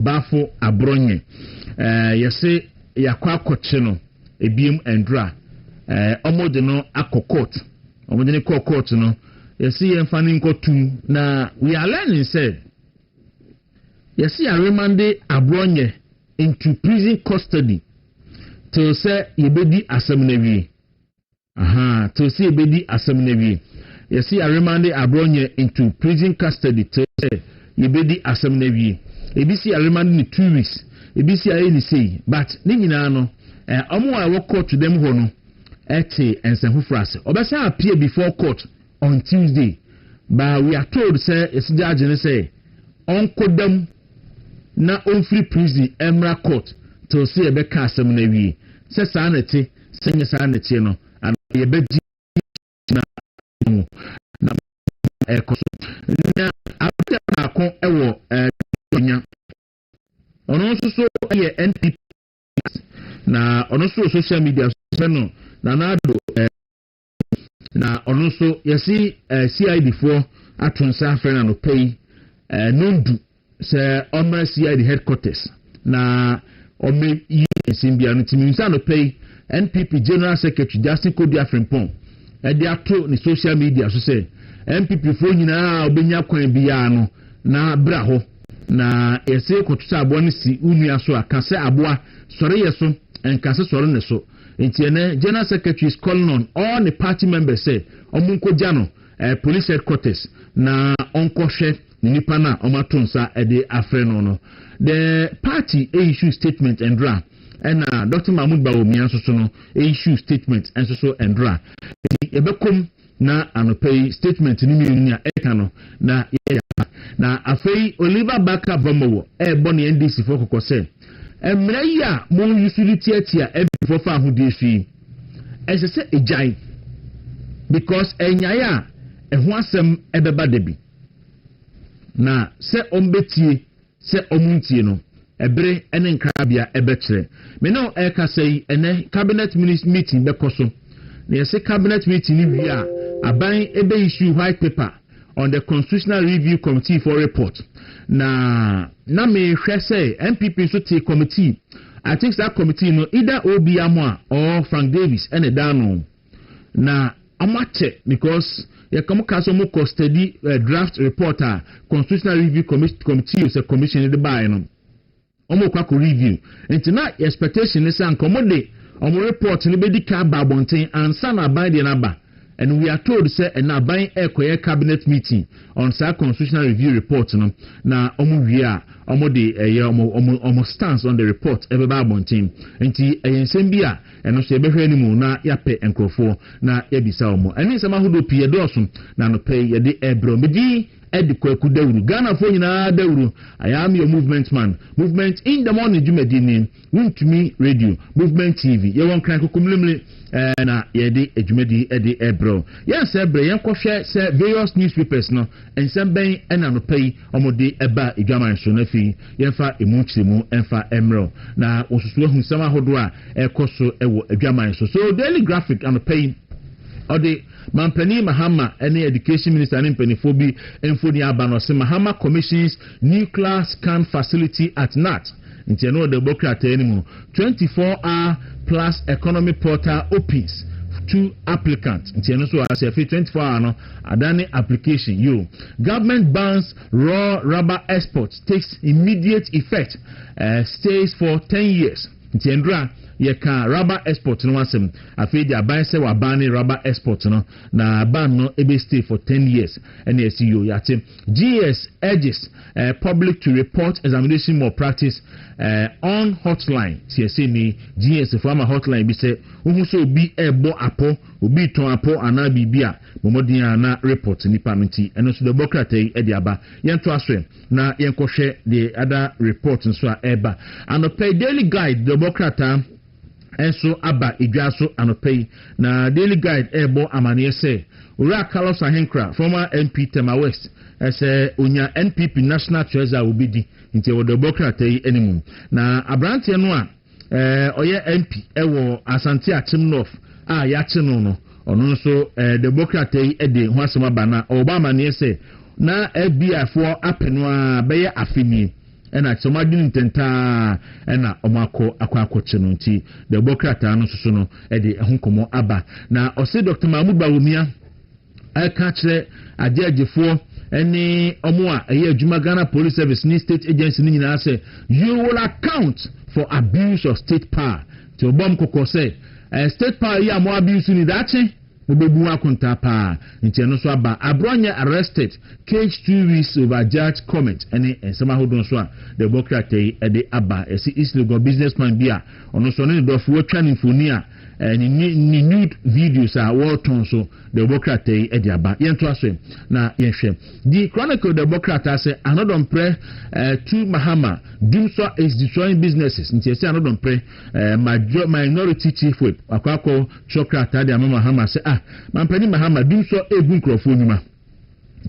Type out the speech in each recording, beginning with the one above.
bafo abronye yese yakwa kochino ebiem endra omode no akokot omode ne kokot no yese yemfani nkotum na we are learning say yese ya remande abronye into prison custody to say yebedi asem na wi to say yebedi asem na wi yese ya remande abronye into prison custody to say yebedi asem na wi ebisi ya remande ni 2 weeks ebisi ya ni say but ni nyina no omo a wo court them ho no ete ensenfu frase obesa appear before court on Tuesday but we are told say esi judge ne say onkodam na on free prison emra court to say ebe ka asem na wi say sanete senye sanete no and ye bedi na ekoso na apia na ko ewo nya ono so ye NPP na ono so social media no na nado na ono so yesi CID4 atonsa afena no pay nondu se oma CID headquarters na ome yimbia no timinsa no pay NPP General Secretary Justin Kodia Frimpong e ato ni social media so say NPP fo nyina obenya kwan bia no na bra ho na yesi kotuta abo ne si unua so akase aboa sore yeso enkase sore ne so entiene General Secretary is calling on all the party members say omunko jano police headquarters na onkoshe nipa na omatonsa ede afreno no the party issue statement and dra and Dr. Mahmoud Bawumia so no issue statement and so and dra ebekom na anopay statement ni mi eka no na na afei Oliver Baka Bomowo boni NDC for kokose emre ya mo utility atia before fa ahudi fi ese ejai because enyaya eho asem ebeba debi na se ombetie se omuntie no ebre ene nkrabia ebekire me no eka sei ene cabinet meeting bekoso na yese cabinet meeting ni wi a aban ebe issue white paper on the Constitutional Review Committee for report. Na me say MPP so take committee. I think that committee no either Obi Amwa or Frank Davis and a dano. Na amache because ya come kaso mo custody draft reporter Constitutional Review Committee is a commission in the buy no. Omo Kwaku review. Nti na expectation is an commode omo report ni be di ka ba bonten ansa na ban de na ba. And we are told say na ban ekoye cabinet meeting on sa constitutional review report no na omo wia omo de omo stance on the report ebeba bontin enti eyensem bia eno so ebehwe animu na yape enkrofo na yabisa omo eni nsema hodo pie doso na no pay yede ebro medi edi Kwaku Dawuro Ghana fo nyina Dawuro I am your movement man movement in the morning jumedini Wintumi radio movement TV ye won kran kokomlemle na yede ejumedi edi ebro yes ebre yen kohwe se various newspapers no ensem ben ena no pay omode eba edwaman so na fi yenfa emunchiremu enfa emro na osusu ehun sama hodo a ekoso ewo edwaman so daily graphic and pay ode Mampani Mahama any education minister and Penifobi Enfoni Abanose Mahama commissions nuclear scan facility at NAT. Into no democrat anymore. 24-hour plus economy portal opens to applicants. Into no so as a 24-hour no adani application. You government bans raw rubber exports takes immediate effect. Stays for 10 years. Into Andra. Ye can rubber export no wasem afi dia ban se wa ban rubber export no na ban no ebe stay for 10 years and SEO yate GS urges public to report examination malpractice on hotline TSA ni GS former hotline bi se wo so obi ebo apo obi ton apo ana bibia momodin ana report nipa nti eno so democrat e di aba yento aswe na yenkohwe the other report nso a eba and pay daily guide democrat enso aba edwaso anopei na daily guide ebo amane se ora Carlos Ahenkra former MP Tema West ese onya NPP national treasurer obidi nti wo democrat yi animum na abrante no a oye MP ewo Asante Achim North a ya che no ono nso democrat yi ede ho asema bana Obama ne se na FBI for apeno a beye afini ena chomadin ntenta ena omako akwakoche no nti the bokrata no soso no e de ehunkomo aba na ose Dr. Mahmoud Bawumia aka kire agejefo eni omo a eye adwuma Ghana Police Service ni state agency ni nyina say you will account for abuse of state power to obom kokko say state power ya mo abuse ni dache obebu akonta pa nti eno so aba abronya arrested cage 2 weeks over judge comment ene ensema hodon so a the democrat e de aba esi East Legon businessman bia ono so ne dofo atwa ni foni a ni nude videos a worton so the democrat e de aba yento aso na yenhwe the chronicle the democrat say another pre to Mahama Dumso is destroying businesses nti esi another pre minority chief whip akwako chokrata de Mahama say Mampani Mahama Dumso ebu nkrofo nyuma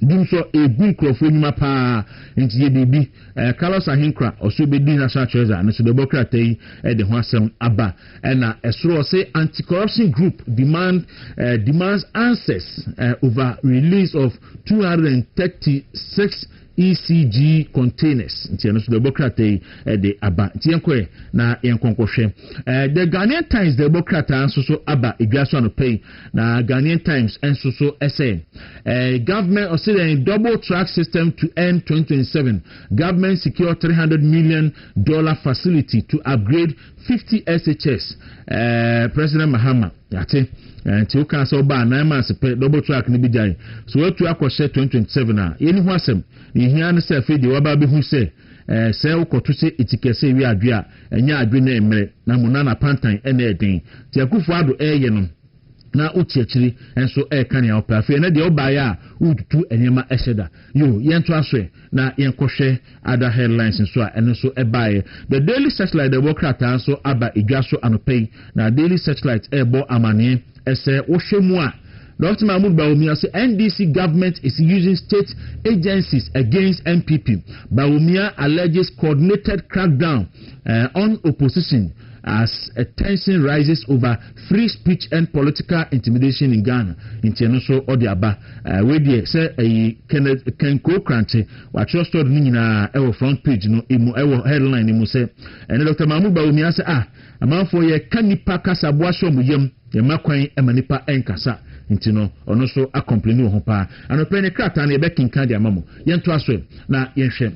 Dumso ebu nkrofo nyuma pa nti ye bibi Carlos Ahinkra oso bedi national treasurer no so the democrat e de ho asem aba na esoro say anti-corruption group demands answers over release of 236 ECG containers nti eno so the democrat de aba nti enko na enkonkohwe the Ghanaian Times the democrat anso so aba egwaso no pay na Ghanaian Times enso so essay government Australian double track system to end 2027 government secure $300 million facility to upgrade 50 SHS President Mahama yate nti o kan so ba 9 months per double track ni bijai so wetu akoshe 2027 a yeni ho asem ni hia ne se fe de waba be hu se se ukoto se etikese wi adwe a enya adwe na emre na munana pantan ena eden ti akufo ado eye no na uchiachiri enso kan ya opa na de oba ya ututu enyema esheda yo yento aso na yenkohwe other headlines nso a enso ebaye the Daily Searchlight the democrat anso aba igwaso anopay na Daily Searchlight ebo amane ese wohwemu a Dr. Mahmoud Bawumia say NDC government is using state agencies against MPP. Bawumia alleges coordinated crackdown on opposition as a tension rises over free speech and political intimidation in Ghana. International Odiaba, where they say a Kenko Kranche, what your story na our front page, no, our headline, you say, and Dr. Mahmoud Bawumia say, a man for ye Kanipa Kasa Boasho Muyam, the Makwain Emanipa Enkasa. Intino, ono so a complain ho pa. Ano pe ne krata na ebe kinka dia mamo. Yento aso na yenhwe.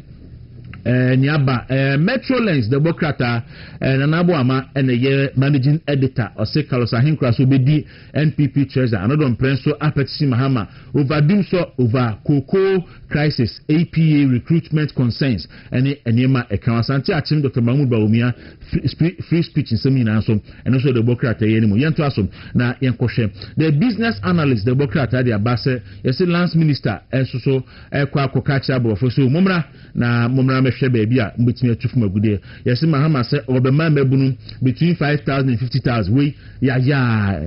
Niaba Metrolinx the Bokrata na nabo ama ene ye managing editor ose Carlos Ahinkra so bedi NPP treasurer another prenso apetisi Mahama over cocoa crisis APA recruitment concerns ene enema ekansanti achim Dr. Mahmoud Bawumia free speech in seminar so eno so the Bokrata ye nimu yento aso na yenkohwe the business analyst the Bokrata the abase yesi lance minister so Kwaku kacha bofo so mumra hwɛ baby a mbetimi atufu magude yesi Mahama say obema mabunu between 5,000 and 50,000 we ya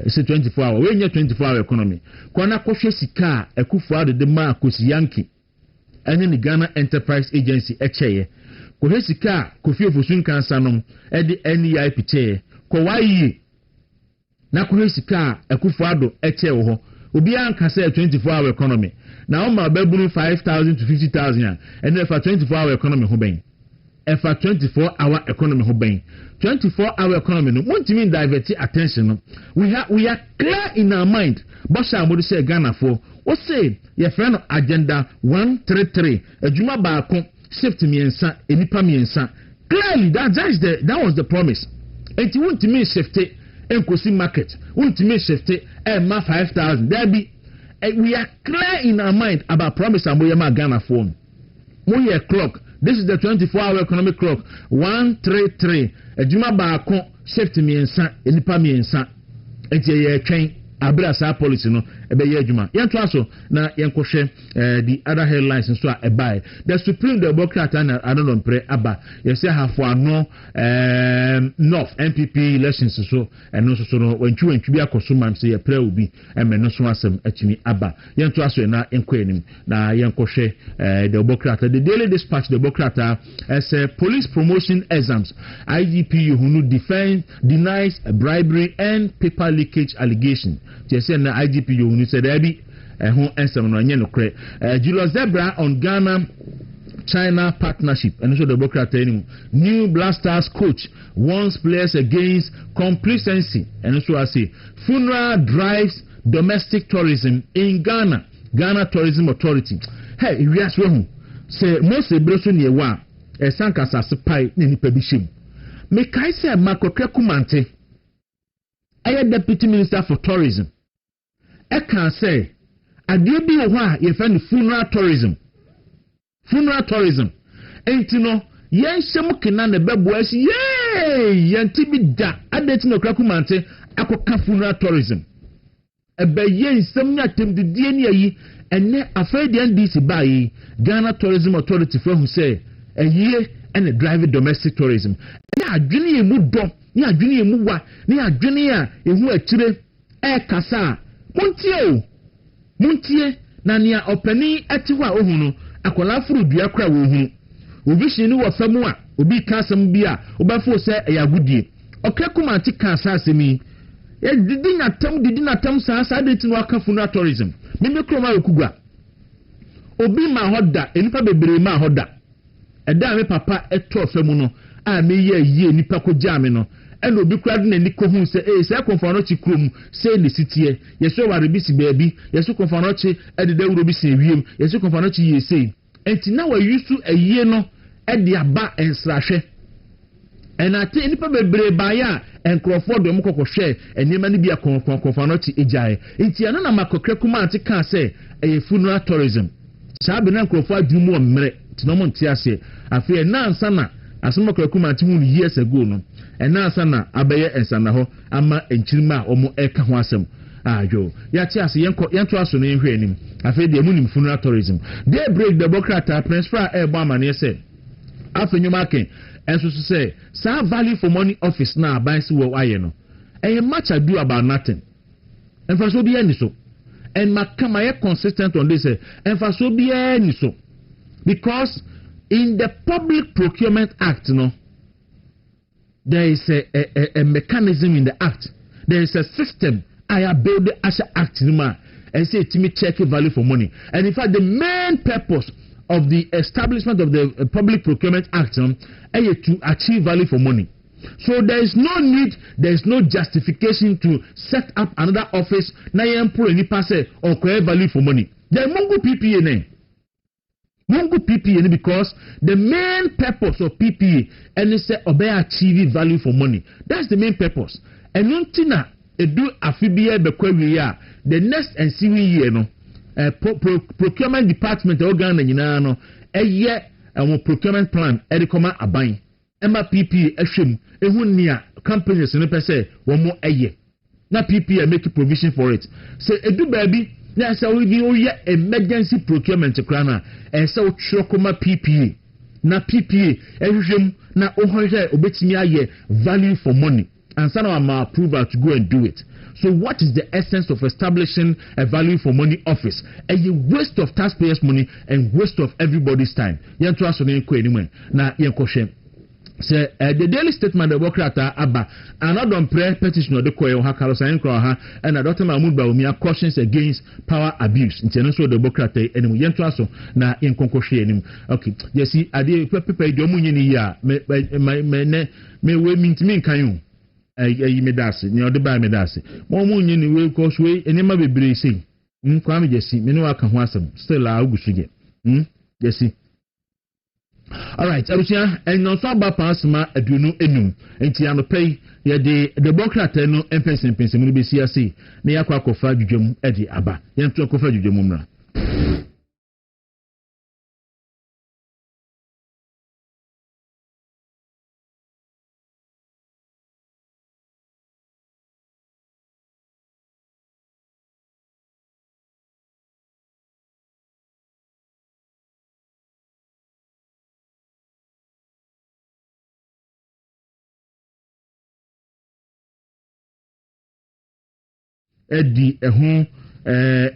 say 24 hour we nya 24 hour economy kwana kohwe sika ekufu ade de ma akosi yanki ene ni Ghana Enterprise Agency echeye kohwe sika kofi ofosun kansa nom ede NEI piche ko wayi na kohwe sika ekufu ado eche wo ho obi anka say 24 hour economy na o ma babunu 5,000 to 50,000 and if a 24 hour economy ho ben if a 24 hour economy ho ben 24 hour economy no won't mean divert attention no we are clear in our mind bosha amodi say Ghana for what say your friend agenda 133 adwuma baako shift miensa enipa miensa clearly that was the promise and you won't mean shift enkosi market won't mean shift ma 5,000 there be we are clear in our mind about promise and we are Ghana phone. We are clock. This is the 24-hour economic clock. 133. Ejuma baako shift miensa enipa miensa. Enti ye train abra sa policy no ebe ye ejuma. Yanto aso na yenkohwe the other headlines nso a ebai. The Supreme Democrat and Adon Pre aba. You say half no North MPP elections so and no so no wentwu bi akoso mam say ye pre obi eme no so asem atimi aba. Yanto aso na enkwenim na yenkohwe the Democrat the Daily Dispatch the Democrat as police promotion exams IGP who denies bribery and paper leakage allegation. Just na IGP you said there be who answer no anye no kre Julius Zebra on Ghana China partnership. And so the Democrat new Blasters coach warns players against complacency. And so I say funeral drives domestic tourism in Ghana. Ghana Tourism Authority. Hey, we are say most ebreso ne wa esanka sasepai ne nipa bi him. Me kai say Marco Kwaku Deputy Minister for Tourism. I can say ade bi ho a ye fa ne funeral tourism. Funeral tourism. Enti no yen hyem kena ne bebo asi yen ti bi da adeti no Kwaku akoka funeral tourism. Ebe yen nsem nya tem de die ne ayi ene afraid the NDC buy Ghana Tourism Authority for who say a year and a drive domestic tourism. Na adwene emu do, ni adwene emu wa, ni adwene a ehu akire kasa. Muntie na nia opani ati wa ohu no akola furu dua kra wo hu. Obi hye ni wo famu a obi ka asem bi a obafo se eyagudie. Okwaku anti ka asemi didi na tam sa de tinu aka funeral tourism. Mimi kroma okugwa obi ma hoda enipa bebre ma hoda eda me papa eto famu no a me ye nipa ko jame no ena obi kura de nani ko hu se se konfano chi krom se ne sitie yeso ware bi si baabi yeso konfano chi ede Dawuro bi si ewiem yeso konfano chi yese enti na wa yusu aye no ede aba ensrahwe ena te enipa bebre ba ya enkrofo do mkoko hwe enema ne bia konfano chi ejae enti ana na Kwaku ka se funeral tourism sabe na enkrofo adwumu omre tinomo ntiase afi na ansa na asoma Kwaku hu years ago no ena ansa na abaye ensana ho ama enchirima omo eka ho asem ajo ya ti ase yento aso no ehwe anim afi de munim funeral tourism they break the Democrat principal ebo amane se afenyuma ken enso so say sa value for money office na abansi wo aye no much ado about nothing and for so be any so and makama ye consistent on this and for so be any so because in the Public Procurement Act no there is a mechanism in the act, there is a system I build the Asha Act and say to me check value for money, and in fact the main purpose of the establishment of the Public Procurement Act is to achieve value for money. So there is no need, there is no justification to set up another office na yempro any pass or create value for money. The Mungu PPA name. Mungu PPA because the main purpose of PPA and say obey achieve value for money. That's the main purpose. And untina edu afibia bekwawiya the next and year no procurement department organ nyina no eye procurement plan edikoma aban ema PPA ehwem ehu nia companies no pese wo mo eye na PPA make provision for it. So edu baby na say we oye emergency procurement krana and say trokoma PPA na PPA ehwem na ohonhwe obetimi aye value for money and sana am approval to go and do it. So what is the essence of establishing a value for money office? A waste of taxpayers' money and waste of everybody's time. Yanto aso ne ko anyway na yenkoshe. Say the daily statement the Democrat aba another prayer petition of the koyo ha karosan kro ha and Dr. Mahmoud Bawumia cautions against power abuse. Nti so the Democrat anyway yanto aso na yenkonkoshe anim. Okay. Yes see ade pepe do munye ni ya me we mintimi nkan yo. Medasi ni ode ba medasi mo munye ni we ko so enema bebre sei kwa me jesi me no aka ho asem still a ugusuge jesi. All right abusia enno so ba pasma aduonu enum enti anopei ye de Democrat no empensen mu be siase na yakwa akofa dwudwam e de aba yento akofa dwudwam mra. Edi ehun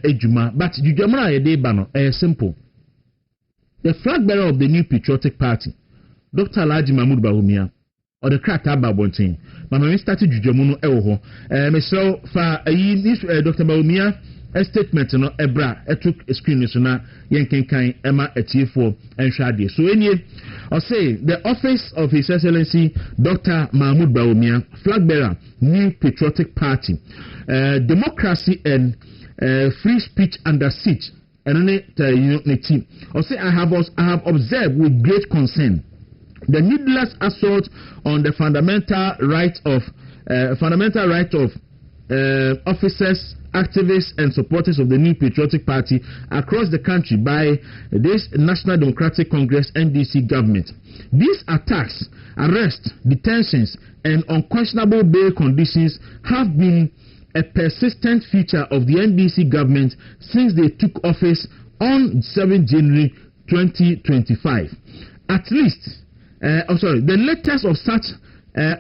ejuma but dwudwamra ye dey ba no simple. The flag bearer of the new patriotic party Dr. Alhaji Mahmoud Bawumia or the crack babontin mama we started dwudwamu no ewo ho me so fa Dr. Bawumia a statement no ebra took a screen so na yenkenkan ema etiefo enhwade so enie I say the office of His Excellency Dr. Mahmoud Bawumia, flag bearer, New Patriotic Party, democracy and free speech under siege. And I say I have observed with great concern the needless assault on the fundamental right of officers, activists and supporters of the New Patriotic Party across the country by this National Democratic Congress NDC government. These attacks, arrests, detentions and unquestionable bail conditions have been a persistent feature of the NDC government since they took office on 7 January 2025. At least, the latest of such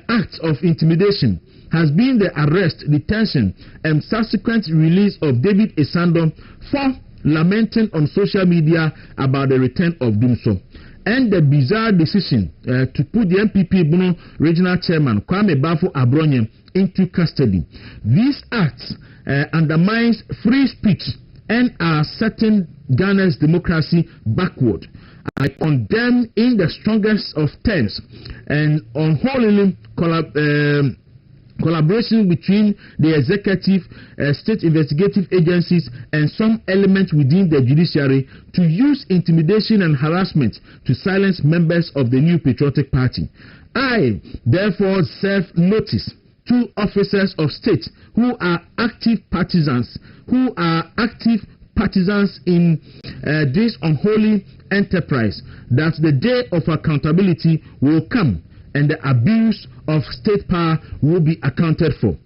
acts of intimidation has been the arrest, detention, and subsequent release of David Esando for lamenting on social media about the return of Dumso, and the bizarre decision to put the MPP Bono regional chairman Kwame Bafo Abronye into custody. These acts undermines free speech and are setting Ghana's democracy backward. I condemn in the strongest of terms and unholy collaboration between the executive, state investigative agencies and some elements within the judiciary to use intimidation and harassment to silence members of the New Patriotic Party. I therefore serve notice to officers of state who are active partisans in this unholy enterprise that the day of accountability will come and the abuse of state power will be accounted for.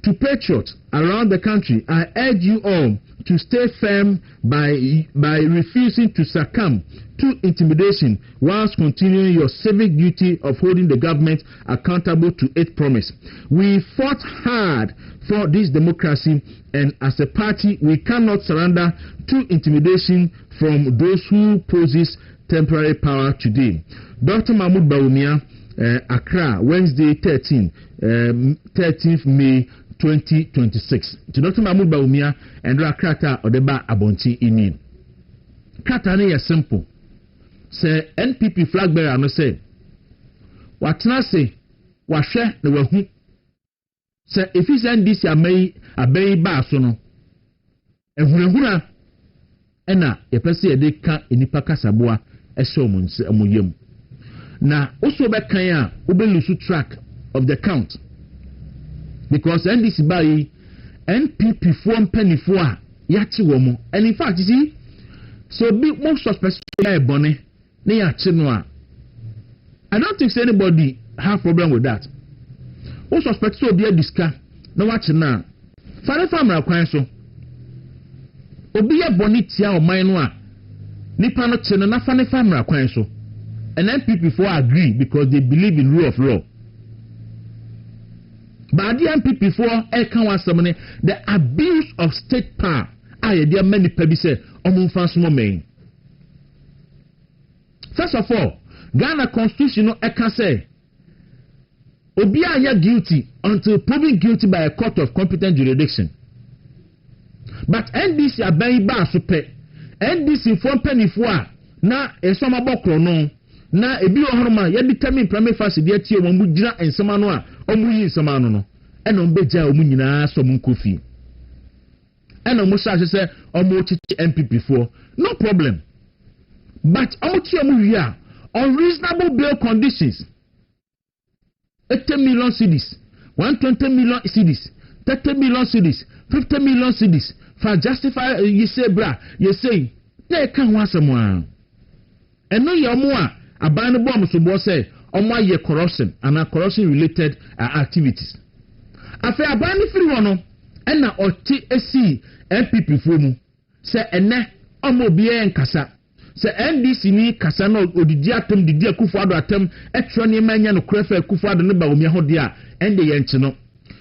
To patriots around the country, I urge you all to stay firm by refusing to succumb to intimidation whilst continuing your civic duty of holding the government accountable to its promise. We fought hard for this democracy, and as a party, we cannot surrender to intimidation from those who possess temporary power today. Dr. Mahmoud Bawumia, Accra, Wednesday 13th May 2026. To Dr. Mahmoud Bawumia and Krata Odeba Abonti ini. Krata ne is simple. Say NPP flag bearer no say. Watna say wahwe na wahu. Say if is NDC abey ba so no. Ehunahuna ena yepese ye de ka enipa kasaboa ehye omunse amoyem. Na also be kan a obelusu track of the count. Because NDC by NPP form penny for yachi womo. And in fact, you see, so big most suspects bonnet ne yachi no. I don't think anybody have problem with that. Most suspects so be a disca no watch na. Fare famra kwan so. Obi ya bonnet tia o man no a nipa no che no na fane famra kwan so. And NPP for agree because they believe in rule of law. But the MPP for the abuse of state power. There are many people say, first of all, Ghana Constitution can say, Obia ya guilty until proven guilty by a court of competent jurisdiction. But NDC abayi ba super. NDC for penny for na esoma bokro no. Na ebi ohoroma ya determine primary phase de tie omu gira ensema no a omu yi ensema no no ena ombeja omu nyina so mu kofi ena omu sha se omu chichi MPP for no problem, but omu tie omu wi a unreasonable bail conditions 80 million cedis, 120 million cedis, 30 million cedis, 50 million cedis for justify you say bra you say they can want someone and no your more Abani bomb so say omo ye corruption and corruption related activities. Afa abani free wono na oti esi MPP fomu say ene omo bia nkasa say NDC ni kasa no odidi atem didi Akufo-Addo atem etro ne manya no krefa Akufo-Addo ne Bawumia ho de a ende ye nchi no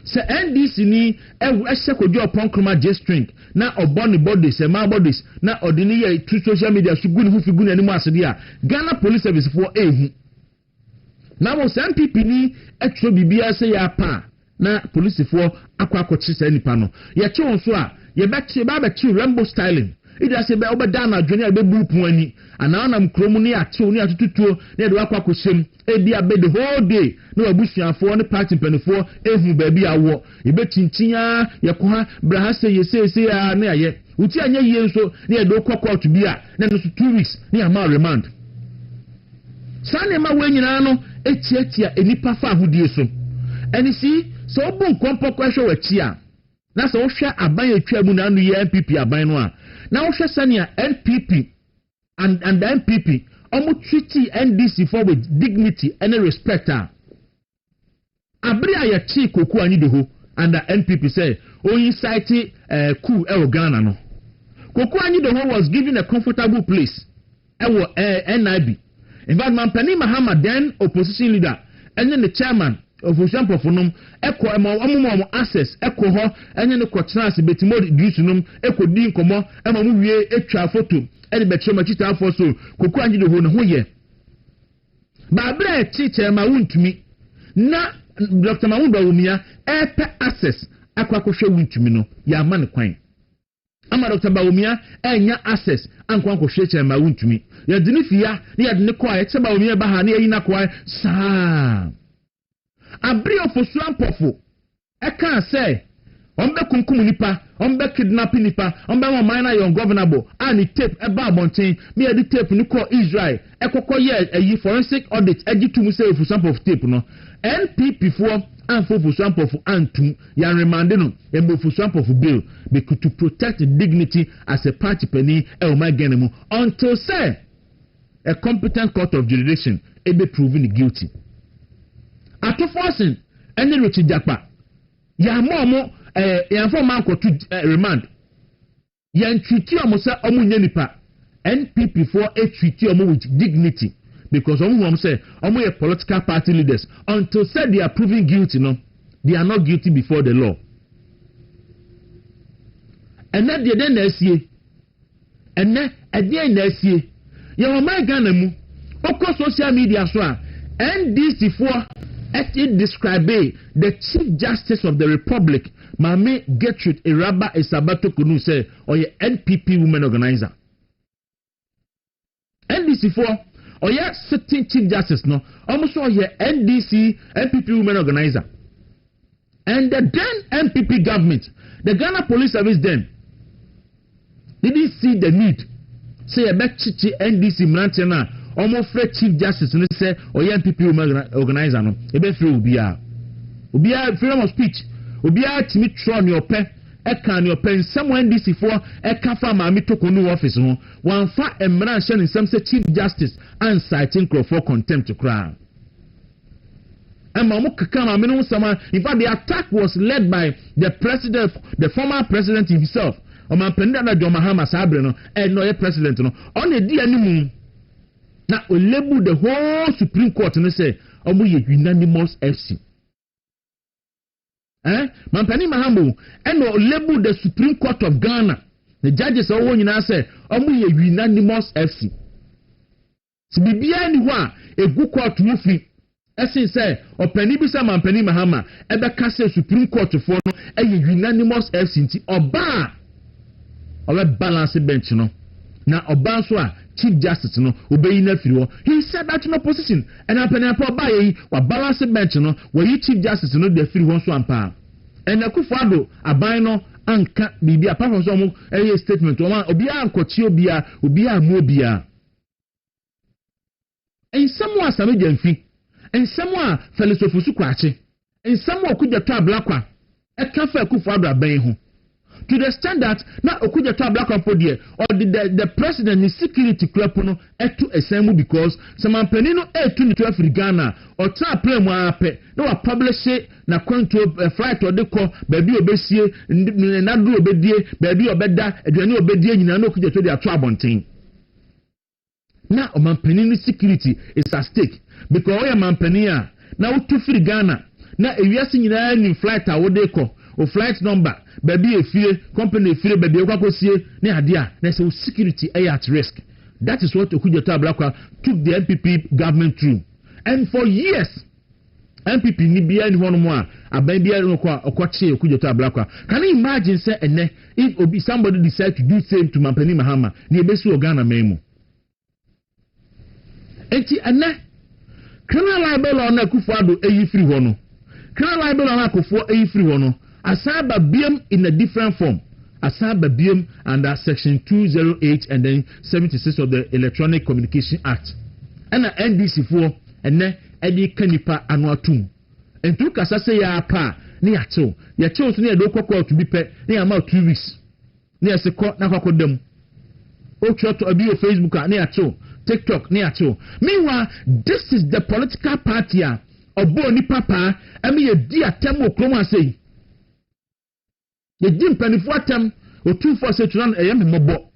say NDC ni ehye kodu opon J string na oboni bodies e ma bodies na odini ye through social media so guni hu figu na nimu asede a Ghana Police Service for ehu na mo MPP ni etro bibia say ya pa na police for akwa akochi say nipa no ye che won so a ye bet rainbow styling. It has a be obedana junior be boopwani, and now I'm cromony at 2 near to 2 near the Kwaku sim, a be a bed the whole day. No a bush and 4 party penny 4, every baby I walk. You bet Chintia, Yakua, Brahasa, you say, near ye. Uti anya yen so near do Kwaku to be a, then 2 weeks near my remand. Sunday my way in ano, etia, any pafa who dear so. And you see, so boom, compo question with chia. That's all share a buy a tribune and the NPP a buy no. Now Shasania NPP and the NPP almost treaty NDC for with dignity and respect. Abria ya chi Kwaku anidoho and the NPP say o incite coup Ghana no. Kwaku anidoho was given a comfortable place. NIB. In fact, Mampani Mahama, then opposition leader, and then the chairman of example for them, echo among access, echo her, and then the quatrans, betimo dusunum, echo din como, and a movie, a child photo, and the betcha machita for so, Kwaku anidoho no ye. Babra teacher, my wound to me. Na Dr. Mawunda Umia, epe access, Kwaku show wound to me no, ya man quine. Ama Dr. Baumia, enya access, and Kwaku share my wound to me. Ya dinifia, ya dine quiet, Sabaumia Bahani, ina quiet, sa. Abrio for swampofo. I can't say. Ombe kunkum nipa, ombe kidnapping nipa, ombe mo minor young governable, and it tape about bontain, me a tape no call Israel, ekoko ye a forensic audit, eji to say for sample of tape no. NPP for and for sample for antum, yan remandeno, and for sample for bill, because to protect the dignity as a party penny, my genemo, until say a competent court of jurisdiction, be proven guilty. Ato forcing any Richard Japa. Ya mo yan for man ko to remand. Yan treaty omosa omu nyanipa. NPP for a treaty omo with dignity because omu say omo a political party leaders until said they are proven guilty no. They are not guilty before the law. And that they then see. And then at the end see. Ya my Ghana mu. Oko social media so NDC for it describe the Chief Justice of the Republic, Mame Gertrude Iraba Esabato Kunu say, or your NPP women organizer. NDC for or your sitting Chief Justice no, almost all your NDC NPP women organizer. And the then NPP government, the Ghana Police Service then didn't see the need. Say a bet chichi NDC Mrantena. Almost Chief Justice and say, or young people organizer no, a bit free ubia freedom of speech, ubia to meet Tron your pen, a can your pen, someone this for a kafa mammy took on new office no, one fat and mention in some say Chief Justice and citing for contempt to crime. And Mamuka Kama minimum someone, in fact, the attack was led by the president, the former president himself, or my pendana Mahama Sabrino, and no president no, on the DNA. Now, we label the whole Supreme Court and say, "Omo ye unanimous FC." Mampani Mahambo, and we label the Supreme Court of Ghana. The judges are all say, "Omo ye unanimous FC." So, be anyone a good court to free. As he say, or Penny Bisa Mampani Mahama, ever cast a Supreme Court to follow a unanimous FC or bar or a balanced bench, no. Now, Obanswa, Chief Justice, no, obey in he said that in opposition, and I pen up by or balance bench, no, where you Chief Justice, no, the free one swampa. And a Kufado, a bino, and can't be a part of some a statement, or Obia, Cochio, Ubia, Mobia. And someone Samidian fee, and someone Fellow Fusuquachi, and someone could the tab blackwa, a cafe Kufado, Bayhu. To the extent that now Okuja to black up there or the president is security club no to assemble because some penino to 12 Ghana or try play more no publish it na control flight or the call baby obesie na do obedie baby obeda aduane obedie nyina no Okuja to their trouble now man penino security is at stake because oya man penia now to free Ghana na ewiase nyina ni flight a wo de call o flight number baby efie company efie baby ekwakosie na ade na say security at risk. That is what Okuja Blackwa took the NPP government through. And for years NPP ni bia ni hono mo aban bia no kwa okwache okujoto ablakwa. Can you imagine say ene if somebody decide to do same to Mampani Mahama na ebesu Ghana memu. Enti ene criminal libel on Akufo-Addo eyi free ho no. Criminal libel on Akufo eyi free ho no. Asaba biem in a different form. Asaba biem under section 208 and then 76 of the Electronic Communication Act. And NDC for ene edi kanipa anu atum. Entu kasa se ya pa ni yacho. Yacho so ne do kokko to bi pe ne ya ma 2 weeks. Ne ya se ko na kokko dem. O to abi o Facebook ne yacho. TikTok ne yacho. Meanwhile, this is the political party obo ni papa emi ye di atem okrom asei. Ye di mpanifo atem o 24 tunan eyem mmobo.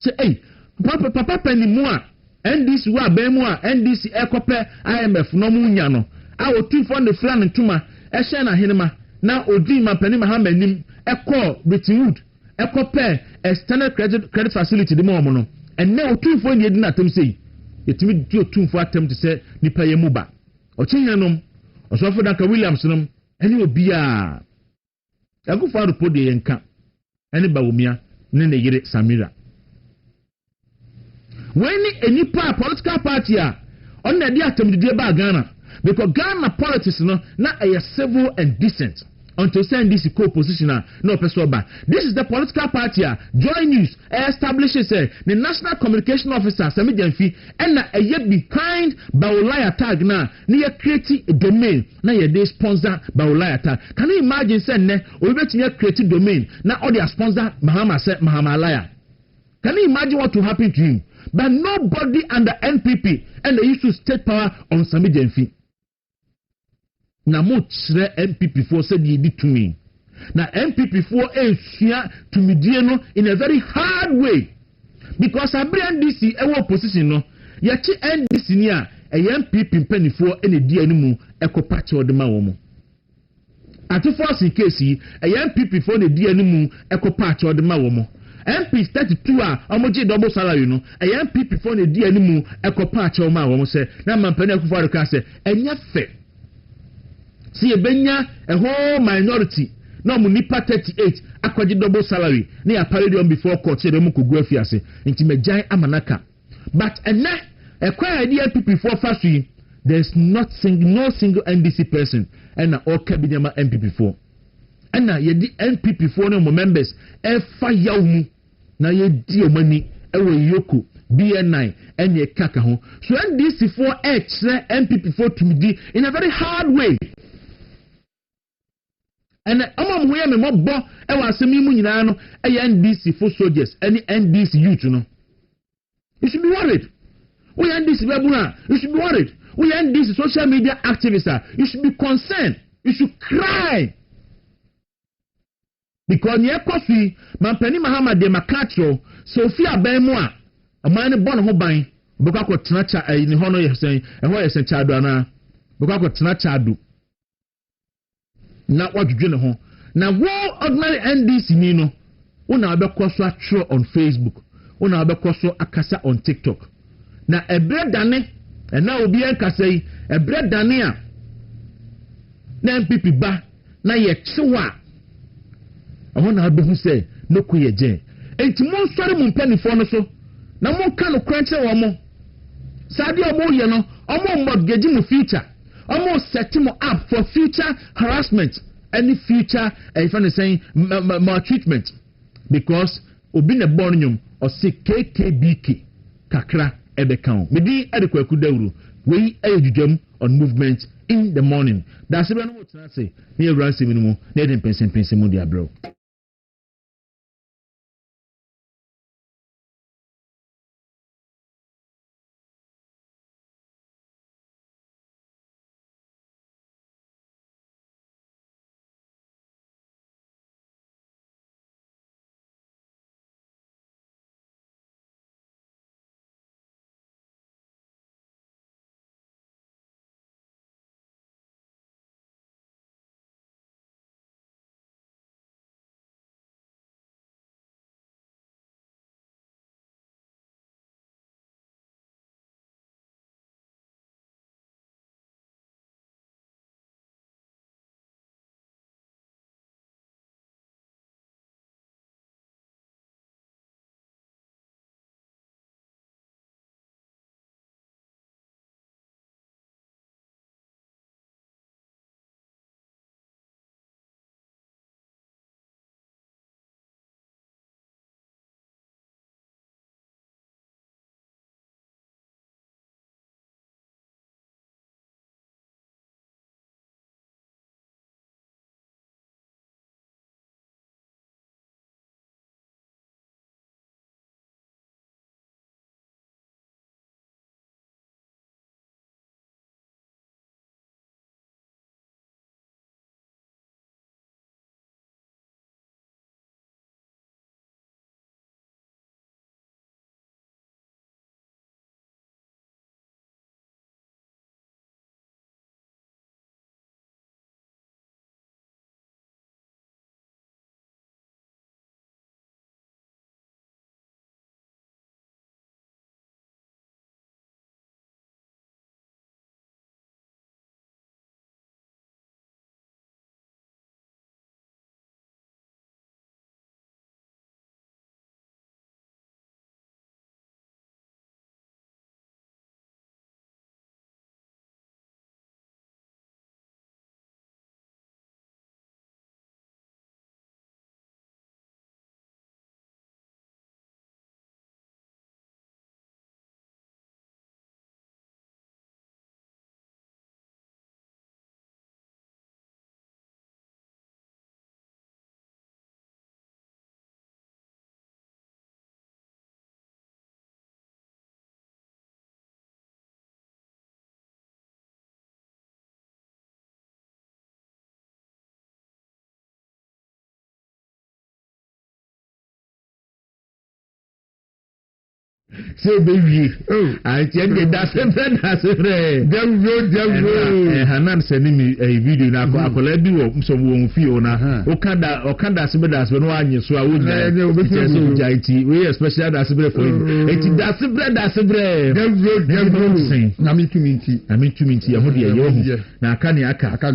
Say papa panimu a NDC wa bemu a NDC ekope IMF no mu nya no. A o 24 ne flan ntuma ehye na henema na odi Mampani Mahama nim ekọ Britain ekope external credit facility de mo no. And now 24 ne na atem sei. Yetimi di o 24 atem te se nipa ye muba. Ochenyanom osofo Danka Williams nom ene obi a Akufo-Addo po de yenka ene bawumia ne yire Samira. When any political party on the day atem de ba Ghana because Ghana politics no na a civil and decent until send this co-position no person ba. This is the political party Joy News establishes the National Communication Officer Sami Jamfi and na behind Bawulaya tag na ye create a domain na ye dey sponsor Bawulaya tag. Can you imagine say ne we betime create domain na all their sponsor Mahama say Mahama Alaya. Can you imagine what will happen to him? But nobody under NPP and they used to state power on Sami Jamfi. Na mo chere NPP for said ye did to me. Na NPP for share to me no in a very hard way. Because I bring NDC ewo position no. Yachi NDC ni a NPP penny for any dia ni mu ekopatch o de ma wo mo. Ati force case NPP for the dia ni mu ekopatch o de ma wo mo. MP 32 omoji double salary no NPP for the dia ni mu ekopatch o ma wo mo se na Mampani Akufo-Addo ka se enya fe. See a benya a whole minority. No munipa 38 akwaji double salary. Ni a parade on before court. Say them could go fiase. Inti me jai amanaka. But a quite idea people for fast week. There's no single NDC person and all cabinet MPP for. And now ye di NPP for no members. E fire mu na ye di money. Ewe yoko. BN9 and ye kaka ho. So NDC for H NPP for to me in a very hard way. And among where me mob bo e wa asemi mu nyina no e NDC for soldiers any NDC youth no. You should be worried. We NDC babuna, you should be worried. We NDC social media activists, you should be concerned. You should cry. Because near coffee, Mampani Mahama de Makatro, Sophia Bemwa, a man born ho ban, Bokako Tnacha in honor you saying, and where is a child Bokako Tnacha. Not what you do home. Now, what ordinary NDC Nino, una abekoso atro on Facebook, una abekoso akasa on TikTok. Now, a bread dane, and now be enkasei, a bread dania. Na MPP ba, na ye chiwa. I want to have say, no kuye jen. And to mon sorry mon penny for no so. Na mon kano crunch or mo. Sadi omo yeno, omo mortgage mu future. Almost set him up for future harassment, any future, if I'm saying maltreatment, because obin a bornium or sick KKBK kakra ebekao. Medi Kwaku Dawuro we ejudem on movement in the morning. That's what I'm saying. Near Ransom minimum, near them pensing mo dia bro. say baby I tell you that's Dawuro Hanan sending me a video na akola bi wo so wo fi ona okada asibeda no anye so a wonya so jaiti we especially that asibeda for you eti dasibeda Dawuro na me tuminti ho de ye ho na aka ne aka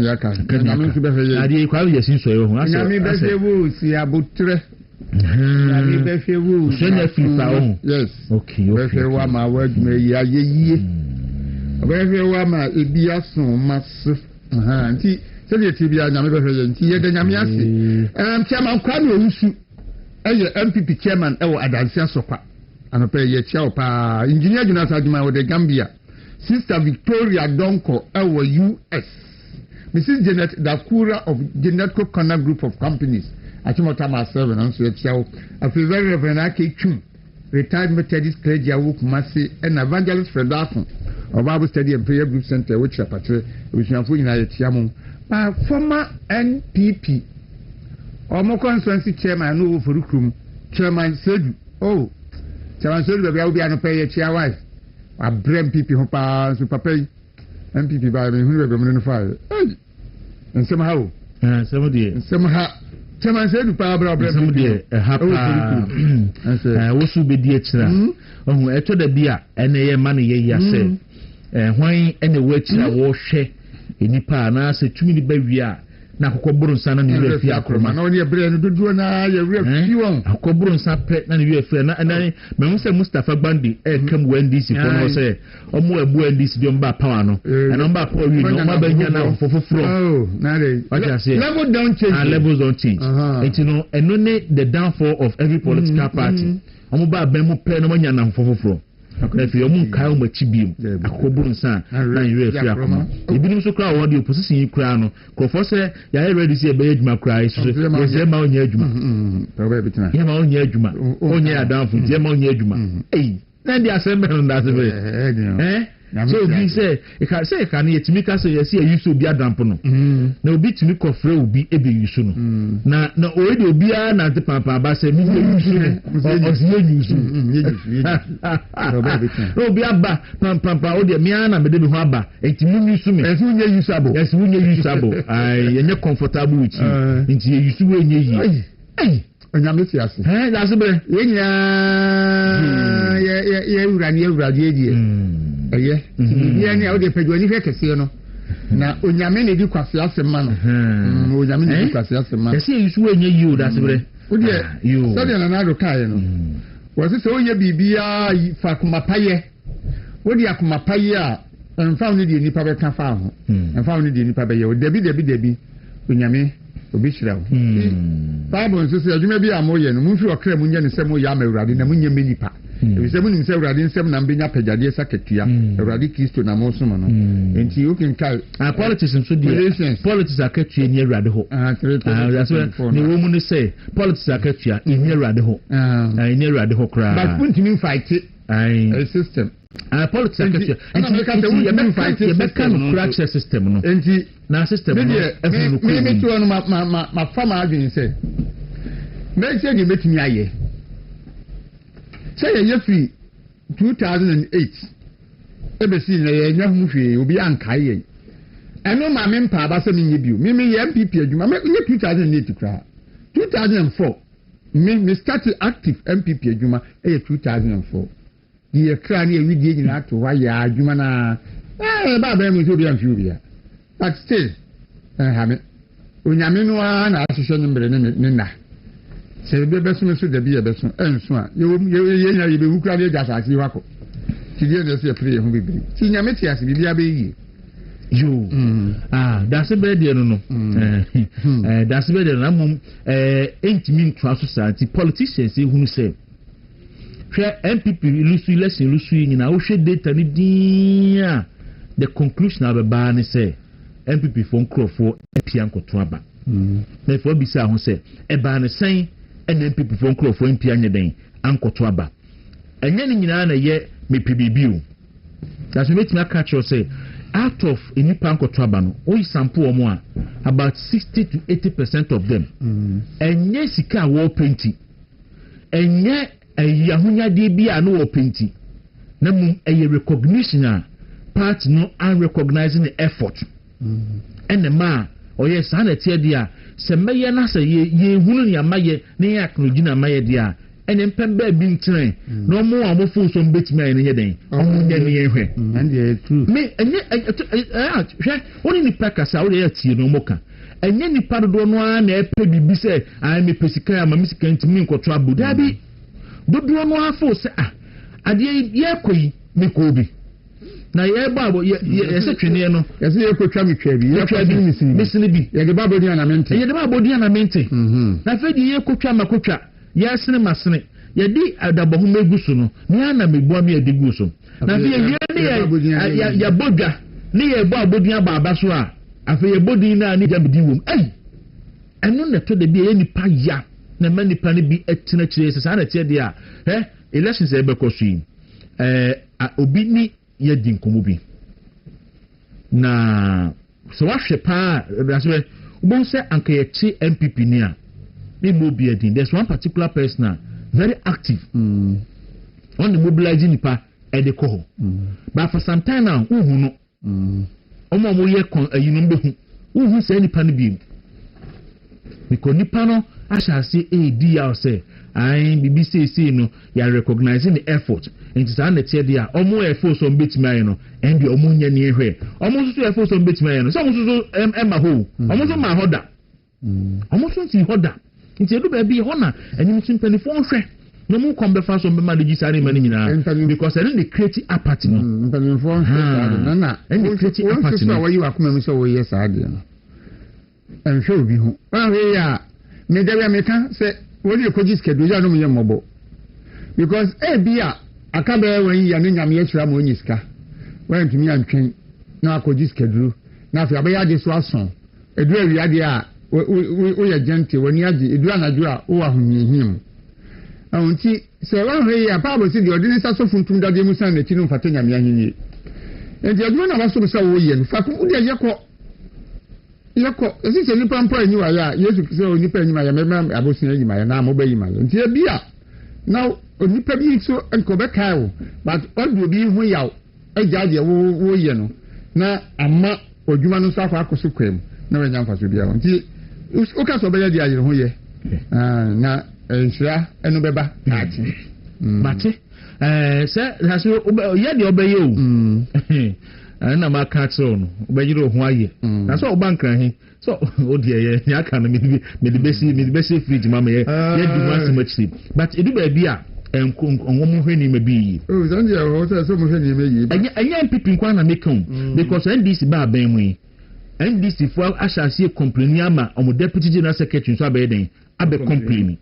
na me so be fe ade kwa ye sin so ye ho asa na me be fe wo si abotre na me be fe wo so na fi fa ho yes okay be fe wa ma wa dum ye ayeye be fe wa ma ebi ason mas nti se de ti bia na me be fe nti ye de nyame ase chairman Kwaku owusu eye MPP chairman ewo adansi asokwa anope ye chia pa engineer Jonas Adjuma wo de Gambia Sister Victoria Donko ewo US Mrs. Janet Dakura of Genetco Corner Group of Companies Achimota myself and so chia I feel very reverend Akechum retired Methodist clergy awok mase and evangelist Fredafon of Bible Study and Prayer Group Center which apatre which na fu nyina ye chia mo former NPP Omo constituency chairman no for Rukrum chairman Sedu chairman Sedu be obi an pay chair wife a brem MPP ho pa so papa MPP ba me hu be no fa and somehow somehow chairman Sedu pa bra brem MPP hapa wo su be di etira ohun eto da bia ene ye ma ne ye yase hwan ene wo etira wo hwe enipa na se tumi ni ba wi a na akokoburu nsa na ne wi akroma na oni ebre no dodo na ye wi afi won akokoburu nsa pe na ne wi afi na me hu se Mustafa Bandi kam NDC ko no se omo ebu NDC bi mba power no na mba power wi no ma ba nya na fofoforo na dey level don't change it no eno ne the downfall of every political party omo ba ban mu pe no nya na fofoforo if you mun kai o machi biem akoburu nsa na yire afi akoma ebinim so kra wo de opposition yi kra no ko say ya ready say be adwuma kra so say ma onya adwuma ya ma onya adwuma onya adanfo je ma onya adwuma na ndi assemble no that way so bi say e ka say ka na yetimi ka say yesi ayuso obi adampo no na obi timi kofre obi ebe yuso no na o de obi a na te papa ba say mi yuso no o si yuso obi aba papa o de mi ana me de bi ho aba etimi yuso me esi unye yuso abo ai yenye comfortable with you nti yuso we nye yi onyame ti ase that's be yenya ye urani edie eye ye ni o de pedwani fe kese no na onyame ne di kwase asema no onyame ne di kwase asema ese yusu enye yi o da sebre o de so de na do kai no wo se onye bibia fa kuma paye wo di akuma paye a enfa oni di nipa be ka fa ho enfa oni di nipa be ye o debi onyame obi shirawo Bible nso se adwuma bi amoye no munfi okra munye ne semo ya mawurade na munye menipa ebi se munim se urade nsem na mbenya pagade saketua urade Kristo na mo somo no enti you can call politics nso di politics aketua ni urade ho ni wo mu ne say politics aketua ni urade ho ni urade ho kra but puntimi fight a system politics aketua enti you make kind crack system no enti na system no me to no ma fama adwin say make sure you make me aye say ye free 2008 ebesi na ye nya hu hwe obi anka ye eno ma me mpa ba se me nye bio me ye MPP adwuma me nye 2008 kra 2004 me start active MPP adwuma e 2004 ye kra na e widie nyina to wa ya adwuma na ba ba mu so bi amfi obi ya but still hame onyame no na ahwehwe no mbere ne na se be beso so da bi ye beso enso a ye nya ye be wukra de jasasi wako ti de ne se pre ye hu bibiri ti nyame ti ase bibia be yi yo that's be de no that's be de na mum entimi ntwa so santi politicians ehunu se hwe MPP lusu nyina wo hwe data ni dia the conclusion of ba ne say MPP for nkrofo epia nkoto aba na for bisa ho say e ba ne sen MPP for nkrofo epia nyeden ankoto aba enye ni nyina na ye mepibibiu that's make me catch you say out of enipa nkoto aba no o sample omo a about 60 to 80% of them enye sika wo penti enye ayahunya de bia no wo penti na mu a recognition a party no and recognizing the effort and the ma or yes sanity dia se meye na se ye hunu ni amaye na ya acknowledge na amaye dia and then pembe bi ntren no mo amofo so mbetimi ayi ne den omo nya ne yehwe and the truth me enye hwe oni ni pakasa wo ya tie no moka enye ni padodo no a na epe bibi se ai me pesika ama misika ntimi nkoto abudu abi dodo no afo se ade ye koyi me ko bi na ye babo ye se twene no ye se ye ko twa me twa bi ye twa bi misini bi ye de babo di anamente na fedi ye ko twa makotwa ye sene masene ye di adabo ho meguso no ni ana mebu am ye de guso na fe ye ni ya bodwa ni ye bo abodin baba so a afi ye bodin na ni jam di wom ai eno na to de bi ye nipa ya na ma nipa ne bi etina kire se sa na tie de a elections e be ko so yi obi ni ye di nkomo bi na so wahwe pa raswe ubon se anka ye chi MPP ni a ni mo bi edin there's one particular person very active on the mobilizing nipa e de ko ho but for some time now uhu no omo ye kon ayinu behu uhu se nipa ne bi because nipa no ashase di ya say I BBC no ya recognizing the effort into sa na tie dia omo effort so mbetimi ayi no and the omo nya ne ehwe omo so effort so mbetimi ayi no so omo so emma ho omo so ma hoda omo so ti hoda nti edu ba bi ho na enim so mpanifo hwe no mu kombe fa so mbema de gisare mani nyina because I didn't create apathy no mpanifo na and create apathy no wa yi akoma mi so wo yes ade no enhwe obi ho ahwe ya me da ya meka se wodi ekoji schedule ya no me mobo because bia akabe wan ya no nyame yesura ma onyi sika wan tumi antwen na akoji schedule na afi abaya de so ason edu awiade a o ya gente woni age edu anaju a o ahunhihim awonti se wan hwe ya pabo si de odini saso funtum dade musan na chinu fato nyame ahenye enti aduma na waso so wo ye no fa ko de yeko esi se nipa mpa anyiwa ya Yesu se onipa anyiwa ya mema abosin anyiwa ya na moba yima ya nti bia na onipa bi so enko be kai wo but odu bi hu yaw ajaje wo ye no na amma odwuma no so akoso kwam na wanya mfaso bia nti o ka so be ya di ayire ho ye na ensura enu beba ati mate se haso ye de obeye o na ma ka tro no obejiro ho aye na so obankran he so odi ye nya ka no me de besi fridge mama ye di once much but edu ba bia onwo hwe ni me bi oh zanje o so mo hwe ni me yi anya MPP nkwa na make because NDC ba ban mu NDC for ashase complain ama omo deputy general secretary so abeden abe complain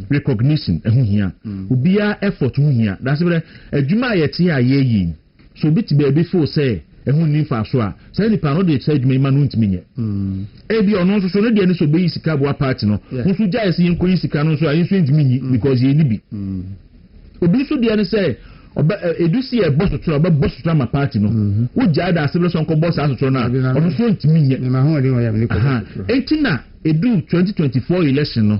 recognition ehun hia obia effort hu hia that's why adwuma ye tie aye yi so bit be be for say ehun ni fa so a say ni pa no de say adwuma ma no ntimi nye ebi ono so so no de ni so be yisika bo party no nso jai se yenko yisika no so a yenso ntimi nyi because ye ni bi obi so de ni say edu si e boss to boss to ma party no wo ja da asebele so nko boss aso na ono so ntimi nye ma ho de wo ya me ko etina edu 2024 election no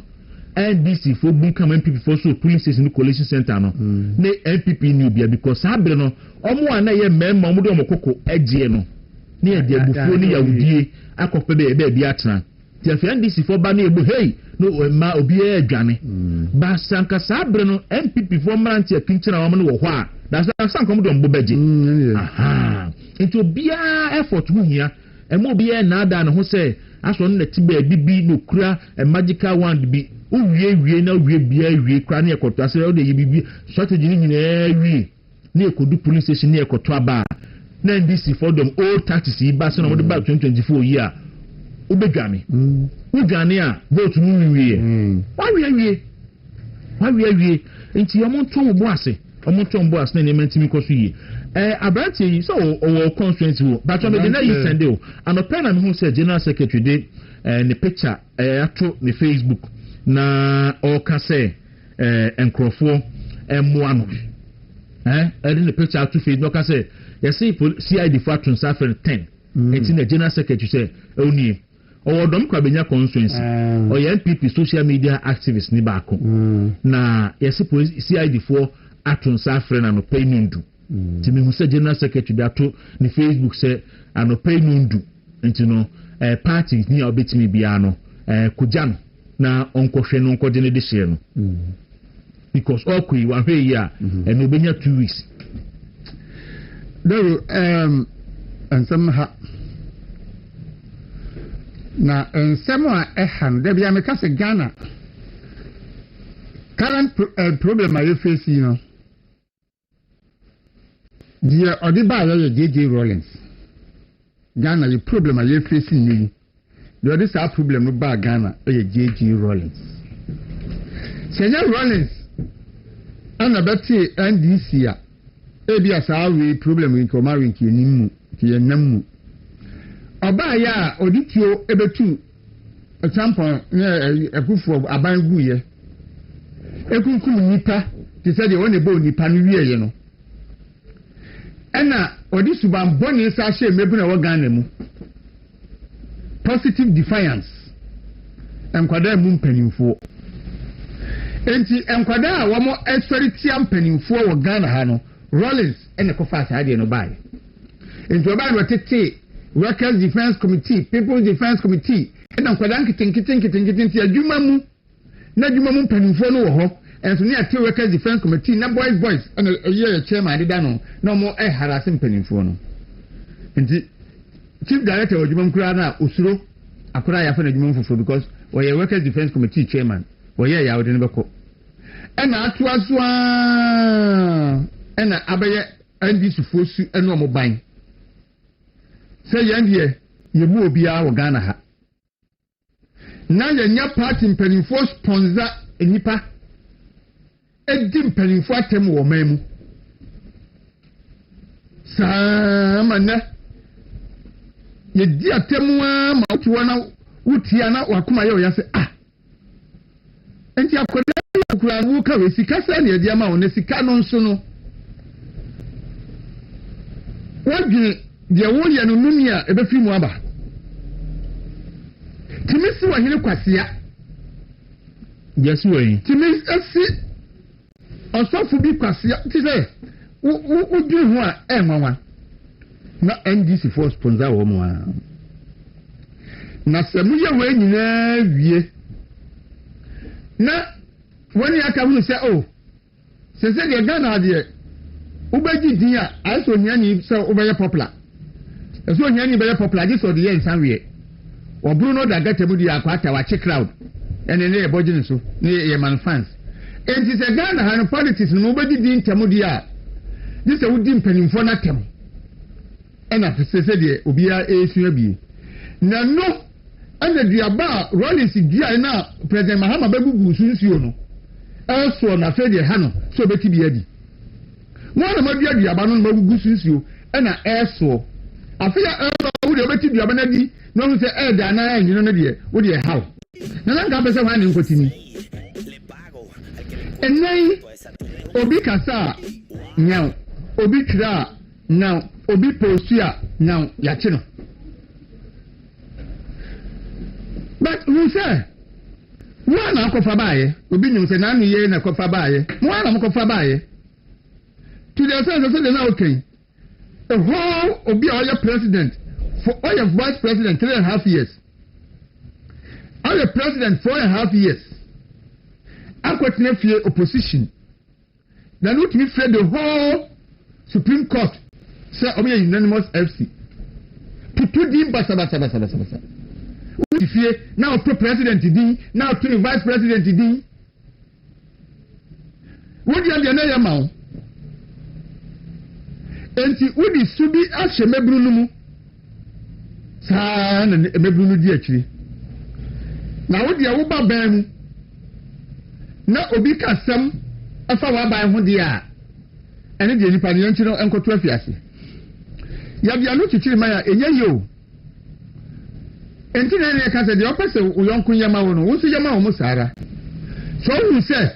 NDC for become MPP for so police station coalition center no na MPP ni obia because abre no omo ana ye memma omo de omo koko eje no na ye de abufuo ni yawudie akope be bia atena ti afi NDC for ba na egbo hey no ma obi e adwane ba sanka sabre no MPP for mranti akinchira omo no wo ho a da sanka omo de omo beje into obia effort hu hia emo obia na ada na ho se aso no tiba bibi no kura magical wand bi uwie na uwie bia wie kura na ekoto ase o de yibibi strategy ni nyina wie na ekodu police station na ekoto aba na NDC for them old tactics yi ba se no mo de ba 2024 year obedwane udwane a vote mu wie wa wie enti omo nton bo ase na ne mantimi koso yi abranti yi so o constituency wo but me de na yi send o anope na me hu say general secretary de ne picture ato ne Facebook na o ka say enkrofo emmoa no edi ne picture ato Facebook ka say you see CID for ato safer 10 enti na general secretary say oni o dom kwa benya constituency o ye NPP social media activist ni ba ko na you see CID for ato safer na no pay nindu Ti me hu say general secretary da to ni Facebook say anopai nundu nti no party ni obetimi bia no kugya no na onkohwe no nkode ne de hye no because okui wa hwe yi a no obenya 2 weeks Dawuro ensem ha na ensem a eham da bia me ka se Ghana current problem I face you know the odiba ya JJ Rollins Ghana the problem I face you the other side problem no ba Ghana JJ Rollins Senior Rollins ana beti NDC a ebi asawe problem in komari ki enimu ki enam oba ya oditio ebetu example ekufo abangu ye ekunkum nipa ti say de won ebo nipa no wie ye no ena odi suban boni sa hye mebu na wo Ghana mu positive defiance enkwada mu mpanimfo enti enkwada a wo mo authority mpanimfo wo Ghana ha no Rollins ene ko fa sa de no bai enti oba no tete Workers Defense Committee People's Defense Committee ena enkwada nkitinkitin ti adwuma mu na adwuma mu mpanimfo no wo ho enso ne ate Workers Defense Committee na boys ena ye chairman de da no na mo harassing mpanimfo no enti Chief Director of Jumam Kurana Usuro akura ya fa na Jumam Fofo because we Workers Defense Committee chairman we ya wode ne beko ena atoasoa ena abaye NDC fosu eno mo ban say yandie ye mu obia wo Ghana ha na ye nya party mpanimfo sponsor enipa edi mpanimfo atem wo mamu samana ye di atemu a ma otuwa na wutia na wakuma ye oyase enti akoda kura wu ka we sika sa ne dia ma wona sika no nso no wagi dia wo ye no numia ebe fi mu aba timisi wa hene kwasia yes we timisi asi osofu bi kwasia ti say wo di ho a enwanwa na NDC for sponsor wo mo na semu ye we nyina wie na wani aka hu se se de Ghana de ubeji din a aiso hiani se ubeye popular eso hiani be popular ji so de yen sanwe oburu no da gatemu di akwata wa check crowd ene ne eboji nso ne ye man fans enti se Ghana han politics no ubeji din temu di a ji se wudi mpanimfo na temu ena se de obia esua bi na no ana diaba Rollins dia na President Mahama begugu sunsuo no eso na fe de ha no so beti bi adi mo na ma diaba no begugu sunsuo ena eso afia wo de beti diaba na di no hu se da na enyi no de wo de how na nga be se wa ni nkotini enai obi kasa nyao obi tira now obi postia now ya chi no but who say one akofa baaye obi nyum se na ye na akofa baaye one akofa baaye to the sense say na okay the whole obi all president for all your vice president 3.5 years all your president 4.5 years akwetine fie opposition then what me fed the whole Supreme Court say obi unanimous FC to di basa fie now to president din now to vice president din wodi ande na yama o enti wodi subi ahye mebru no mu saa na mebru no di akiri na wodi a wo ba ban mu na obi kasam afa wa ban ho dia ene de nipa ne yanti no enkoto afiase ya bia no chichiri maya enyeyo enti na ne ka se de opese uyonku yama wo no wo su yama wo musara so wu se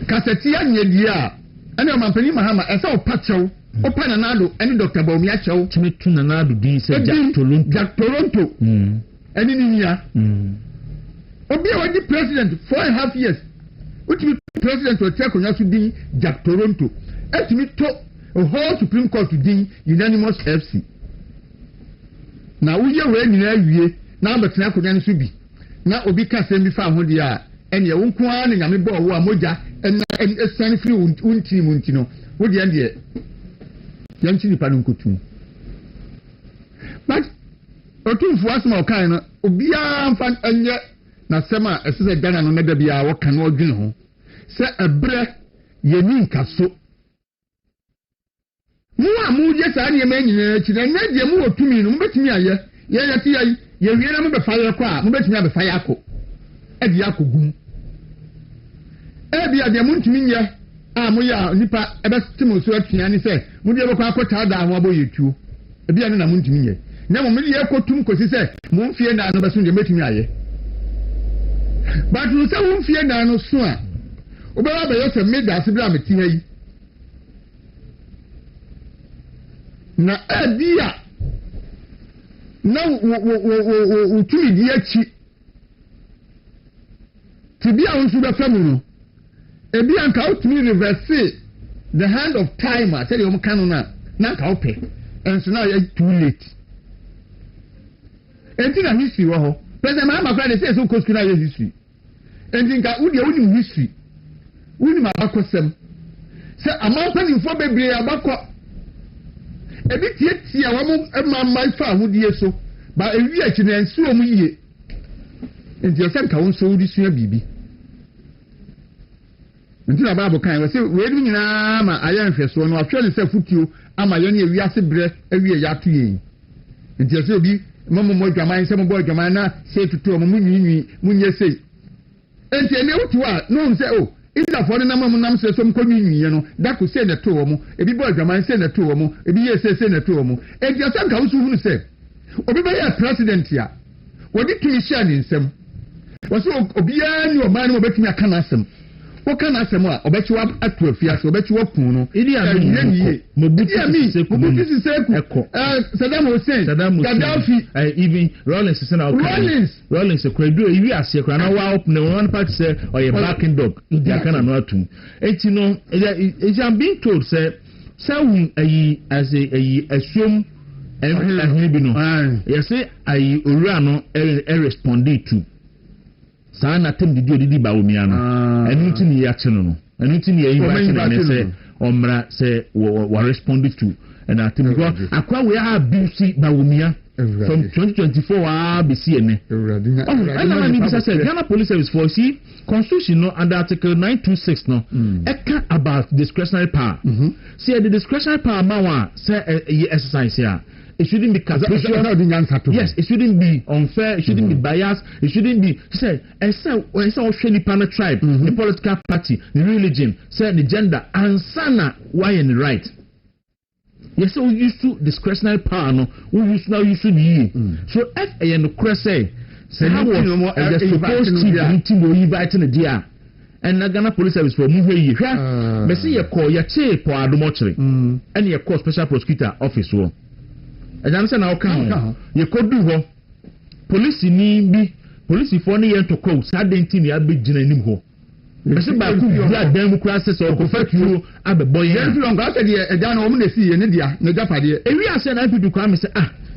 kaseti anye dia ene mampani Mahama esa opachew opa na nado ene Dr. Baumi achew timetu na nado din se Jack Toronto ene ni nia obi a wadi president 4.5 years which president will take on din Jack Toronto. Etimi to a whole Supreme Court din unanimous FC. Na uye we nyina wie na betena konya nso bi. Na obi ka sem bi fa ho dia ene wo nko a ne nyame bo wo amoja en esan free unti no. Wo dia de yanchi nipa no nkotum. But otumfo asema okan no obia mfa enye na sema esese Ghana no meda bia wo kan wo dwene ho se ebre yeni nkaso mu amuje sa ne ma nyina chi na nyade mu otumi no mbetumi aye ye yati ayi ye wie na mbe fire kwa mbetumi abe fire akọ e bia akogum e bia de mu ntumi nye a mo ya nipa ebe stimu so atua ni se mu de bekọ akọta da ho abo yetuo e bia na mu ntumi nye na mo me ye kotum kosi se mo mfie na no beso de metumi aye. But you say won fear na no so a obawa be yose meda asebra meti hayi na adia na wo tumi di achi tibia wonsu be famu no ebi anka utumi reverse the hand of time a tell you kanu na ka ope enso na too late entina history wo ho president Mahama Kwade say so kostu na history endinka wudi woni history woni mabakosem se amampa ni fo bebre abakọ ebi tietia wo mamma fa hodie so ba ewi achi na nsuo mu yie enti osem ka won so wudi sua bibi enti na babo kan we se we ni nyina ma ayan hweso no atwele se futuo ama ye ne ewi ase bre ewi ya to ye enti se obi momo mo dwaman se mo bo dwaman na se tutu mo munyi munye sei enti ene wutu a no nse o ida fo ne nam se so mkonyi no da ko se na to wo mo ebi bo dwaman se na to wo mo ebi ye se na to wo mo enti asan ka wusu hunu se obi be ya president ya wodi tumi share ni nsem wo so obi ya ni o man mo betumi aka na asem wo kana asem a obechi wa atu afia so obechi wa kun no idi ami mo buti seku Saddam Hussein Gaddafi even Rollins is na Rollins kwadu ewi ase kwa na wa open one part say oye backing dog dia kana no atum enti no is am being told say won ayi as ayi assume and bi no you say ayi owura no responded to sana tem di ba omi ano enu ti ni ya cheno no enu ti ni ya invite na say omra say wa responded to and I think akwa we are busy ba omi from 2024 wa be see ene and me say Ghana Police Service for see constitution no under article 926 no eka about discretionary power see the discretionary power ma wa say exercise here. It shouldn't be capricious. Yes, it shouldn't be unfair. It shouldn't be biased. It shouldn't be. She said, it's all Shelley Panel tribe, the political party, the religion, said the gender, and sana why and the right. Yes, so we used to discretionary power. No, we used now used to be. So if a no cross say how was supposed to be meeting or inviting a dear. And Ghana Police Service for move here. Me see you call your chair for Adumochri, and you call special prosecutor office. And I'm saying, you could do ho. Police ni police for ni to call, sadden tin ya big gin ho. Mr. Baku, you are democracies or perfect you, Abbe boy. Long after the down woman see in India, no Japadi. If we are saying, I people come and say,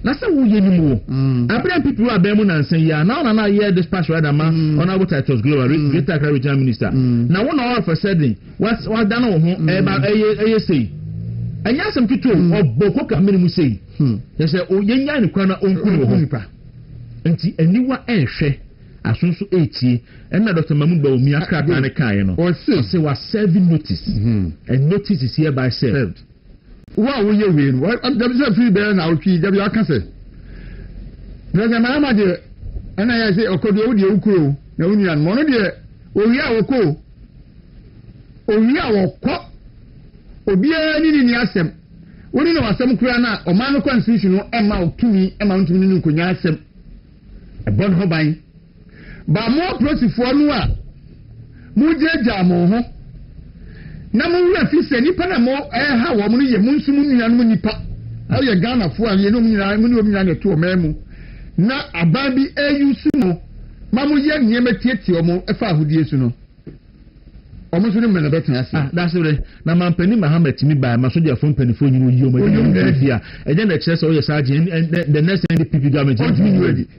that's how we anymore. I bring people are Bermun and say, yeah, now I hear this past rather man on our titles, glory, great regional minister. Now, one hour for suddenly, what's done about ASA. And yes, some people or Bokoka minimum say, they say, oh, young Kwana on Kunipa. And see, and you were a share as soon as 80, and not Dr. Mamumbo Miaka and a Kayano, or say, was serving notice, and notice is hereby served. What will you win? What there is a free bear now, P.W. Cancer. There's a mamma dear, and I say, Okodio, the Ukro, the Union, Mono dear, Oya Oko, Oya Oko. Obia ni ni asem woni no asem kura na o man constitution no ema otumi ni nkonya asem e bon ho ban ba mo prosifo no a mu jeja mo ho na mo wi afise nipa na mo ha wo mo no ye mu nsum nua no nipa aye Ghana fo a ye no nyina mu no nyina to o mamu na aban bi ayusu mo ma mo ye niema tietie o mo e fa ahodie su no almost in a minute. That's it. Now, my penny Mohammed to me by my soldier from penny for you, and then the chest of your sergeant and the next NDP government.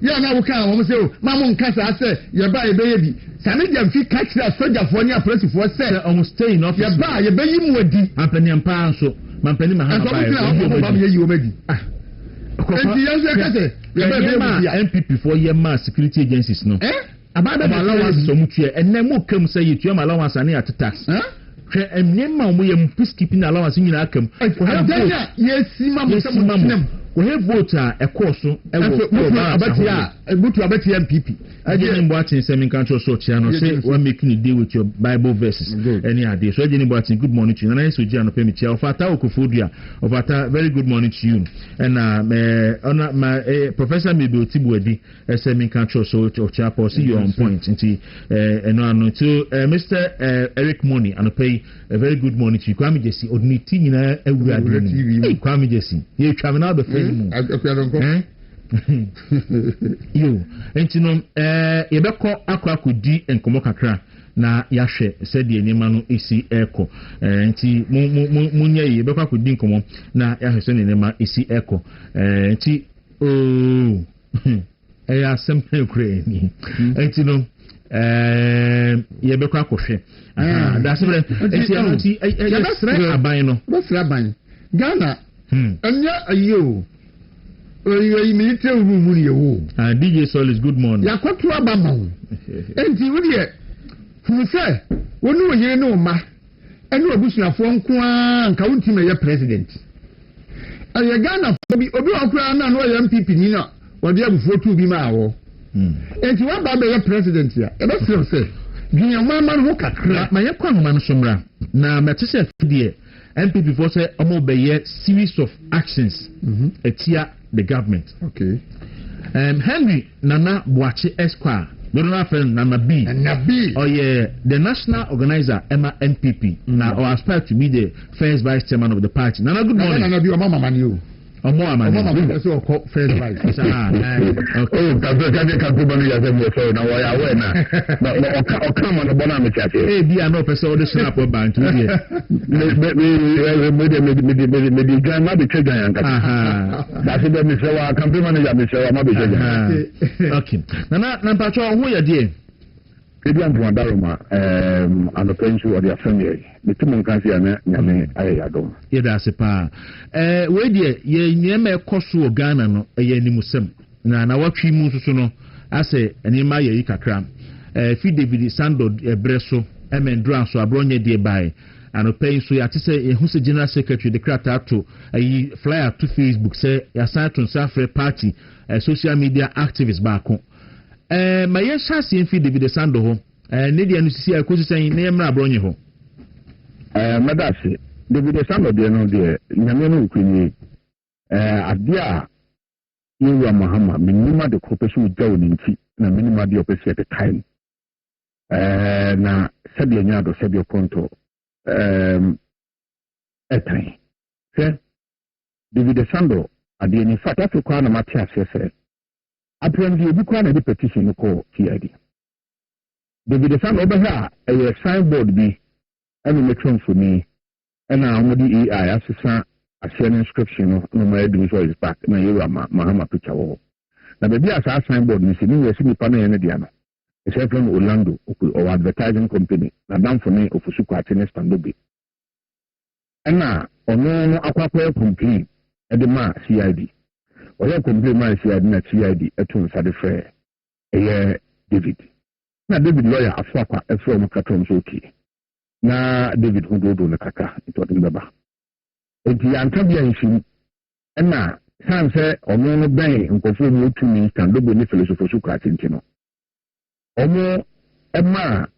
Yeah, now we can't almost say, Mamma Casa, I say, you're by a baby. Sanity and feet catch that soldier for your press for say, almost staying off your bar, your baby would be. I'm penny and pound so, my penny Mohammed, you already. MPP for your mass security agencies, no. About the allowance so much and then more come say you to your allowance and at tax. And name we am peacekeeping allowance in your account. Yes, Mamma. We have voter a course about MPP. I didn't watch in semi country so channel say we're making a deal with your Bible verses. Any idea? So I didn't watch good morning to you. And I said, Jan, pay me chair of Ataokufodia of Ata. Very good morning to you. And my Professor Mibu Tibuedi, a semi country so of chapel. See you on point. And to Mr. Eric Money and pay a very good morning to you. Kwame Jesse, Odniti, Kwame Jesse. You're traveling out the you and you know Yebeko Kwaku di enkomo kakra na yahwe said the enema no esi eko nti munye Yebeko Kwaku di enkomo na yahwe said the enema esi eko nti eya sempe kure ni nti no Yebeko Kwaku hwe that's it nti yebesre aban no besre aban Ghana anya ayo oyi military room ni ewo DJ Solis good morning yakoto abama enti wo de fu se wonu oye no ma ene obusuafo nko a nka wonti me ye president aye Ghana obi okura na no ye MPP ni na wo de abufuo tu bi ma awo enti wa ba be ye president ya e be se gwinya mama no kakra ma ye kwa homa no somra na metese de MPP for say a series of actions etia the government. Okay. Henry Nana Boache Esquire, Donald friend Nana B. Oh yeah, the national organizer Emma NPP. Now or aspire to be the first vice chairman of the party. Nana good morning. Nana be your mama man you. Mama so called first vice. Okay. Oh, can't do money as so now I aware now. But come on the bonam chat. Hey, be an officer the snap of bank to here. Maybe grandma be children. That's it, Mr. Company manager, Mr. Mabi. Okay. Nana Patrol, who are dear? Edian to Daruma, and the pension of their family. The two country and Ayadom. Yeah, that's a pa. Where dear, ye near me Kosu Ghana, no, a Yenimusem. Now, what she moves to I say, and in my Yikakram. Feed David Sando, Bresso, Emen Dran, so Abronia dear by. And a paying so to say, who's the general secretary, the craft out to a flyer to Facebook, say, assigned to Safre party, a social media activist back home. My yes has seen feed David Sando home. Nidia Nusi, I could say, name Rabronia home. Madasi, David Sando, dear no dear, Yamano Queen, Adia, you are Mahama, minima the cooperation with Joe in tea, and minima the opposite at the time. Na Sabia Nado, Sabio Conto, Etay. Say, David Sando, at the end, in fact, that's a Matthias said. Apparently, you can't have a petition call TID. David Sando over here, a signboard be. And make sense for me. And now the AI assistant a sharing inscription of no my do is back. Na you are Mahama picture wall. Now baby as a signboard, you see me see me panel and Diana. It's from Orlando or advertising company. Na down for me of Fusuku Atene Standobi. And now no aqua complain at the ma CID. Or you complain my CID na CID at one side fair. David. Now David lawyer afwakwa from Katom okay. Na David Hudodo na kaka ito mbaba enti antabia nshi na san se omo no ben nkofo mu tumi stand dogo ni philosophy kwa tintino omo ema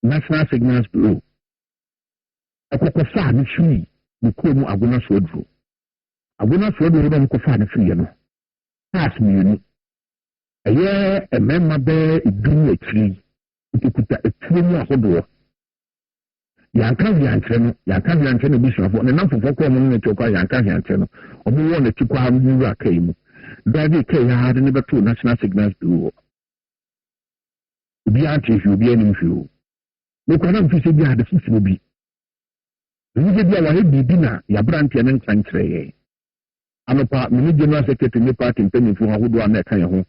National Signals Bureau akokofa ni fi ni ko mu agona sodro ro nkofa ni fi ye no pass mi ni eye emema be idun akiri ikuta etumi ahodo yanka viantreno bishop ne namfofo ko mo ne chokwa yanka viantreno omo wo ne tikwa amu akai mu David K had never to National Signals Bureau bi anti fi obi anim fi o me kwana mfisi bi ade fufu bi nje bi wa he bibi na ya brantie ne nkan kire ye anopa me general secretary ne party mpanyinfo ahodo na ka ye ho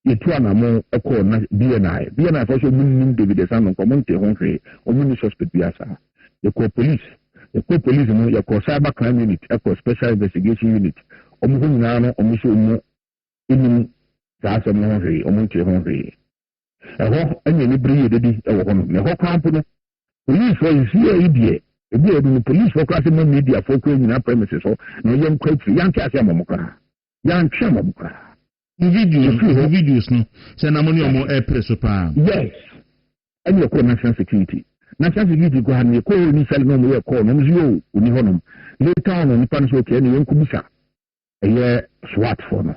yetu anamo ekọ na BNI for so mun David Sanu ko mun te ho hwe o mun suspect bi asa yekọ police no yekọ cyber crime unit yekọ special investigation unit o mun ho nyina no o mun so mu inu za so no hwe o mun te ho hwe eho anya ni bri dedi ewo ho no ne ho kwampo no police for you idie ebi edu police for class media for ko nyina premises so no yem kwatri yanke ase amomokra yanke amomokra videos no say na money omo press pa yes and you call national security go han you call ni sel no mo call no yo oni honom later on ni pan so ke ni yenku bisa eye SWAT for no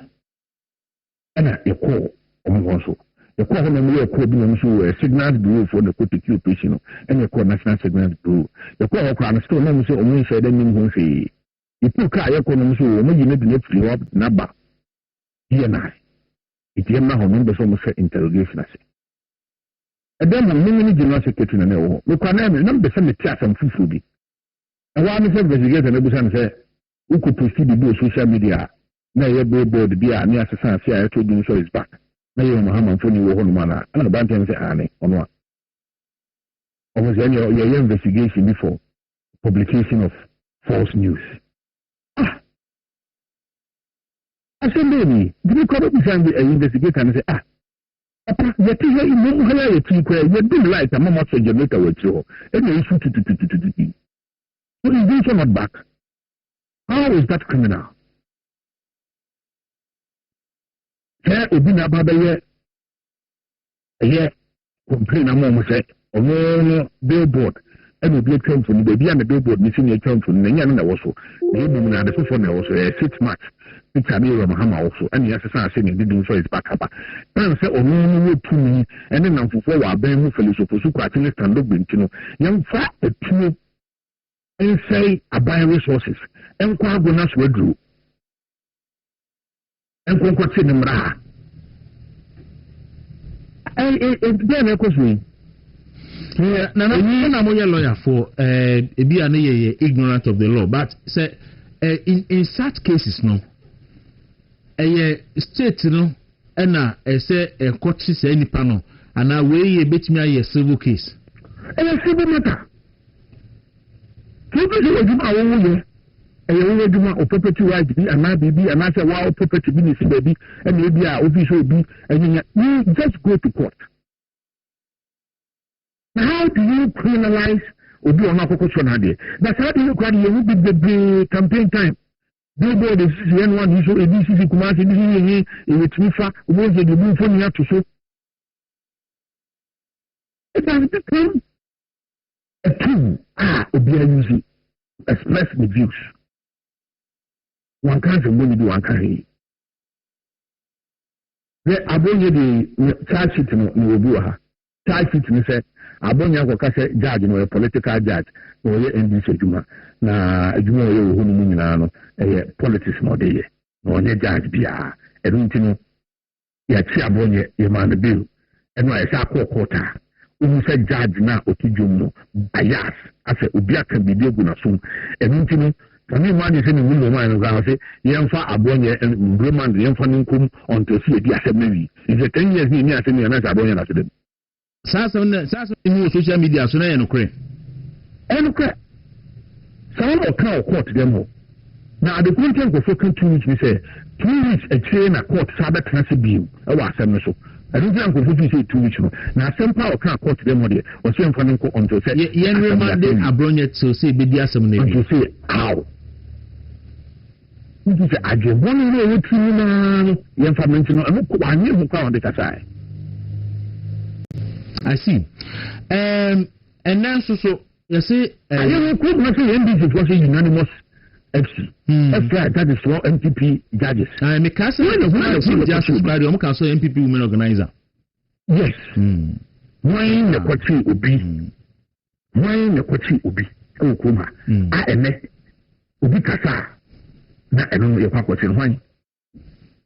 ana you call omo so you call no mo call bi no so signals bureau for the court operation and you call national signals bureau you call okra na still no so omo say dem ni ho hwe ipu ka you call no so omo yi na de free up na ba BNI. It is now on the same interrogation. And then many general secretary na no. We can number some chat and food. And one is investigate and everyone say who could proceed to do social media. Na ye board bia na assassin say I told you so is back. Na ye Muhammad phone you ho mana. And about them say ane on one. Almost your investigation before publication of false news. I said, baby, did you come up with an investigator and say, Papa, you tell you no higher you do like a mama generator with you. And you shoot to. So is this not back? How is that criminal? Here, Obina Baba, here, complain a moment, say, no billboard. And we be come from the baby and the billboard missing a come from Nanya also. The woman had the phone also 6 months. It's a mirror Mahama also, and yes, I say it didn't show his back up. And say, oh, no, to me, and then I'm for a Ben Felicio for Suquatin stand up, you know, young fat a two and say, I buy resources, and Kwaku withdrew. And Kwaku in the Mra. And then I was me. Yeah, I'm a lawyer for be an ignorant of the law, but say in such cases, no, a state no, and say a court is any panel, and I weigh a bit me a civil case. And a civil matter. A do or property right be and I be and I say, wow, property business baby, and maybe our official be, and you just go to court. How do you criminalize or do not focus on idea? That's how you can you with the campaign time. Billboard is one issue, a DCC command, a Twifa, was the move for you to show. It has become a tool, obviously, express the views. One can't money do one carry. The Aboye charge sheet no Obuha. Charge sheet ni say Abonya ko kase judge no a political judge no ye NDC adwuma na adwuma ye wo hunu nyina no politics no de ye no onye judge bia edunti no ya chi Abonye ye man the bill eno ya sha kokota unu say judge na otidwum no bias ase obi aka bibi egu na so edunti no kami man say ni wulu man no ga say yemfa Abonye Roman yemfa nkum onto see di asem is a 10 years ni asem ni na Abonye na sedem Sasa in social media so na enokre some of our court them now the content go for 2 weeks we say 2 weeks a train a court sabe transfer bill e wa asem so I don't think go for 2 weeks no na asem power can court them there o say mfa nko until say yen remand Abronye to say be dia asem na to say how you say aje one no we tinu na yen fa mention no ko anye mu kwa on the kasai I see. And then so you see, I could not say NDC was a unanimous FC. That is for MPP judges. I'm a castle of justice by the Omcastle MPP women organizer. Yes. Why the Kwaku Ubi? Why the Kwaku Ubi? Oh, Kuma. I am Ubi Kasa. Na I don't know your papa why.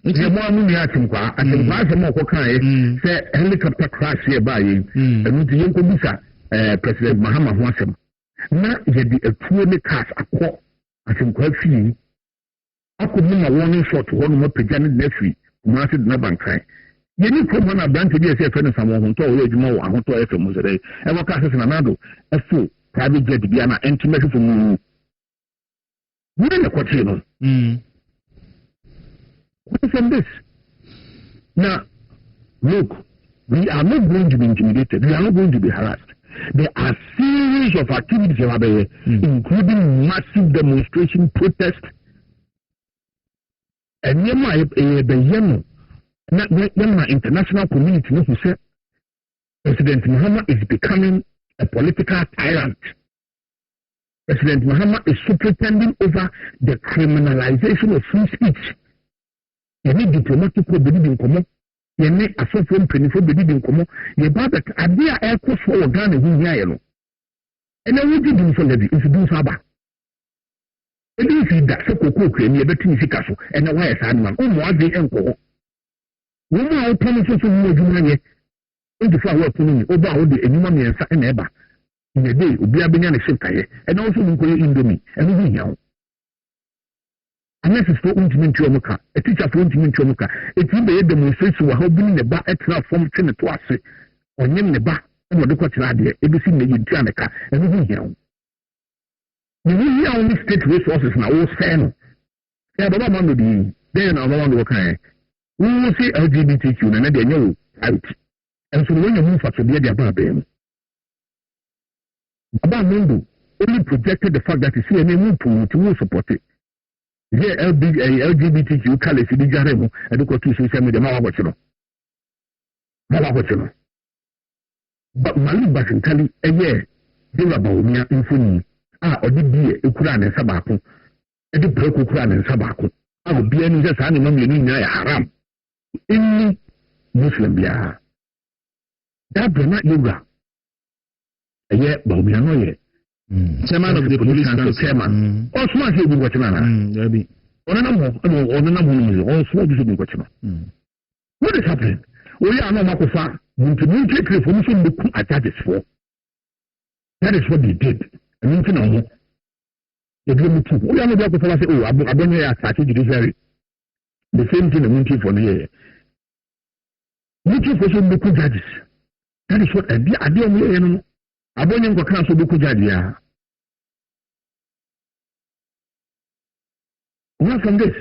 nti mo amu ni atimkwa asem ko kan say helicopter crash here by enu ti yen ko bisa president Mahama ho asem na ye di atuo ne cars akọ atimkwa fi akọmu na warning shot ho no pagya ne na fi mo ase na bankai ye ni ko na branch bi ese fe no samo ho to o ejuma wo ahoto efe mo sere e wo ka se na nado efo private jet bi na intimate for mu we na kwachi no what from this now look we are not going to be intimidated we are not going to be harassed there are series of activities including massive demonstration protest and the international community who say President Mahama is becoming a political tyrant. President Mahama is superintending over the criminalization of free speech. You need diplomatic believe in common. You need a social penifo believe in common. You bought the idea air course for Ghana who yellow. And then what you do for levy is do Saba. And if you that so cook and you better in Picasso and a wire sandman, more the uncle. Woman, I promise you some more money. Into flower to me, over all the anyone and ever. In a day, we are being a shake, and also in Indomie, and we know. Unless it's for intimate Chomoka, a teacher for intimate Chomoka, it will be a demonstration of how being the bar at from China to us, or name the bar, and what the coach idea, everything made in Janaka, and we know. You will hear only state resources now, all fair. Yeah, but I'm on the then I'm on the okay. We will see LGBTQ and they know out. And so when you move for the idea about them, Baba Mundu only projected the fact that you see a move to support it. Here LGBTQ colors in the Jaremo and the social media Mawachino. But Mali Basintali a year, they were about me in Funi. Or did be a Kuran and Sabako, and the Pro Kuran and Sabako. I would be any just animal in haram. Any Muslim Bia. That do not yoga. A year, but we are not yet. Chairman of the police council, chairman. All smart you be watching. There be. On a number, all small you be watching. What is happening? We are not Makofa. Multi reformation book at that is for. That is what they did. And you know, the dream too. We are not going to say, oh, I've been here at judiciary. The same thing, the motive for the year. Motive for some local judges. That is what I did. I don't I've been in the council local judges. What from this?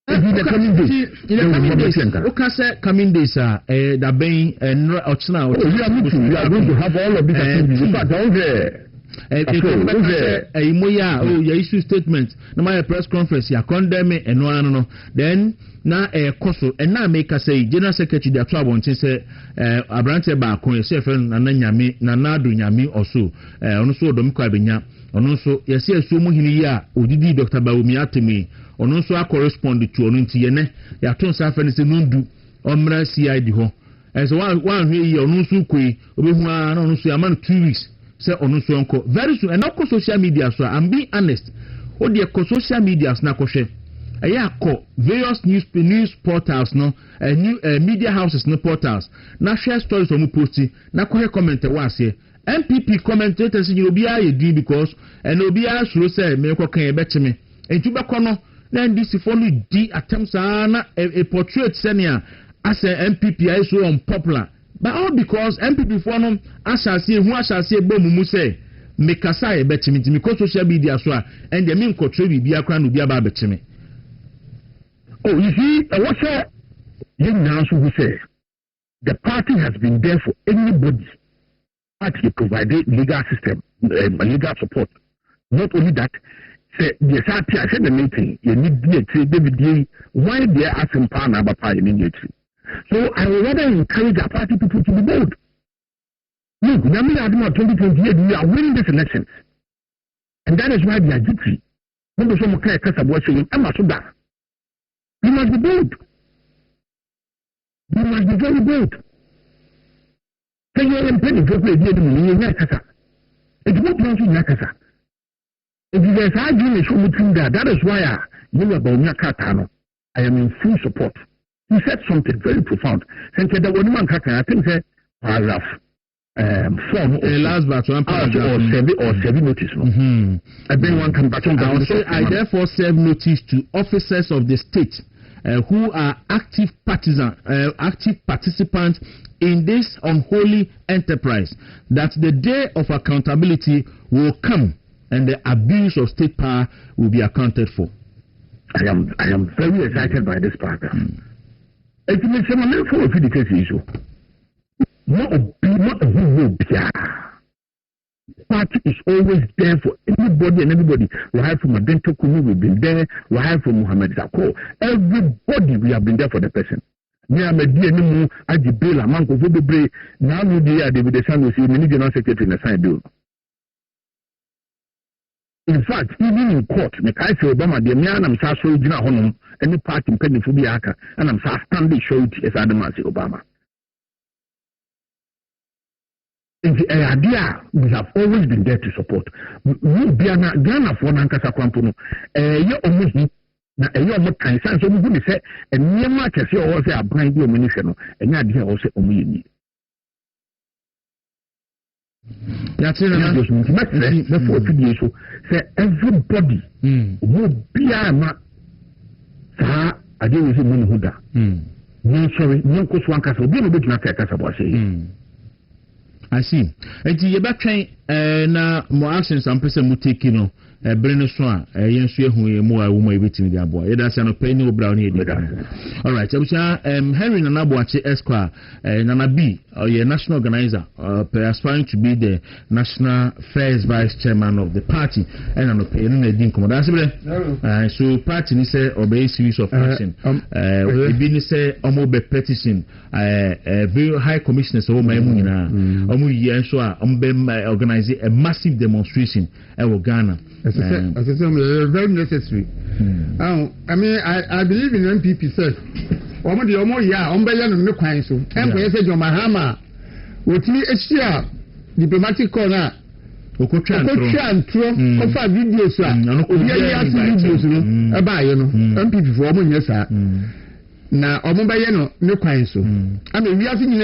In the coming days, that being and Ochna, we are going to have all of these activities. In fact, all the issue statement, no my press conference, ya condemn and no. Then now a coso and now make us say General Secretary the trouble and say Abrante Bako, yourself and Nanyami, Nanadu Yami or so, also Domikabinya, and also yes, so muhinia, Udidi Dr. Baumiatimi. On also a correspond to Onuntiene, ya ton safari se nundu, omra CID ho. As one here, Onusu Kui, Obihuan, Onusu, among 2 weeks, say Onusu uncle. Very soon, and not social media, so I'm being honest. Oh, dear, social media, Snakoshe. A call various news portals, no, new media houses, no portals. Now share stories on posting, now comment was here. MPP commentators, you'll be a do because, and you'll be a should say, make okay, better me. And to back on. Then this is only D attempts a portrait senior as a MPP is so unpopular. But all because MPP for them, as I say, who I shall say, Bomu say, make a say better me because social media as well, and the main control be a crown will be about better me. Oh, you see, what's that? Young now who say the party has been there for anybody to provide legal system, legal support. Not only that. Yes, I said the meeting. You need David why they are asking Pana about immediately. So I would rather encourage our party people to be bold. Look, Namia Adama 2028, we are winning this election. And that is why they are guilty. When the Somo Kaya Kasa watching Amasuda, we must be bold. We must be very bold. Say you're in penny for a year in Yakasa. It's not wrong in Yakasa. If there's argument between that is why you about Nyakatano. I am in full support. He said something very profound. Since the one man I think that paragraph 4 last but one paragraph or 7 notice. I bring one can back on. I therefore serve notice to officers of the state who are active participants in this unholy enterprise that the day of accountability will come and the abuse of state power will be accounted for. I am very excited by this paragraph. It means I'm not for the case issue. Not a who party is always there for anybody and everybody. Right from Adento Kunu, we've been there. Right from Muhammad Zako. Everybody, we have been there for the person. Me am a DNA, I debate a man of Ubebre. Now, we are the San Jose, many general secretary in the side bill. In fact, even in court, I say Obama, the man I'm so Jina Honum, any party in Penny Fubiaka, and I'm standing showed as Adam as Obama. In the idea, we have always been there to support. We be Ghana for Nankasa Kwampuno, you're almost not kind of so we say, and near much as you also are blind your munition, and not here also only. That's it. Before today, so say everybody will be a man. I didn't see Mun Huda. No, sorry, no, because one castle, be a bit not a castle. I see. And you back train na more actions and person will take Breno Swan, yen sue who more woman waiting their boy. That's an opinion brown here. All right, Henry Nanabuachi Esquire, Nana B, your national organizer, aspiring to be the national first vice chairman of the party, and an opinion didn't come. That's so party ni say obey series of action. Be say omobe petition, very high commissioners over my munina, organize a massive demonstration in Ghana. As I said, very necessary. I mean, I believe in MPP said, Omadi Omo ya, Ombayan no Quine so. Emperor said, Mahama, with me a diplomatic corner. Okochan throw offer videos, videos about MPP for Omo, yes, sir. Now, Omobayano no Quine so. I mean, we are thinking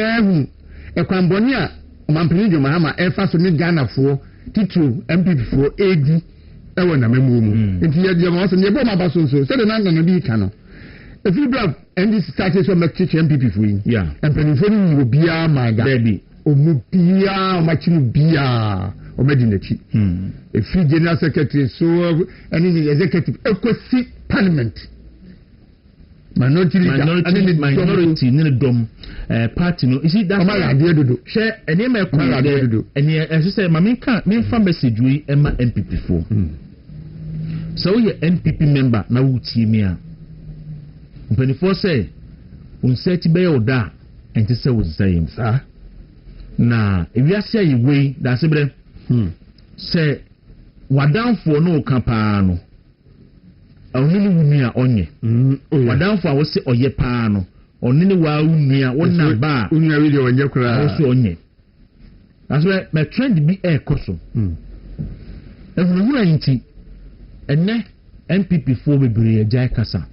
a Cambonia, Mampinijo Mahama, Effa to me Ghana for Titu MPP for AD. Ewa na memu nti ye also ne boma baso so say the nan na bi ka no if you grab and this started so much MPP for you yeah and penifo ni obia ma ga baby omubia o machi bia o medi na chi if general secretary so any executive equity parliament minority ni dom party no is it that share any me ko and say maminka me fa message we ema MPP for so you NPP member na wuti mi a mpanifo say unseti be oda enti say wuzayim sa na ewiase ayi we da se bre say wadanfo no kapa no onini wumia onye wadanfo a wo se oye pa no onini wa wumia wonna ba unya really onye kura wo se onye that's why my trend be e koso ehunu yinti enne MPP for bebre jai kasa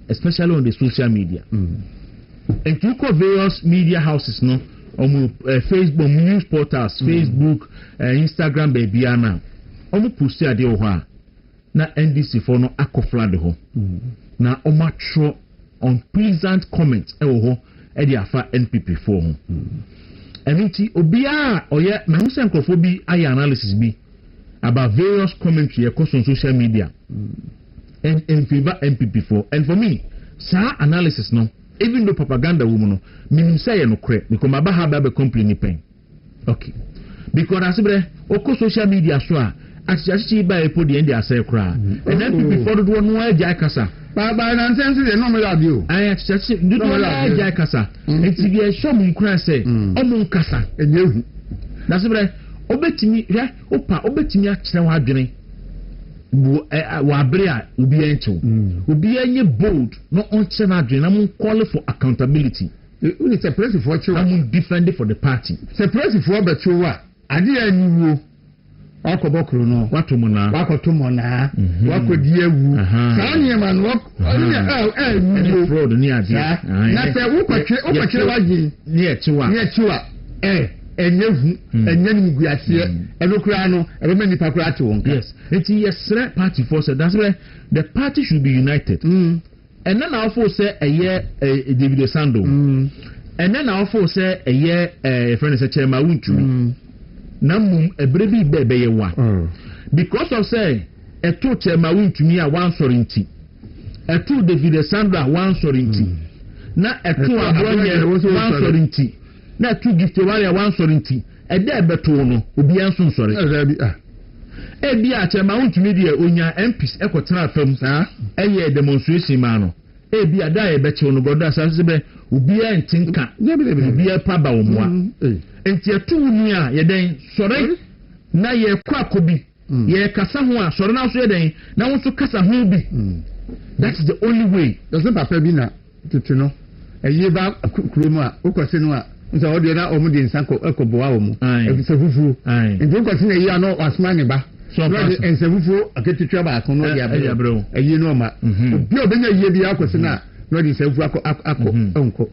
especially on the social media and to call various media houses no Facebook news portals Facebook Instagram baby ana omo post ade o ho a na NDC for no akofla de ho na omatro unpleasant comments e wo ho e dey afa NPP for ho emiti obia oye mahusa nkofo bi ayi analysis bi about various commentary across on social media and in favor MPP for and for me sa analysis no even though propaganda woman no meaning say no correct because my ba be complain pen okay because asibre oko social media so a actually by a put the end say kra and MPP for the one where jai kasa ba nonsense dey no me radio I actually do no jai kasa it be a show me kra say omo kasa enyehu that's it obetimi hwe opa obetimi a kire wa adwene wa abre a obi encho obi anye bold no on kire na adwene na mun call for accountability we need separate for chiwa mun defend for the party separate for bechuwa ade aniwo akobokro no watomuna wakotomona wakodi ewu sani man any fraud ni ade na se ukotwe waji ni echiwa enyehu enyen guase enokura no ebe nipa kura ate wonka yes enti yesre party for say that's why the party should be united and then our for say David Sando and then our for say friend say chairman wuntumi na mum ebrebi bebe ye wa because of say eto chairman wuntumi a wan sorinti eto David Sando a wan sorinti na eto abronye wan sorinti na two gift warrior one sorinti e dey beto no obi anso sori e bi a chema untumi de onya MPs ekotena fam eye demonstration ma no e bi ada e beche no godo asase be obi antinka obi pa ba omwa enti etu ni a ye den sori na ye Kwaku bi ye kasa ho a sori na so ye den na wo so kasa ho bi that's the only way doesn't papa bi na tutuno eye ba kuromu a ukose no a nso odi na omudi nsanko ekoboa omu ebisefufu nti nkosi na yi ano asmani ba so ensefufu aketitwa ba akono dia bro eyi no ma obi obenya yi bi akosi na no di sefufu akọ onko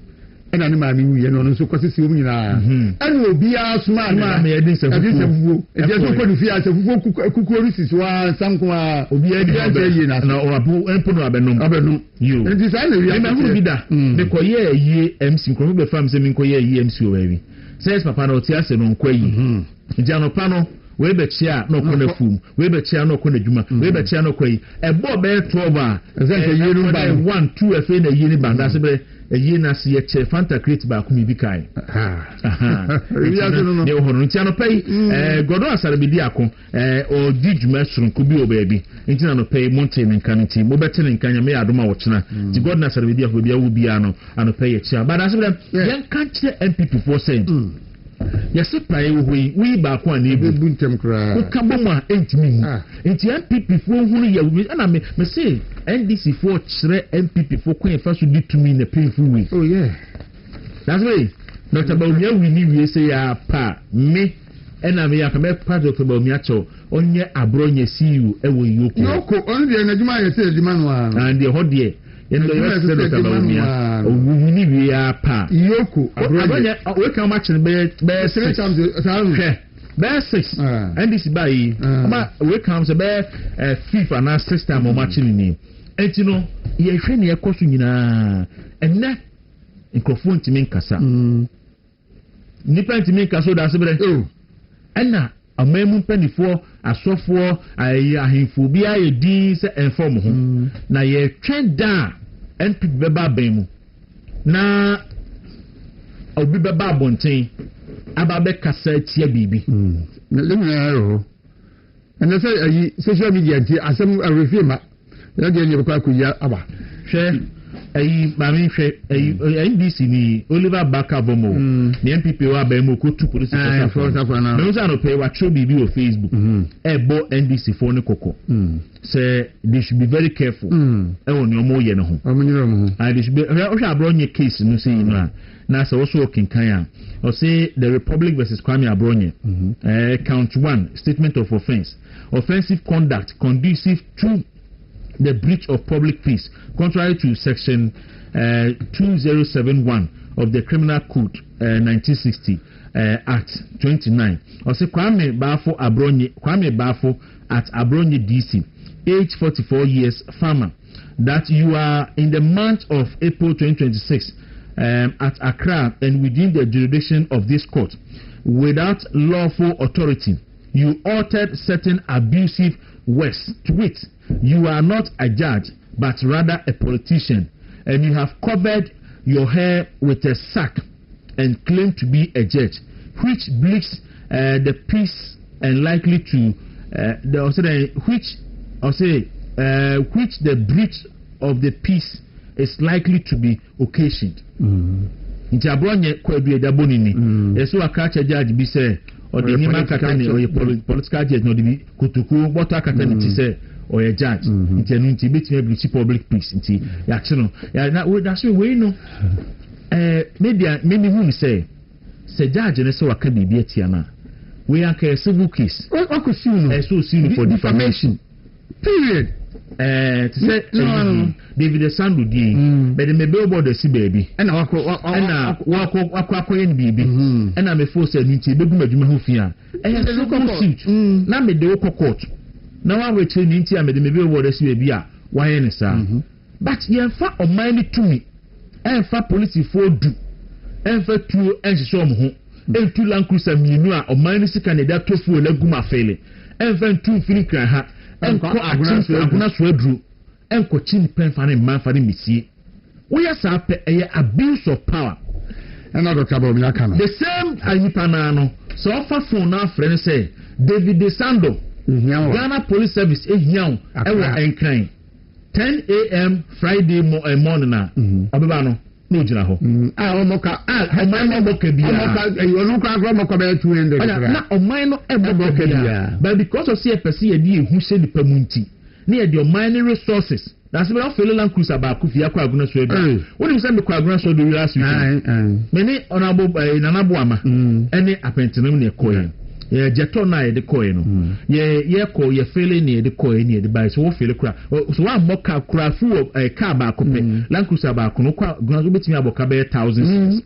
ena ne ma mi wiye no nso kosi si omu nyina ena obi asmani ma me edin sefufu eje so ko di fi asefufu kuku orisi so sanko a obi yi na obu empo no abenum you nti sai na wi hu bida be ko ye yi MC ko be fam se mi ko ye yi MC o wi says papa no ti ase no nko yi nti anopa no we be chia no ko na fum we be chia no ko na djuma we be chia no ko yi ebo be 12 a say yi no ba 1 2 afi na yi ni banda se be eyi na se ye che fanta create ba ko mi bi kai ne ohoro nti anopa yi godo asare bi di akon o di djuma surunku bi o baabi nti na no pay mountain nkan nti mo bete nkan nyame adoma wo chena ti god na asare bi di akon bi awu bi ano anopa ye chia ba da se be yan kan che MPP for say yesi pae we ba ko an ebu buntem kra o ka bomu a entimi hu enti MPP fo hunu ya na me say NDC fo chere MPP fo ko efa so ditumi na painful way oh yeah that's way Dr. Bawumia we ni we say ya pa me ena me ya ka me pa Dr. Bawumia cho onye abronye CU ewo yoko yoko on de na juma yesi edima no a and the hodie yendo yesi Dr. Bawumia we ni we ya pa yoko abronye we ka ma chere be 3 times be 6 and this by ma we come say be 5 and 6 time o ma chere ni enti no ye hwe ne ekoso nyina enne nkrofo ntimi nkasa nipa ntimi nkasa da sebere enna amemu panifo asofo ahemfo bi aye din se inform ho na ye twen da NPP beba bemu na obi beba abonten ababe kasa tia bibi na ro and say social media ti asem arefima ya de ni Kwaku ya aba hwe mami hwe NDC ni Oliver Bakabomo ni MPP wa ba mo ko tu police station na no say no pay wa throw bibi o Facebook ebo NDC for ni koko say they should be very careful won ni omo ye ne ho and they should be o sha abronye case no say no na say also kinkan ya o say the Republic versus Kwame Abronye count 1 statement of offensive conduct conducive to the breach of public peace, contrary to Section 2071 of the Criminal Code 1960 Act 29. Also, Kwame Bafo at Abronye DC, age 44 years, farmer, that you are in the month of April 2026 at Accra and within the jurisdiction of this court, without lawful authority, you altered certain abusive words to wit. You are not a judge, but rather a politician, and you have covered your hair with a sack and claim to be a judge, which bleaks the peace and likely to which the breach of the peace is likely to be occasioned. Nti abronye kwa bi edaboni ni eso akacha judge bi say or the nima katani or political judge no di kutuku bota katani ti say or a judge nti enu nti betime breach public peace nti ya chino ya na we da so we no media me hu say judge ne say waka bibi atia na we are a civil case. What could see so seen for defamation. Period. To say David Sandu D, but the billboard the baby, and walk in baby, and I'm a force and it's a big Mahufia. And a local suit. Now made the local court. Now I will turn into a billboard the baby. Why any son? But you're far of mine to me, and far police for do, and for two and show me. And two land cruiser minua or minus candidate to full leguma failing, and then two finicra ha, and Aguna Swedru, and Cochin pen fanning man for the Missy. We are sap a abuse of power. Another trouble, the same Ayipanano, so far for now, friend say, David DeSando, Ghana Police Service, a young, and crying. 10 a.m. Friday morning, Abano. No, Jinaho. Omoka. But because of CFC, who said the Pemunti near the mining resources. That's why I feel like Cruiser about Kufia Kwaguna Sweden. When you send the Kwaguna Sweden last week, many honorable Nanabuama, any appentinum near Coin. Yeah, Jetona the coin. Yeah, call your failing near the coin near the bice. So, so I'm more car full of a car back of me. Lancusa back, no, Granobit me about 1,000.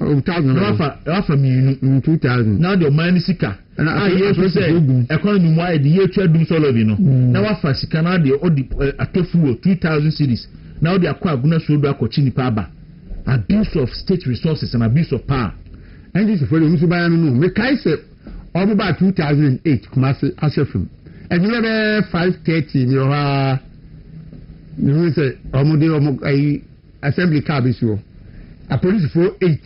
Offer me 2,000. Now the man is sicker. And I hear to say, economy wide, the year trade do solo, you know. Now, I fancy Canada or the a tofu 2,000 cities. Now they are quite going to show back Chini Paba. Abuse of state resources and abuse of power. And this is for the Musubayano. Mekaise. About 2008, Kumasi Ashefim. And you have 5:30, you say, assembly car issue. A police for 8.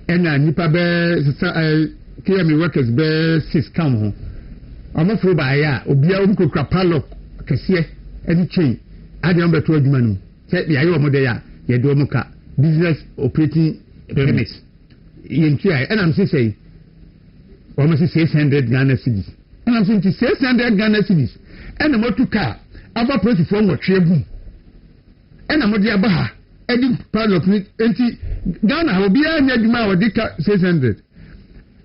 And a Nipa KME workers bear 6 come home. I'm afraid by ya, Obia Uncle Crapalo, Cassia, any chain. I don't bet 12 money. Set the Ayomodea, Yadomoka, business operating permits. And I'm saying, almost 600 Ghana cedis. And I'm saying 600 Ghana cedis. And the motor car, our place from what Trebu. And I'm a Baha, Eddie Padlock, Ghana will be a Nedima or Dika 600.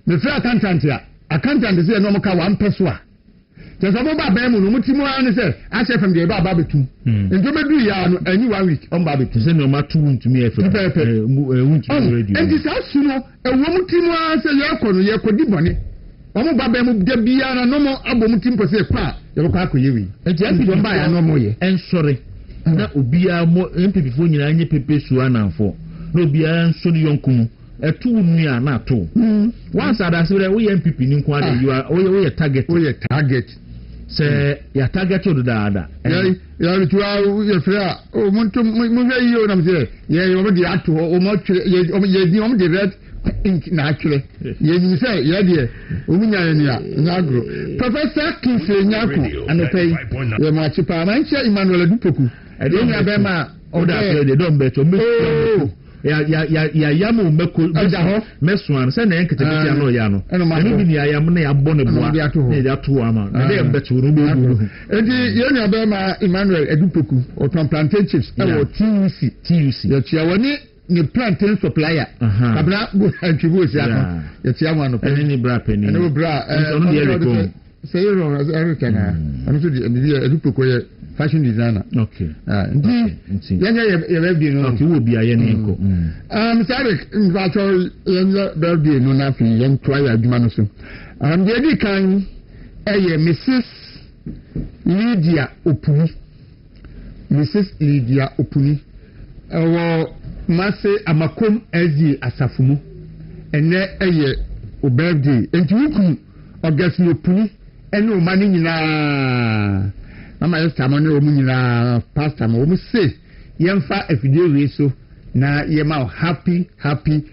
The fair accountant here, accountant is a normal car 1 peswa. There's a Baba Bemu, Mutimo, and say, I say from the Bababitu. And to be a new 1 week on Babitu. Send no matter to me if and this house, you know, a woman Timo answer Yakon, Yakodiboni. Omo Babemu, Debiana, no more Abomutim per se, Yokaku Yewi. And just don't buy a no more. And sorry, that would be a more empty before you any paper Suana for. No be a Sony Yonkum. A 2 near not 2. Once I said, we MPP in quality, you are a target. We a target. Say, your target to the dada. You are your fair. Oh, Monto, I'm there. Yeah, you already had to, or much, the red ink naturally. You say, yeah, dear. Umina, Nagro. Professor Kinsey Naku, and the pay, the Machipa, Mancha, Emmanuel Dupoku. I don't have Emma, or that they don't bet on yamu meko meswan se na enkete bia no ya no enu bi ni ayamu na yabɔ ne boa ne ya to ama na dey betu no bo edi ye ni abema Emmanuel Edupoku oton plantain chips e wo TUC ya tia woni ni plantain supplier kabla go antibu si akọ ya tia wano pe ni bra penny ni bra no dey rekom say you as Erica na anu so di Edupoku ye fashion designer. Okay. Indeed. No. Okay, will be a yenko. Sorry, Vato, there'll be no nothing, young trial, Manusu. The other kind, Mrs. Lydia Opuni. Mrs. Lydia Opuni. Masse Amakom Ezi Asafumu. And there a birthday. And you August Opuni. And no money na. Mama yes tamone o munyina pastor mo mu say yemfa afidie we so na yema happy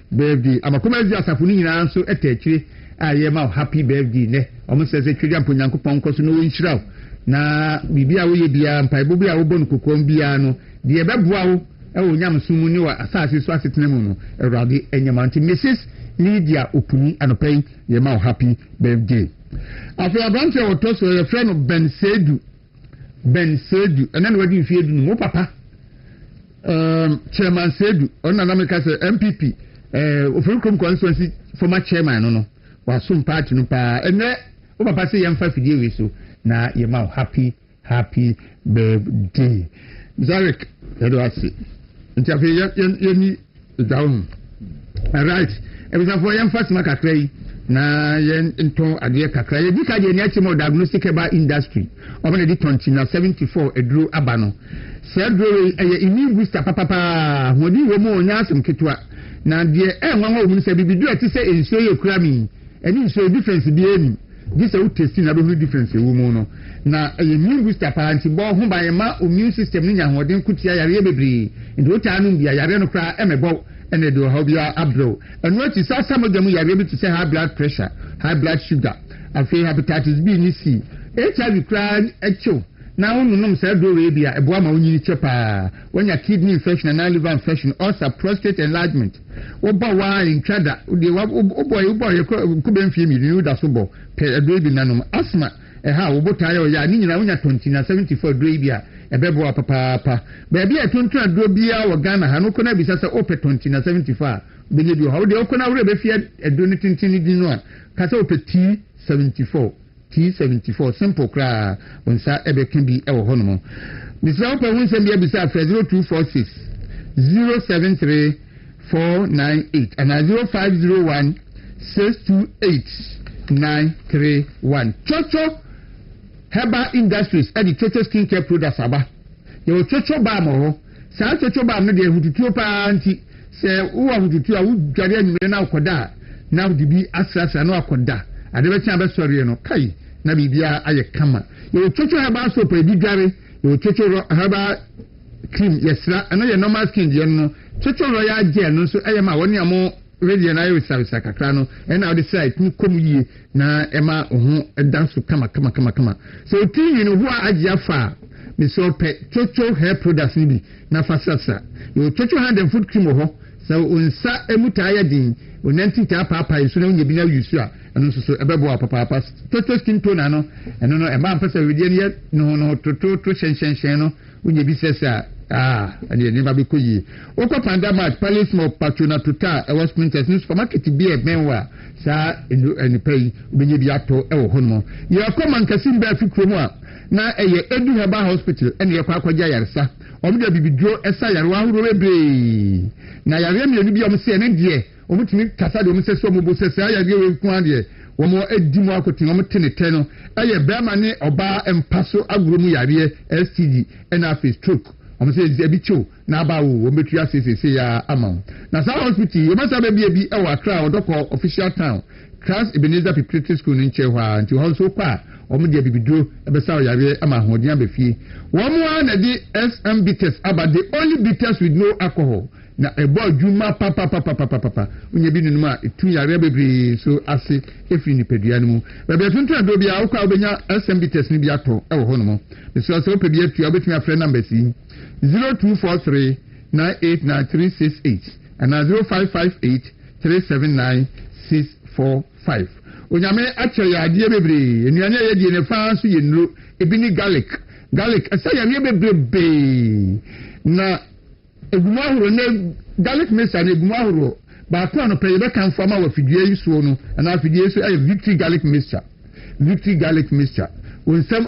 birthday amakoma zi asafo ni nyina so etachire a yema happy birthday ne o mu say twiri amponyankopon koso no wonhyira na bibia wo ye bia mpaibo bia wo bonu kokom bia no de ebeboa wo e wo nyamsumu ni wa asase so asetene mu no Awurade enyamanti Mrs. Lydia Opuni anopai yema happy birthday after branch o to so your friend Ben Sedu, and then what do you feel? No, Papa. Chairman Sedu, on an American MPP, of Fulcrum constituency, former chairman, no. wasum party no pa ene o papa say yemfa fidie we so na yema happy birthday Zarek edwasi ntafe yeni down right ebisafo yemfa sima kakra yi na yen nton ade kakra ye dika je ni achimo diagnostic ba industry obana di 74 eduro aba no sedro eye immune booster papa hodi wo mo nya asem ketwa na de enwa wo mu se bibidu ati se ensuo ye kura mi eni nsuo difference bi eni this a test na be difference wo mu no na immune booster pa anti bo ho ba ye ma immune system ni nya hoden kutia yare bebre ndo ta anu bia yare no kra emebo ene do how bia abro and what is some of them yare be to say high blood pressure high blood sugar afi hepatitis B ni C HIV kra echo na unum say do we bia ebo ama onyi chepa when your kidney infection and liver infection also prostate enlargement obo wa intrada de obo ko be mfie mi ni da so bo pe do bi nanom asthma ha obotaye o ya ni nyina wonya 2074 do bia ebebo papa baby atontona do bia wo Ghana ha no kona bisa se ope 2074 benye bi ho de okona wure be fie edo ni tintini di no ka se ope T74 simple kra onsa ebe kan bi e wo ho no bisa ope wonse bia bisa 0246 073 498 and 0501 628 931 Chocho Herbal Industries the Chocho skincare products aba yo Chocho ba mo sa Chocho ba no de hututuo pa anti se wo hututuo a wo dware anwere na akoda na wo dibi asrasa na akoda ade be tia be sori no kai na bibia aye kama yo Chocho herbal soap e bi dware yo Chocho herbal cream yesra ana ye normal skin je no Chocho royal gel no so eye ma woni amo radio na yo service kakra no na o de site ni komu yie na ema ho edanso kama so tin no ho agya fa me so pe Chocho hair products ni bi na fasasa yo Chocho hand and foot cream ho so unsa emuta ya din onanti ta papa so na onye bi na yusu a eno so ebebo papa Chocho skin toner no eno no ema ampa se wedi ne no to shen no onye bi sesa and the never be koyi oko pandama palace mo patrona tota e was printers news supermarket bi e benwa sa eni pay obenye bi ato e wo hono ye akoma nkasim ba fi kromu a na eye Edu Herbal Hospital ene ye kwa akwaja yaresa omde bibidro esa yare wa huro bebre na yare mi bi om se ne de omutimi kasa de om se so mo bo se sa yare we ku ade wo mo edi mo akotin om tenete no eye bema ne oba empaso agromu yare STD ena face stroke say ebicho na ba wo metu asese ya amount na sa hospital you must have be e wa kra odoko official town class Ebenezer Preparatory School in Chehwa nti ho so kwa de bibidro e be sa yare ama hodin abefie wo mo na di SMB test about the only bitters with no alcohol na ebo adwuma papa onye bi nunu ma etu yare bebre so ase efi ni pedua no mu be tuntu ado bia wo kwa obenya SMB test ni bia to e wo ho no mo so so pedua tu obetumi afre number si 0243 989368 and 0558 379 645 onyame ache ya adie bebre enuane ye die ne fa so ye nuro ebi ni garlic asa ya ye bebre na egumahuro ne garlic mesa ne egumahuro ba ko no pe be kan fama wa fidie yi so no na fidie so ay victory garlic mixture wonsam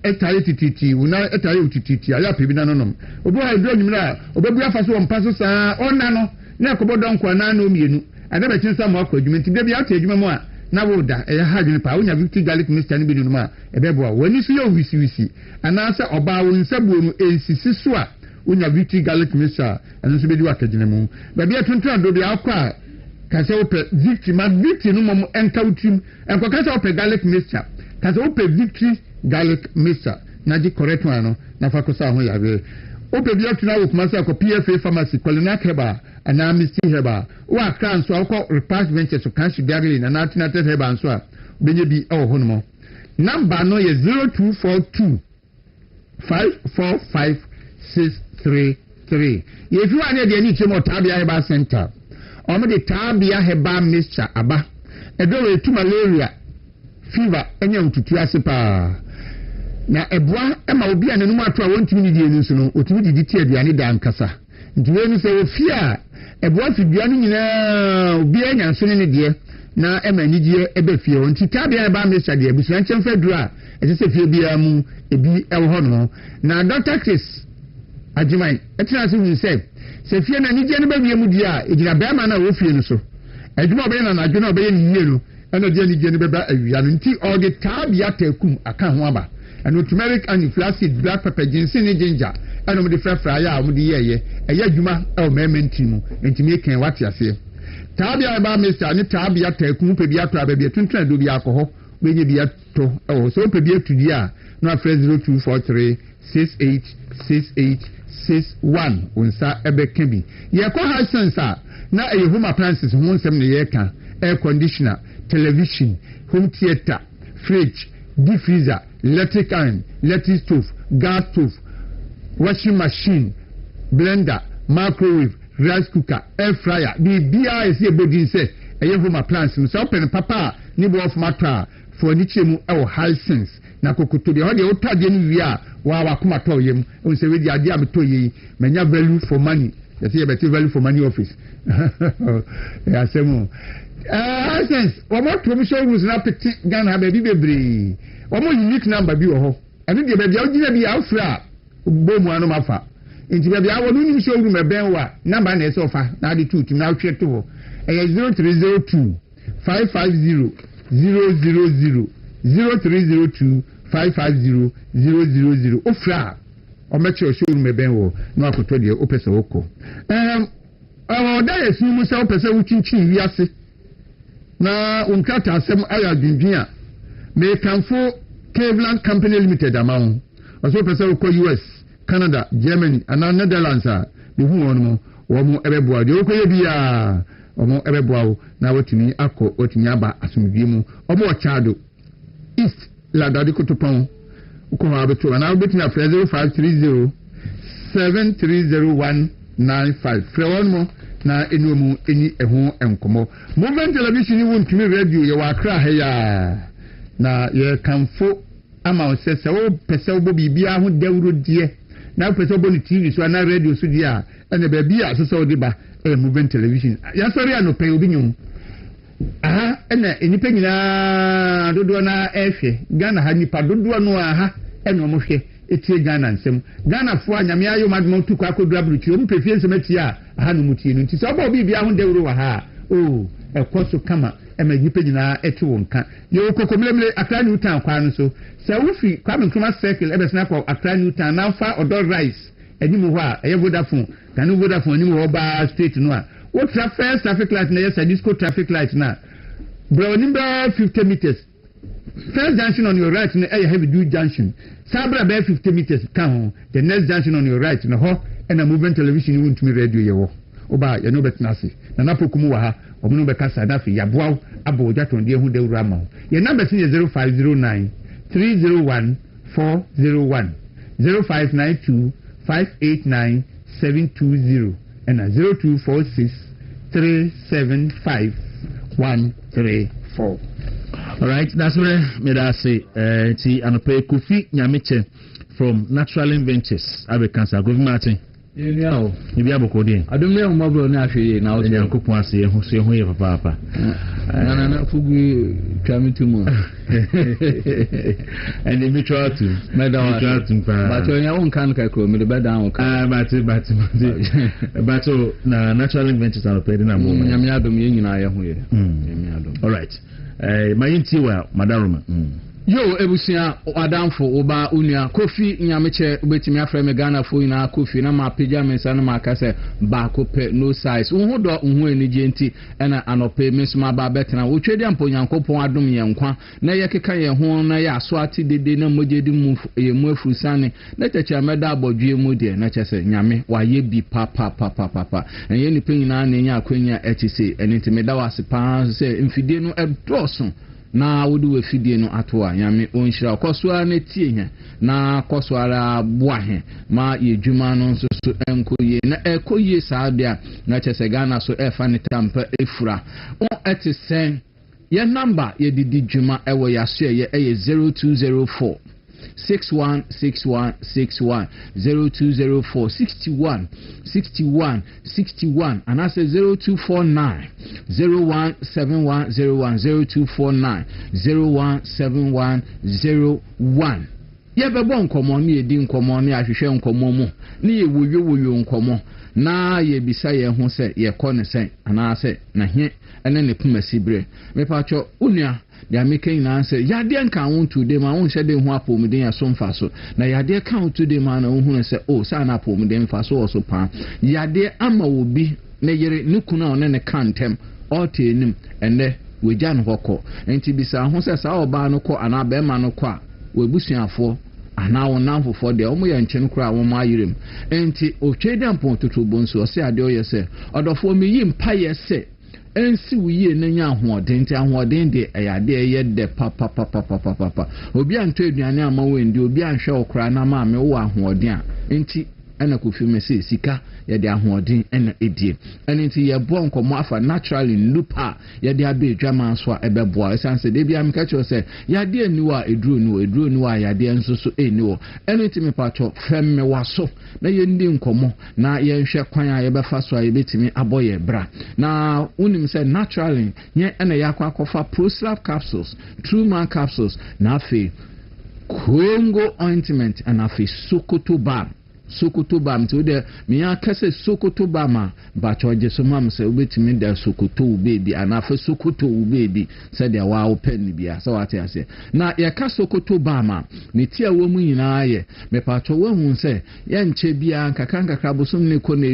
etare tititi una etare utititi aya pe bi na nonom obo ha dro nyimra obebu afaso mpaso saa ona no na kobodo nkwa na na omienu adaba chinsa mo akwadwumenti de bi ata adwuma mu a na woda e ha dwene pa wonya victory garlic mixture ne bi nunu ma ebebo a wani so ye wisi ana sa oba wo nsabuo no ensisi so a wonya victory garlic mixture anu so be di wakagene mu ba bi atuntu ando bi akwa ka se ope victory no mo enta utim enko ka se ope garlic mixture ka se ope victory garlic mixture na di correct one no na fa ko sa ho yawe ope bi atuna wo kuma sa ko PFA pharmacy Kwalinak Herbal ana Misty Herbal wa kan so ko Repast Ventures so kan shi gari na natina test herbal so a benye bi e wo ho no mo number no ye 0242 545633 if you ane de ni chemo Tabia Herbal Center o me de Tabia Herbal mixture aba edo we tu malaria fever enya ututu asepa na eboa ema obi ananum ato a wontimi ni die nsu no otimi didi tie aduane da nkasa nti we ni se ofia eboa fidua no nyina obi anya nso ne die na ema nidie ebe fie ho nti tabia ba me sade abusua nkyem fadura ese se fie bia mu ebi ewo ho no na Dr. Chris Ajimai etina se hu se fie na nidie no ba wie mu dia ejina ba ma na wo fie no so adwuma obe na adwuma obe ni yie no ana dia nidie no beba awia no nti all the tabia takum aka ho aba and turmeric and flaxseed black pepper ginseng and ginger and the frafra ya mo di yeye eya dwuma e o mementi mu ntimi ken wate ase tabia ba Mr. ni tabia takum pe bia to ababia tuntun do bia akọ ho benye bia to e so pe bia tudi a no afre 0243 686861 unsa ebe kebi ye ko high sense na e home appliances ho nsem ne ye ka air conditioner television home theater fridge deep freezer electric iron electric stove gas stove washing machine blender microwave rice cooker air fryer the bia is a body say e home appliances so open papa ni bo of matter for ni chemu e high sense na kokoto de ho de otade ni wi a wa kuma to yem on se we di ade am to yi menya value for money you see better value for money office ya semo sense o mo to mi show rules na peti Ghana ba bi bebre o mo unique number bi wo ho enu de ba bia o gina bi afra bo mu anu mafa nti ba bia wo nu show room e ben wa number na eso fa na de two na hwe to ho 0302 550 000 0302 550 ofra o meche show room e ben wo na akoto de o pese oko da yesu mu se o pese wo chinchin wi ase na unkata asem aya dindin me kanfo Cleveland Company Limited amount also person ko US Canada Germany and Netherlands be hu won mo ebeboa de okoye bia omo ebeboa na wotumi akọ wotumi aba asomdwie mu omo chado East Ladadi Kotopon ko ha beto na obetumi afre 0530 730195 frɛ wɔn mo na enu mu eni eho enkomo movement television ni wontumi radio ye wa akra ha ya na ye kanfo ama osese wo pese wo bibia ho Dawuro die na pese wo ni TV so na radio so die a ene ba bia so so de ba movement television ya sori anope obi nyum aha ene enipa nyina dodo na ehwe Ghana ha nipa dodo no aha ene omo hwe etie Ghana nsem Ghana fo anyame ayo madmo tu kwa kodura bruchi o mpefie nsem atie a aha no mutie no nti so obo bibia ho Dawuro wa ha o ekoso kama ema nipa nyina ete wonka ye kokomlemle Accra New Town kwa no so sa wufi kwa Nkrumah circle ebesna kwa Accra New Town na fa odo rice enimu ho a eye Vodafone kanu Vodafone enimu ho ba straight no a wo first traffic light na yes disco traffic light na bro nimba 50 meters first junction on your right na heavy duty junction sabra be 50 meters kan the next junction on your right na ho na movement television won't me radio ye wo oba ye no betina se na napokumu wa ha omuno be kasa na fi yaboa abo jatonde hu Dawuro ama ye number is 0509 301 401 0592 589 720 and 0246 375 134. All right, that's where me da say ti anope Kofi Nyamiche from Natural Ventures abe cancer government Yao, you be able to do. I don't know mobile naturally now. You cook one say who say who you papa. Na fugu chami tumo. And the mutual to madam but on your own can kakro me the bed down. But na Natural Ventures are paid in a moment. Yamiadum yin na ya hu ye. All right. My intiwa madaruma. Yo ebusia adamfo oba unia Kofi Nyamiche ubetimi afre me Ghana fo ina Kofi na ma pagya mensa na ma kase ba ko pe no size unhodo unhu enije nti ena anope mesuma ba betena wo twedi ampo Nyankopon adom ye nkwa na ye keka ye ho na ya so ati dede na mogedi mu ye mu afurusane na cheche meda abodwe mu de na chese nyame wa ye bi papa enye ni penyina na nya akwanya etise eniti meda wase pa se mfidie no edoso na wodu we fidie no atoa nyame onhira kosua na tie na kosua boa he ma ye dwuma no nso so enkoye na ekoye saabia na chese Ghana so efa ne tampa efura on etisen ye number ye didi dwuma ewo yaso ye 0204 616161 0204 61 61 61 and I say 0249 017101 0249 017101 yɛbɛbɔ nkɔmmɔ ne yɛdi nkɔmmɔ ne ahwehwɛ nkɔmmɔ mu ne yɛwoyo nkɔmmɔ na yɛbisa yɛn ho sɛ yɛkɔ ne sɛn anaasɛ na he ɛne ne poma sibre mepatwɔ onua deɛ meka nyinaa sɛ yadeɛ nka wo nto de ma wo nhyɛ de ho apɔmuden ɛso mfa so na yadeɛ ka wo to de ma na wo hu sɛ o saa na apɔmuden mfa so wɔ so paa yadeɛ ama wo bi ne yere ne kuna one ne ka ntɛm ɔte enim ɛnɛ wagya no hɔ kɔ enti bisa ho sɛ saa ɔbaa no kɔ anaa bɛrima no kɔ a webusuafoɔ ana wo namfofoɔ deɛ ɔmo yɛ nkyɛn kora wɔn ayerem enti otwe dɛ mpɔn totobo nso ɔsɛ adeɛ ɔyɛ sɛ ɔdɔfoɔ mi yi mpa yɛ sɛ ɛnsi wuye n'anya ahoɔden nti ahoɔden deɛ ɛyɛ adeɛ ɛyɛ dɛ papapapapapa obi antɔ aduane ama wo ndi obi anhwɛ wo kora na maame wo ahoɔden a enti ɛna kofi me sɛ sika yɛde ahoɔden ɛna edie ɛne nti yɛbɔ nkɔmmɔ afa naturally nupa yɛde abɛ dwama so a ɛbɛboa ɛsan sɛ de bia meka kyerɛ sɛ yadeɛ ni wɔ a eduro ni wɔ a yadeɛ nso so ɛni wɔ ɛne nti mepatɔ fɛm me waso na yɛndi nkɔmmɔ na yɛnhwɛ kwan a yɛbɛfa so a yɛbɛtumi abɔ yɛ bra na wonim sɛ naturally yɛn ɛna yɛakɔ akɔfa proslap capsules true man capsules na afei Congo ointment and afei Sokoto balm to the Mia Kase Sokoto Bama, but so mam say waiting there Sokoto baby and after Sokoto baby said there wow penny be so what I say. Now ya Sokoto Bama, Nitia woman in aye, me pato won't say, Yan Chebia, Kakanga Crabosum Nicone,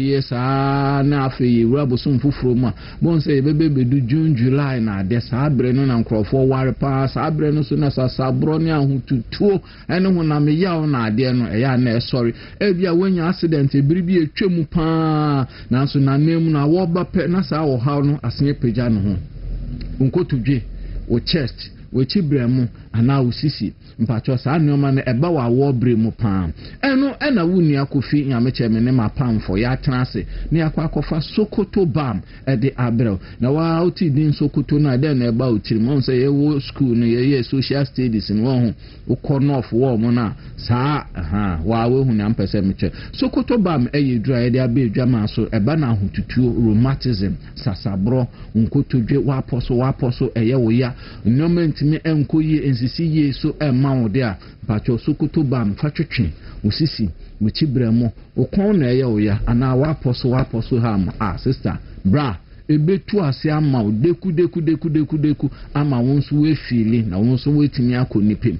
yes, na fe Rabosum Fufroma, won't say baby do June, July, na des Abrenon and Crawford War Pass, Abrenon soon as a Sabronia who to two, and when I'm a yaw na dear no, sorry. Ebia when your accident biribi etwemu pa nanso na nemu na wo ba pe na saa wo haw no asene pagya no ho nkotudwe wo chest wo chibremu ana wo sisi mpacho saa nneoma na eba wa wo bremu pa eno na wuni akofi nyameche me ne mapamfo ya tenase ne akwakofa Sokoto balm de abrel na wa uti din Sokoto na de na eba utiri mo say wo school no ye social studies no ho ukọ off wo mo na saa wa we hu na mpese meche Sokoto balm dry de abedwa ma so eba na ahotutuo rheumatism sasabro nkotodwe wa poso eye wo ya nneoma ntimi enkoyi ensisi ye so ma wo de a pacho Sokoto balm fatwetwe usisi muchibremo ukon na eye wo ya ana wa poso ha ma sister bra ebetu ase ama wo deku ama won so we feel na won so wetimi akonipem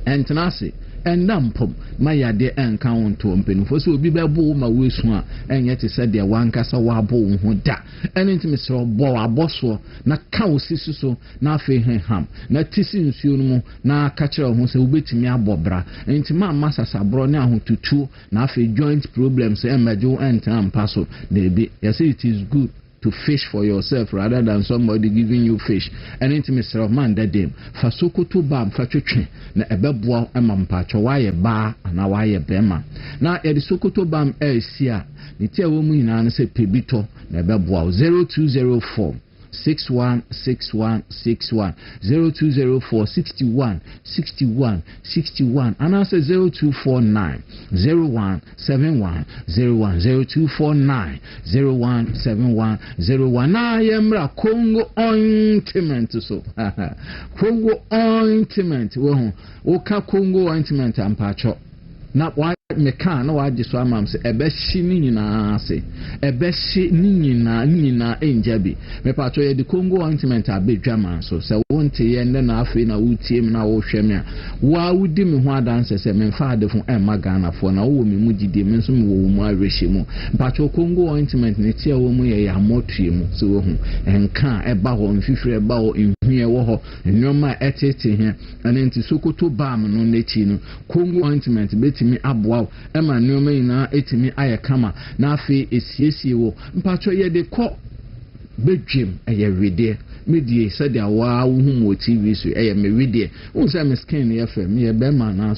entenase endampom ma yade enka wonto mpenufo so obi bebo ma wesu a enye te se de wankasa wabo wo ho da ene ntimi se obo aboso na ka osisi so na afi ham na tisi nsuo no mu na ka kire ho se obetimi abobra entima masasabro ne ahotutu na afi joint problems emerge enta mpaso na bi yes it is good to fish for yourself rather than somebody giving you fish. And intimacy of man that them. For Sokoto balm for children, na ebeboa emampacho waye ba na waye bema. Now the Sokoto balm here. Nitia woman na say pebito na ebeboa 0204 616161 0204 6161 and I say 0249 017101 0249 017101 na yemra Congo ointment so Congo ointment wo oka Congo ointment ampacho na wa meka na wa jiso amam se ebeshi ni nyina ase ebeshi ni nyina enjabi me pato ye de Congo ointment abedwama so se wonte ye nde na afi na wutiem na wo hweme a wa wudi me ho adanse se me fa adefo magana fo na wo me mu gidi me nso me wo mu arehye mu pato Congo ointment ne tia wo mu ye ya motue mu so wo hu enka eba ho mfifire eba ho nhue wo ho nnoma etete he ane nti Sokoto balm no nechi no Congo ointment betimi aboa ema nnoma ina etimi ayekama na afi esiesie wo mpacho ye de ko bedwem eye wede media said there wa who TV so me read who say me skin FM me be man na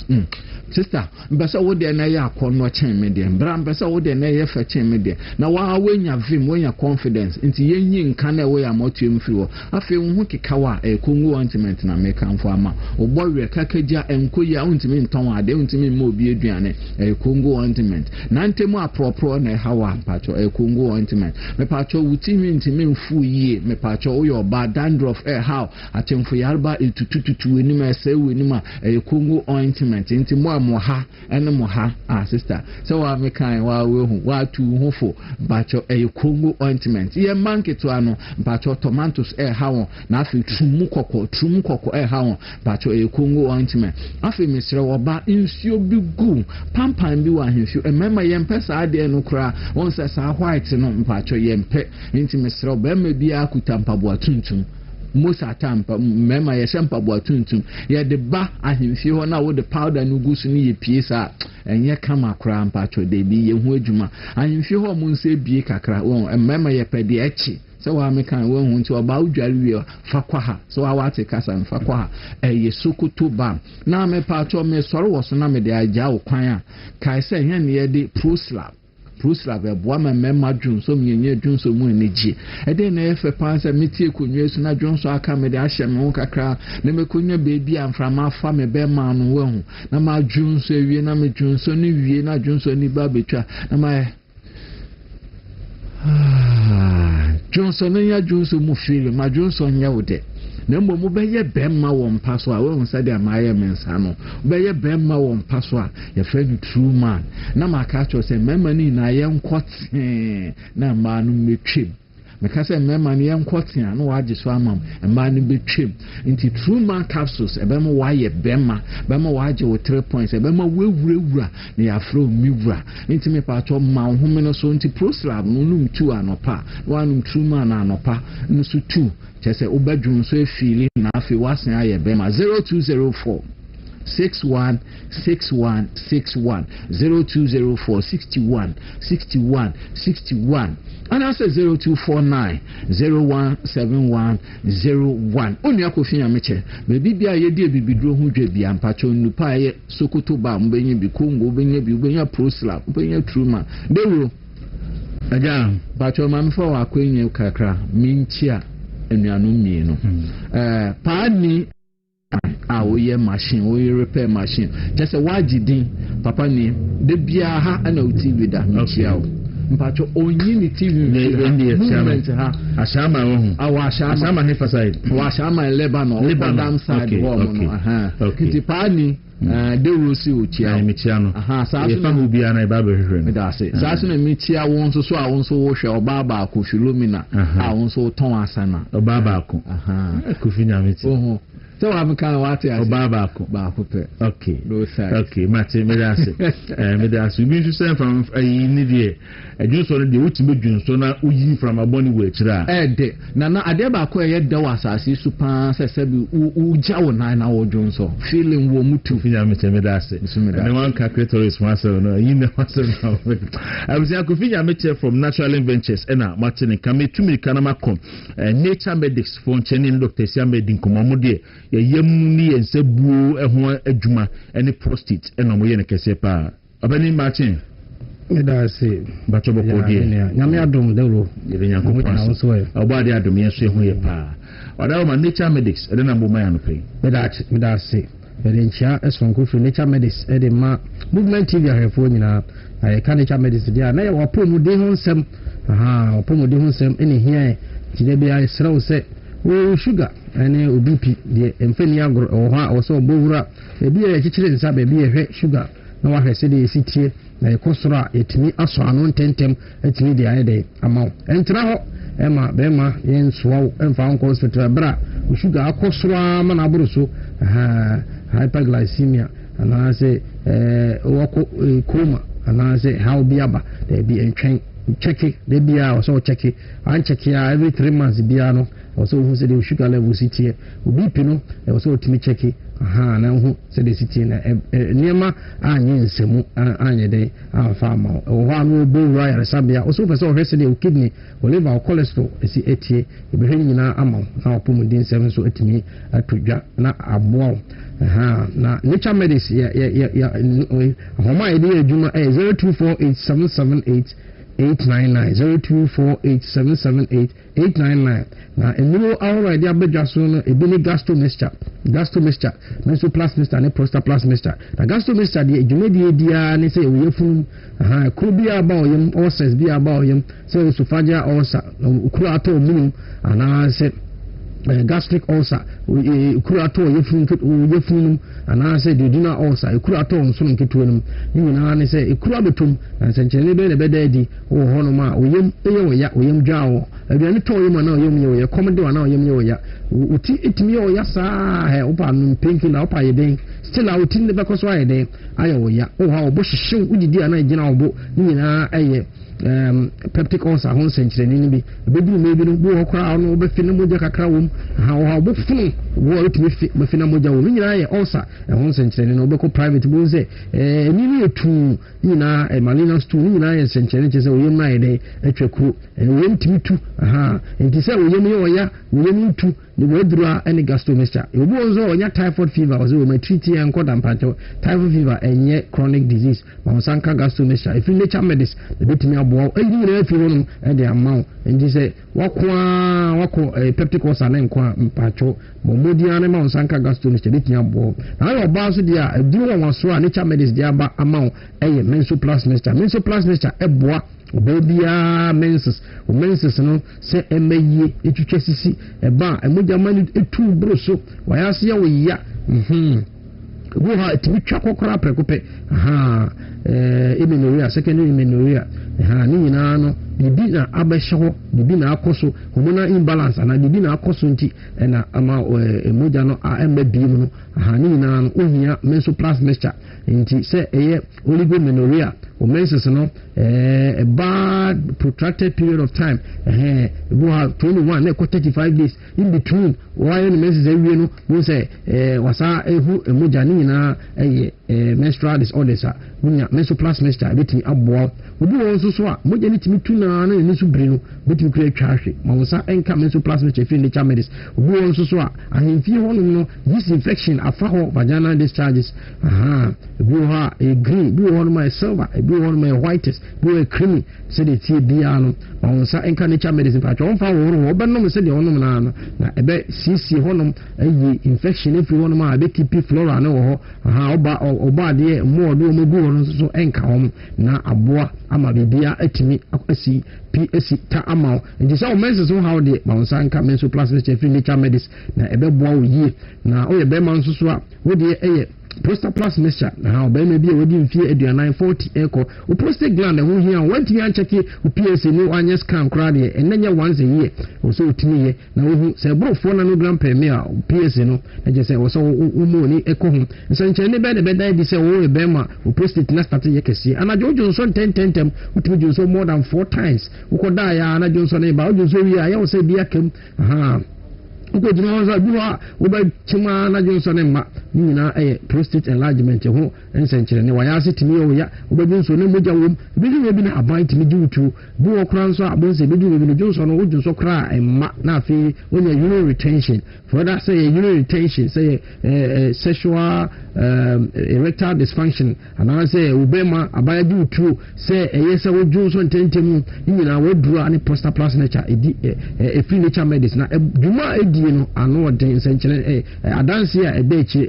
sister mbesa wo de na ya akono chen media bra mbesa wo de na ya fa chen media na wa wenya vim wenya confidence nti yenyi nka na we ya motu emfiri wo afi hu kekawa kongu ointment na make am for ama obowe kakagia enkoya untimi nton ade untimi ma obi eduane kongu ointment na ntemu apropro na hawa pacho kongu ointment me pacho wutimi ntimi mfu yie me pacho uyo ba dandruff how atemfu yarba etutututu enima ese wenima kongu ointment nti mo ha ene mo ha sister so wa me kan wa we hu wa tu hu fo pacho kongu ointment ye manke to ano pacho tomatoes how na afi tumu koko how pacho kongu ointment afi misre wo ba nsuo bi gu pampan bi wa hensio emema yempesa ade no kra won se sa white no pacho yempe nti misre ba ma bi akuta mpaboa tuntum Musa tampa mema ye sempa bo tuntum ye de ba ahemfie ho na wo de powder no gu so ni ye piesa enye kama kra mpacho de bi ye hu adwuma ahemfie ho mo nse bie kakra won mema ye pede echi so wa me kan wo hu nti oba udware wie fa kwa ha so wa wate kasa fa kwa ha ye sokoto ba na me pacho me soro wo so na me de agya wo kwan a kai se hia ne ye de proslab eboa mema dwunso menye dwunso mu enegi ede na efe pansa metie konwa su na dwunso aka me de ahye me ho kakra na me konwa beebi amframa afa me be ma no wahu na ma dwunso ewie na me dwunso ni wie na dwunso ni ba betwa na ma dwunso no ya dwunso mu feel ma dwunso nya wode na mbo mo beye bemma wo mpaso a wo sade amaye mensa no beye bemma wo mpaso a ye friend true man na maka cho se memma ni na ye nkote na ma no metwem meka se memma ni ye nkote a no waje so amam ma no betwem nti true man capsules ebema wa ye bemma waje wo 3 points ebema wewurawura na ya fro miwura nti me pa cho ma ho me no so nti proslab no num tu anopa wanum true man anopa no so tu chese ubadwun so efili na afi wasen aye bema 0204 61 0204 61 and I say 0249 017101 oni akofia meche me bibia ye die bibidro hu dwa bia mpacho nupa ye sokoto ba mbenye bi kongo benye proslab benye truma Dawuro aja pacho mamfo akwenye kakra minchia enuanu mienu paani oye machine oye repair machine just wajidin papa ni de bia ha ana TV da minchia o mpacho onyi ni TV movement ha ashama wo ashama hefa side wa ashama Lebanon side wo no kiti paani Dawuro si ochia michiano sa so fa bia na ba behwehwe me da se sa so na michia won so a won so wo hwe oba ba ko Philomena a won so ton asana oba ba ko kufinya miti so wa kan wate ase oba ba ko pe okay mate me da se bi so say from ni de adwunso no de wutime dwunso na uyi from aboni we kira de na ade ba ko ye da wasase su pa sese bi uja wo na wo dwunso feeling wo mutu finya mete me da se ne wan calculators maso no yi ne maso no I was ya ko finya mete from Natural Ventures na matene kametumi kana makom Nature Medics for ncheni Dr. Siamedi nkomamu de yem ni ensebuo eho adwuma ene prostate ena mo ye ne kese pa abani Martin medase bacho boko die nyame adom Dawuro yebe nyanko panso obade adom yeso eho ye pa wadawo ma Nature Medics ede na mboma ya no pe medase berencha esonko fo Nature Medics ede ma movement TV ahefo nyina ka Nature Medics dia na ye wapomuden ho nsem wapomuden ho nsem ene hia tide bia esrew se o sugar ene obipi de emfani agro o ha o so bowura ebi ye kikire nsa be bi ye sugar na wa hwese de esitie na ekosoro etimi aso anu ntentem etimi de aye de amaw entra ho ema be ma yensoa emfa onko hospital bra o sugar akosoro ama na aburo so hyperglycemia ana se wako coma ana se how biaba de bi entwen check it they be also check it and check ya every 3 months biano also who say the sugar level sit here obi pino also to me check it aha na ho se de city na niema anye nsemu anye de amfa ma o ho anu bo wura ya sabia o so pese o hwese de o kidney o liver o cholesterol esi etie ebehwe nyina ama na opomudin nsem so etimi atodwa na aboa aha na nature medicine ya homa ide adwuma 0248778899 0248778899 na enuro awra ide abedwa so no ebini gastromixture menoplastic mixture ne prostaplastic mixture na gastromixture de adwuma de dia ne se oyefun aha krobia aba oyem ulcers bi aba oyem se esophageal ulcer kuro ato minimum ana se gastric ulcer kuro ato yefun ana se duodenal ulcer kuro ato nso nketo num nyina ne se kuro abetum na se nkyene be beda di wo hono ma oyem eya oyem dwawo aduane to oyem na oyem ye komede na oyem ye oya uti etimi oya saa he opa num painkiller opa yeden still a uti ne bekoso ayeden ayo oya o ha obo hyehyew udidi ana gina obo nyina eye peptic ulcer ho senkyereni ni bi bebi mebi no bo okra no obefi ne moja kakra wom ha o ha obo funu wo otimi fi befi na moja wom nyina ye ulcer ho senkyereni no obeko private bo ze ni ni etu nyina malignant stool nyina ye senkyereni chese oyem na yede atwaku oyem timitu aha enti se oyem ye oya oyem tu ni wodura any gastromixture obo onzo onya typhoid fever ozo we treat yan koda mpacho typhoid fever enye chronic disease ma sanka gastromixture if nature medicine the betimi abo eyi ni refi wonum e de amount enti se wako peptic ulcer na nkwa mpacho momodi ane ma sanka gastromixture betimi abo na yo ba so dia aduro wanso a nature medicine dia ba amount eye menoplastic mixture eboa obebia menses no se emeye etwetwa sisi eba emuja mani etu broso wayase ya woya go ha etwetwa kokora prekope aha emenoria secondary emenoria aha ni nyina no bibi na abehyeho bibi na akoso hormonal imbalance na bibi na akoso nti na ama emuja no embe biim no aha ni nyina no ohia menoplastic mixture nti se eye oligomenorrhea o menses no a bad protracted period of time we have 21 na 35 days in between why the menses every no we say wasa ehu emuja ni nyina eye menstrual disorders munya menoplastic mixture betimi aboa obi won so so a moja ni timi tuna na ni so biri no betimi kura twahwe ma wasa enka menoplastic mixture fi nature medicine obi won so so a ahemfie honum no yeast infection afaho vaginal discharges aha obi ha a green bi won my silver bi won my whitest bi creamy so the tea bia no ma wasa enka nature medicine pa twon fa wo obenom se de honum na ebe cc honum ayi infection every one ma be keep flora na wo ho aha oba de mo do mo gu no so enka hom na aboa ama bibia atimi akwasi PSC ta amount and so menses so how the mansanka menoplastic free nature medicine na ebeboa wo yie na o ye be man so so a wo de eye prostaplastic mixture na how be maybe we dey fie aduanan 40 echo o prostate gland ho hia wanti an check o PSC ni anya scan kra de enanya once a year o so otimi ye na wo se brofo na no gram per me a PSC no na je se o so umo ni echo ho so nche ne be de be dai di se wo be ma o prostate na start ye kesi ana jojo so 10 otimi jo so more than 4 times ukoda ya ana jo so ne ba jo so wi ya wo se bia kam aha uko jina so biwa uba chima na jo so ne ma nyina prostate enlargement ho ensenkyere ne wayase timi o ya uba jo so ne moja wom bi na aban timi jiwutu bi wo kran so abonse bi no jo so no wo jo so kra emma na afi wonya urinary retention for that say urinary retention say sexual erectile dysfunction and I say ubema abaya jiwutu say yesa wo jo so ntentemu nyina wo duru ani prostaplastic nature e free nature medicine na duma edi no ano den senkyere adanse a ebechi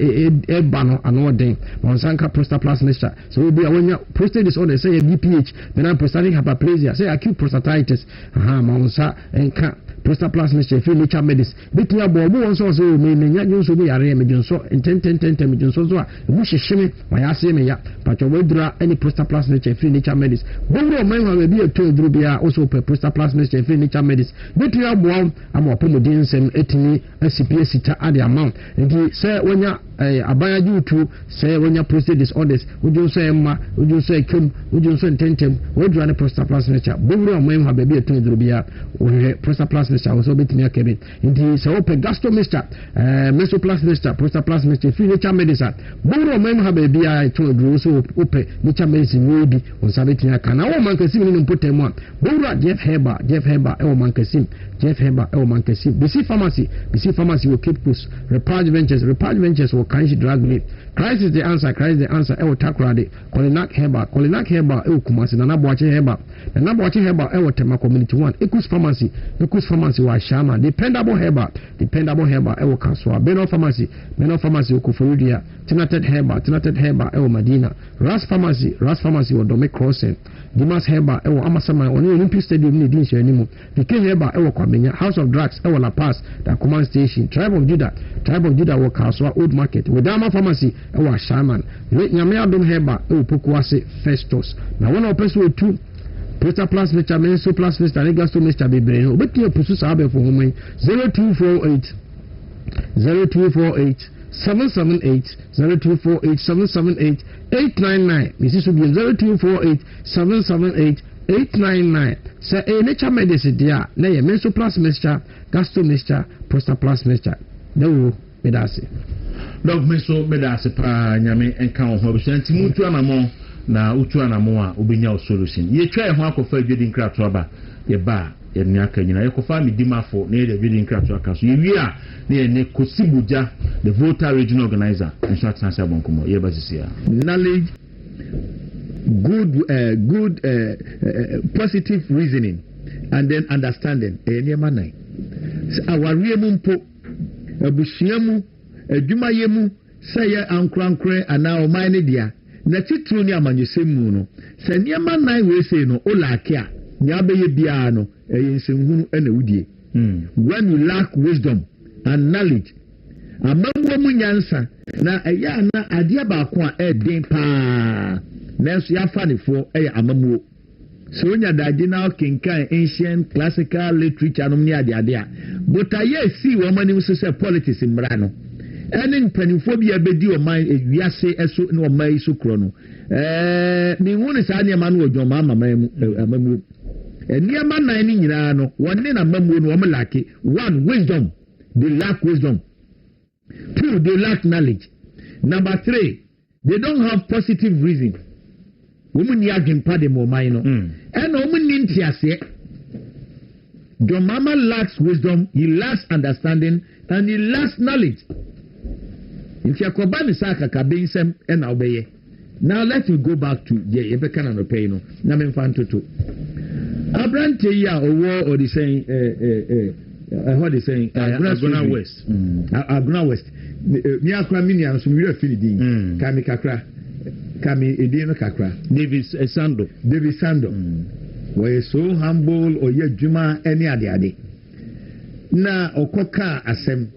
eba no ano den monsanka prostaplastic mixture so we be awanya prostate disorder say BPH benign prostatic hyperplasia say acute prostatitis aha monsa enka prostaplastic mixture free nature medicine bitia bobo won so so me nya jonso bi yare me jonso enten me jonso so a bu hyehye ma ya se me ya pacho wedura any prostaplastic mixture free nature medicine Dawuro man ha be eto eduru bia also prostaplastic mixture free nature medicine bitia bobo ama pomodin nsem etini ACP sita ade amount nti se wonya abaya jutu se wonya prostate disorders wojo so emma wojo so ekem wojo so enten wedura ne prostaplastic mixture Dawuro man ha be eto eduru bia wo prostaplastic mixture also betimi akebe nti se open gastro mixture Mesoplast mixture Prostaplas mixture free nature medicine boro mem ha ba bia to duro so open nature medicine we bi on sabe tia kana wo man kasim ni mpotemu a boro Jeff Herba e wo man kasim BC pharmacy will keep close Repage Ventures will Kanshi drug lead Christ is the answer e wo Takrade Kolinak Herba e wo Kumasi na Naboache Herba e wo Tema Community 1 Ekus pharmacy wa Shama dependable herba e wo Kaswa Beno pharmacy wo Kufurudia Tinated herba e wo Madina Ras pharmacy wo Dome Crossing Dimas herba e wo Amasama oni Olympic Stadium ni din shanimu Dike herba e wo Kwamenya House of Drugs e wo La Paz da Command Station Tribe of Judah wo Kaswa Old Market Wedama pharmacy e wo Shaman Nyame Adom herba e wo Pokuase Festus na wana opeso tu Prostaplas mixture Mesoplast mixture and Gastro mixture bebre no obeti opusu sabe for home 0248 778 899 Mrs. Subi 0248 778 899 say nature medicine dia na ye Mesoplast mixture Gastro mixture Prostaplas mixture Dawuro medase dog meso medase pa nyame enka ho abusanti mutu anamo na utu anamo a obenya solution ye twa ho akofa adwedi nkrato aba ye ba ye ne aka nyina ye kofa midimafo na ye adwedi nkrato aka so ye wi a na ye ne kosibuja the voter regional organizer nso atnase abonkomo ye bazisia knowledge good positive reasoning and then understanding eniema nai awarie mu mpo abusuamu adwumayemu seye ankrankre ana o man ne dia na titru ni amanyesemu no se niema nan we say no olake a nya beye bia no yensenhunu na wudie when you lack wisdom and knowledge amamwo mu nyansa na eya na ade ba ko a eden pa na so ya fa nefo amamwo so nya daje na kinkan ancient classical literature no ni ade a but aye si wo mani so say politics mra no ene mpanimfo bia bedi o man ewiase eso ne o man so kro no ni hunu sa ne ma no odwoma amamu eniama nan ni nyina no wonne na mamu no o mlake one wisdom they lack wisdom two they lack knowledge number three they don't have positive reason woman ni agimpa de mo man no ene o mun ni ntiase your mama lacks wisdom, he lacks understanding, and he lacks knowledge. If you are kobani saka kabinsem and obey. Now let me go back to ye ebekana no pay no. Na me fanto to. Abrante ya owo or the saying what they saying Aguna West. Aguna West. Mi akra mini an so mi refili din. Kami kakra. Kami edino kakra. David Sando. We're so humble or ye juma any ade. Na okoka asem.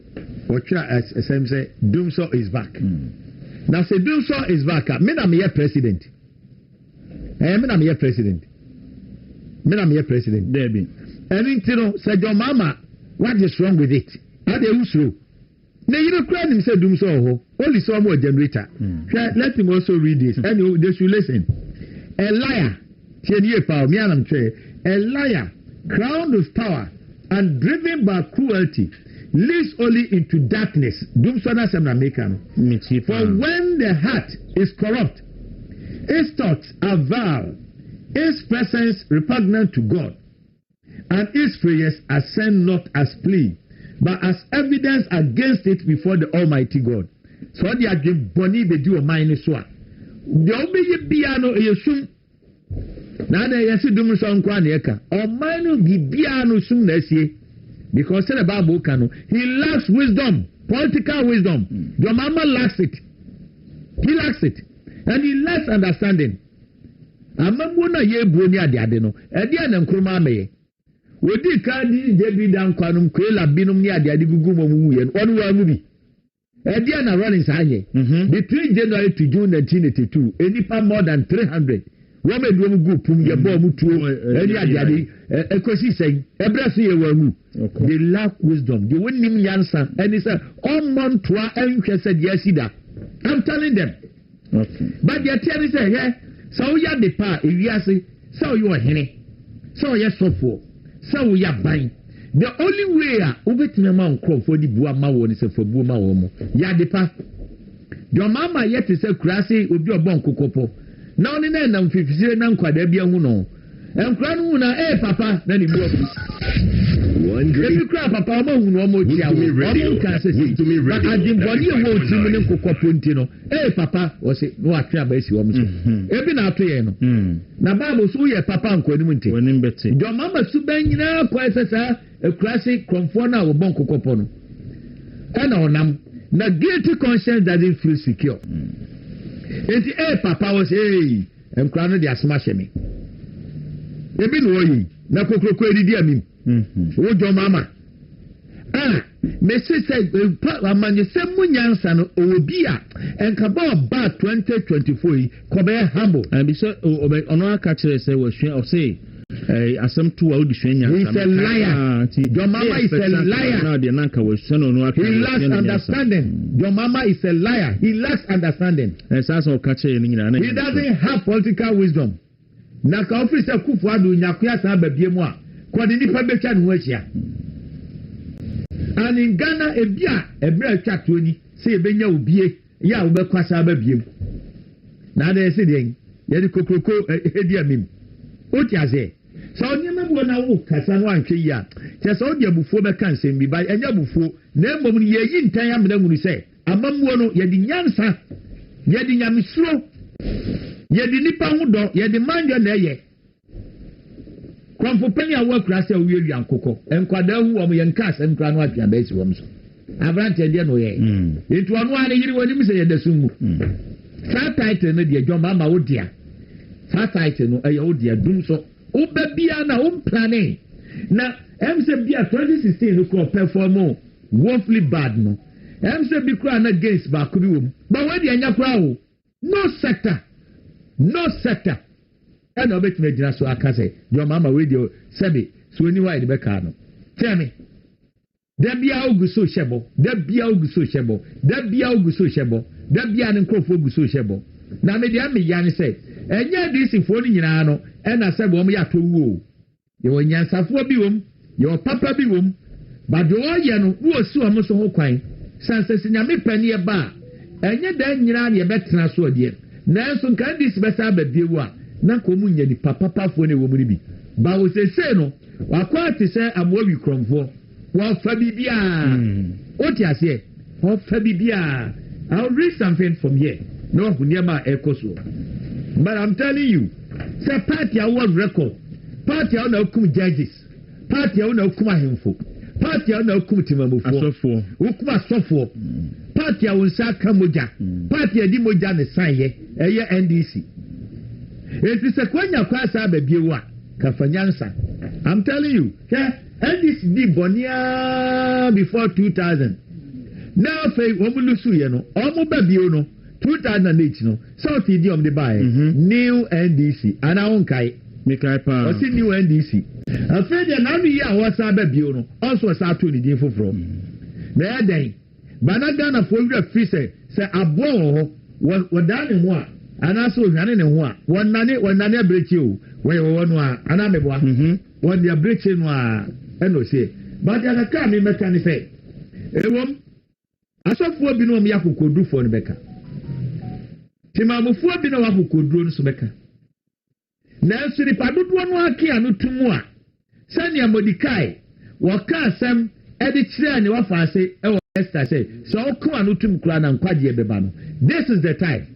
Ocha asem say Doomsaw is back. Now say Doomsaw is back. Me na me president. Me na me president. There be. Anything say your mama, what is wrong with it? Are they usro? Na you know cry him say Doomsaw ho. Only some more generator. Let him also read this. And they should listen. A liar. A liar, crowned with power and driven by cruelty, leads only into darkness. For when the heart is corrupt, its thoughts are vile, its presence repugnant to God, and its prayers ascend not as plea, but as evidence against it before the Almighty God. So they are giving Bonnie the do a minus one. The only piano is na na yesi dum so nkwa na eka o man no bibia no sum na asie because the Bible can he lacks wisdom, political wisdom. Your mama lacks it, he lacks it, and he lacks understanding. Amambo na ye buo ni ade no e dia na nkruma ameye wodi ka di debi dan kwanum kwela binum ni ade gugu momu ye onu wa mu bi e dia na running sanye between January to June 1982 enipa more than 300 women do group ye bo mu tuo any ade ekosi say ebreso ye wamu. They lack wisdom. They won't nim yansa and he said all man to enhwe said yes that I'm telling them. But they tell me say yeah so ya de pa ewiase so you are hene so ya sofo so ya ban the only way a obetime ma nkrofo di bua ma wo ni se fabu ma wo mo ya depa your mama yet say kurase obi obon kokopo na oni na na mfifisire na nkwada bia hu no enkura no na papa na ni buo if cry papa ma hu no mo tia wo mo kan se si but adimboni e wo ti mu ne kokopo nti no papa wo se no atwe aba esi wo mo so ebi na ato ye no na bible so ye papa nkwani mu nti woni mbete your mama su ban nyina kwa sesa ekurase kromfo na wo bon kokopo no na onam na guilty conscience doesn't feel secure. Enti papa was enkura no dey smash me. Ebi no yi na kokroko edidi amim. Wo jo mama. Me say amanye semu nyansa no obi a enka ba 2024 yi ko be humble. And be so ono aka kire say wo hwe o say asem to wa odihwe nyansa. He's a liar. Your mama is a liar. Now the nanka wo hwe no no aka. He lacks understanding. Your mama is a liar. He lacks understanding. He doesn't have political wisdom. Naka officer kufu adu nyakuya sa babie mu a kwade nipa betwa no achia. And in Ghana ebra twatwo ni say ebenya obie ya wo bekwasa babie mu. Na dey say den ye di kokroko edi amim. Oti aze so onye mebu na wo kasa no anhwe yi a che so odi abufuo be kan sem bi ba enya abufuo na embom ni ye yi ntan ya mena ngunu se amamuo no ye di nyansa ye di nyamsuro ye di nipa hudo ye di manjo na ye kwamfo pani awo akura se owie wi ankoko enkwada hu wo mo ye nka asem kra no atwa ba esi wo so abrante de no ye etu anu ani yiri woni mi se ye dasungu sa title no de adwo mama wo dia sa title no ye wo dia dum so Ubebia na planning. Na MC Bia 2016 no ko perform woefully bad no. MC bi kura na against ba kubi wom. But when the anya kura o, no sector. And obet me jina so aka say, your mama radio sabi so any why the beka no. Tell me. Da bia ogu so shebo. Da bia ne nkofo ogu so shebo. Na me dia me yan say, enye dis fo ni nyina no. Ena se bo mo ya to wu ye wo nyansafo bi wom ye wo papa bi wom ba do ye no wo si o mo so ho kwan sanse sinyame pani e ba enye da nyina na ye betena so ode na enso kan dis besa ba biewu a na ko mu nya ni papa fo ne wo mu ni bi ba wo se no wa kwa ti se amo wi kromfo wa fa bibia o ti ase o fa bibia. I'll read something from here no huniema ekoso but I'm telling you. Say party a world record. Party a na okum judges. Party a na okum ahemfo. Party a na okum timamufo. Asofo. Okum asofo. Party a unsa kamoja. Party a di moja ne sanye. Eye NDC. Eti se kwanya kwa sa babiewa. Kafanyansa. I'm telling you. NDC di bonia before 2000. Now fe womulusu ye no. Omo babio no. 2008 no South Idiom de buy new NDC and I won't kai pa o si new NDC after the na mi ya wasa ba bio no also sa to ni din foforo na den banaga na fo wi free say abo wo da ne ho a ana so hwane ne ho a wonane abrechi o we wo no a ana mebo a won dia abrechi no a eno say but ya ka mi meka ni say ewom asofo bi no mi yakokodu fo no beka timamufuo bi na wakokoduro no so beka na nsiri padodo no ake anu tumu a sania modikai waka asem edi kire ne wafa ase e wo Esther say so oko anu tum kura na nkwaje beba no. This is the time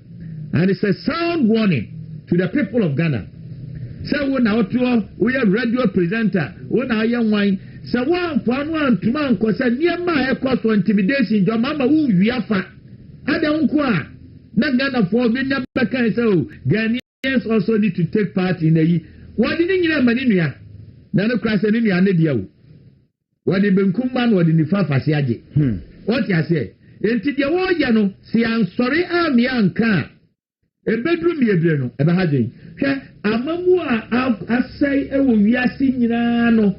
and it's a sound warning to the people of Ghana. Say wo na oto wo ye radio presenter wo na ye nwan say wan fo anu antuma nko say niema e koso intimidation jo mama wo wiafa ada nko a na Ghana for be na beka say o Ghanaians also need to take part in the what did you mani nua na no kra say nua na dia o wadi benkum man wadi ni fafa se age what you say enti dia wo ye no si ansori ami anka ebedru mi ebre no ebe ha dwen hwe amamu a asai ewo wiase nyina no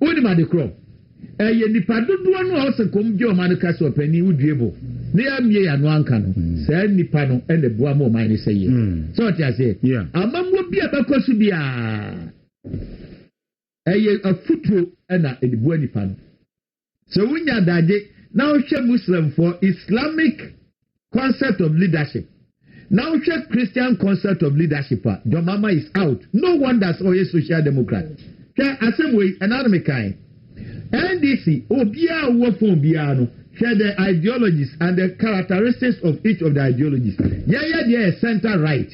oni ma de kro eye nipa dodo no o se kom je o ma de ka so pani uduebo ne amie ya no anka no se nipa no ene boa mo man ni seye so what you say amamu bi abakosu bia a footro and a buenipan. So when you are now share Muslim for Islamic concept of leadership. Now share Christian concept of leadership. Your mama is out. No one that's always social democrat. Share assembly another kind. NDC Obia Wofon Biano. Share the ideologies and the characteristics of each of the ideologies. Yeah, center right.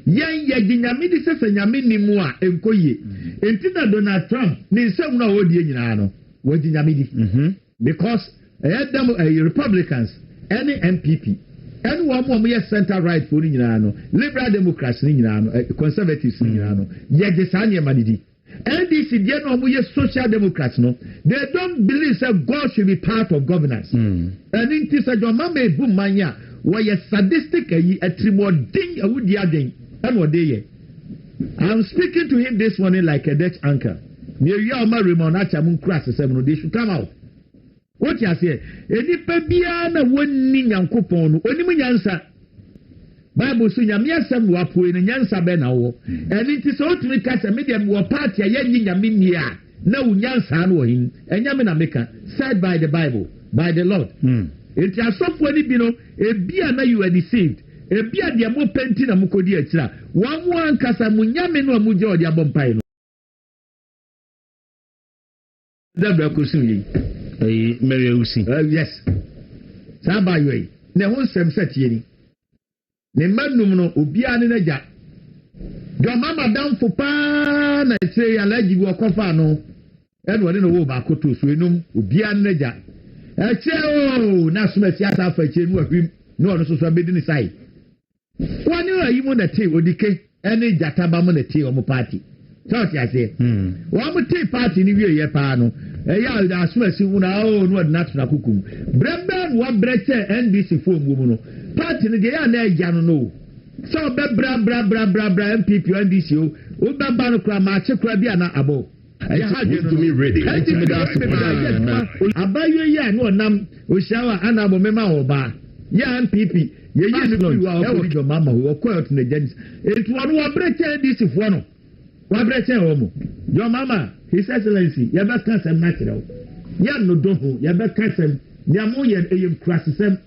Yeah, Ginyamidi says a Yamini Mua Enkoye. Intina Donald Trump, Nisam no Odiano. What Ginyamidi? Because Republicans, any MPP, anyone more center right for Ninano, liberal democrats, conservatives, Yagisanya Madidi. NDC, they no more social democrats, no. They don't believe that God should be part of governance. And in this, your mama Bumania, why a sadistic a triboding a woody adding, and what they I'm speaking to him this morning like a Dutch anchor. Near Yama Rimonacha Moon Crass, they should come out. What you say? Any Pabiana winning and coupon, only answer. Bible so nyame asem wo apo ene nyansa be na wo eni ti so otumi ka se medium wo party ya yin nyame nia na wo nyansa no hin enyame na meka said by the Bible by the Lord enti asofo ni bi no ebia na you are deceived ebia de mo penti na mo kodi akira wo mo ankasa mo nyame no mo je odi abompai no dabra ko sun yi Mary Usi yes saba yoy ne ho nsem setie ni ne manum no obia ne naja do mama down for pa na say alaji wo kofa no e no ne wo ba koto so enum obia ne naja e che o na so ma siasa fa che nu ahwim no so so abedi ni sai woni ayi mo na te odike ene jataba mo na te o mo party church ya say wo mo te party ni wie ye pa no e ya da so asi una o no na tuna kukum bremben wa breche NDC fo mu no party ni de ya na eja no so be bra MPP NDC o be ba no kra ma che kra bia na abo ya ha je no me ready abayo ya no nam o shawa ana abo mema o ba ya MPP ye ye no wa o ko mama o ko out na judge it wa no wa breche NDC fo no wa breche o mu your mama his excellency ya ba kan sem natural ya no do ho ya ba kan sem ya mo ye eyem krasesem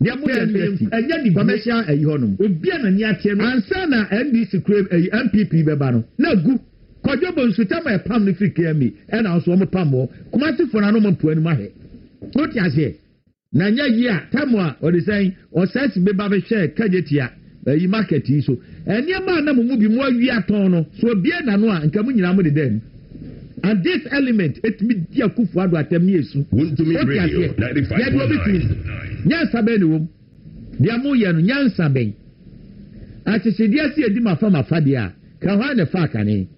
ya mo ye enya di commercial ayi honum obi na ni atie no ansa na NDC crave MPP be ba no na gu kojo bo nsuta ma pam ni friki ami e na so mo pam mo kuma ti fo na no mo pu ani ma he o ti ase na nya yi a tamwa o de say o sense be ba be share kajetia ayi market yi so enia ma na mo mu bi mo awi aton no so obi na no a nka mo nyina mo de dem. And this element, it me dia kufu ado atem yesu. Want to me radio 95.9. Nyansa be ni wom. Dia mo ye no nyansa ben. Atese dia si edi mafa mafa dia. Ka hwa ne fa kane.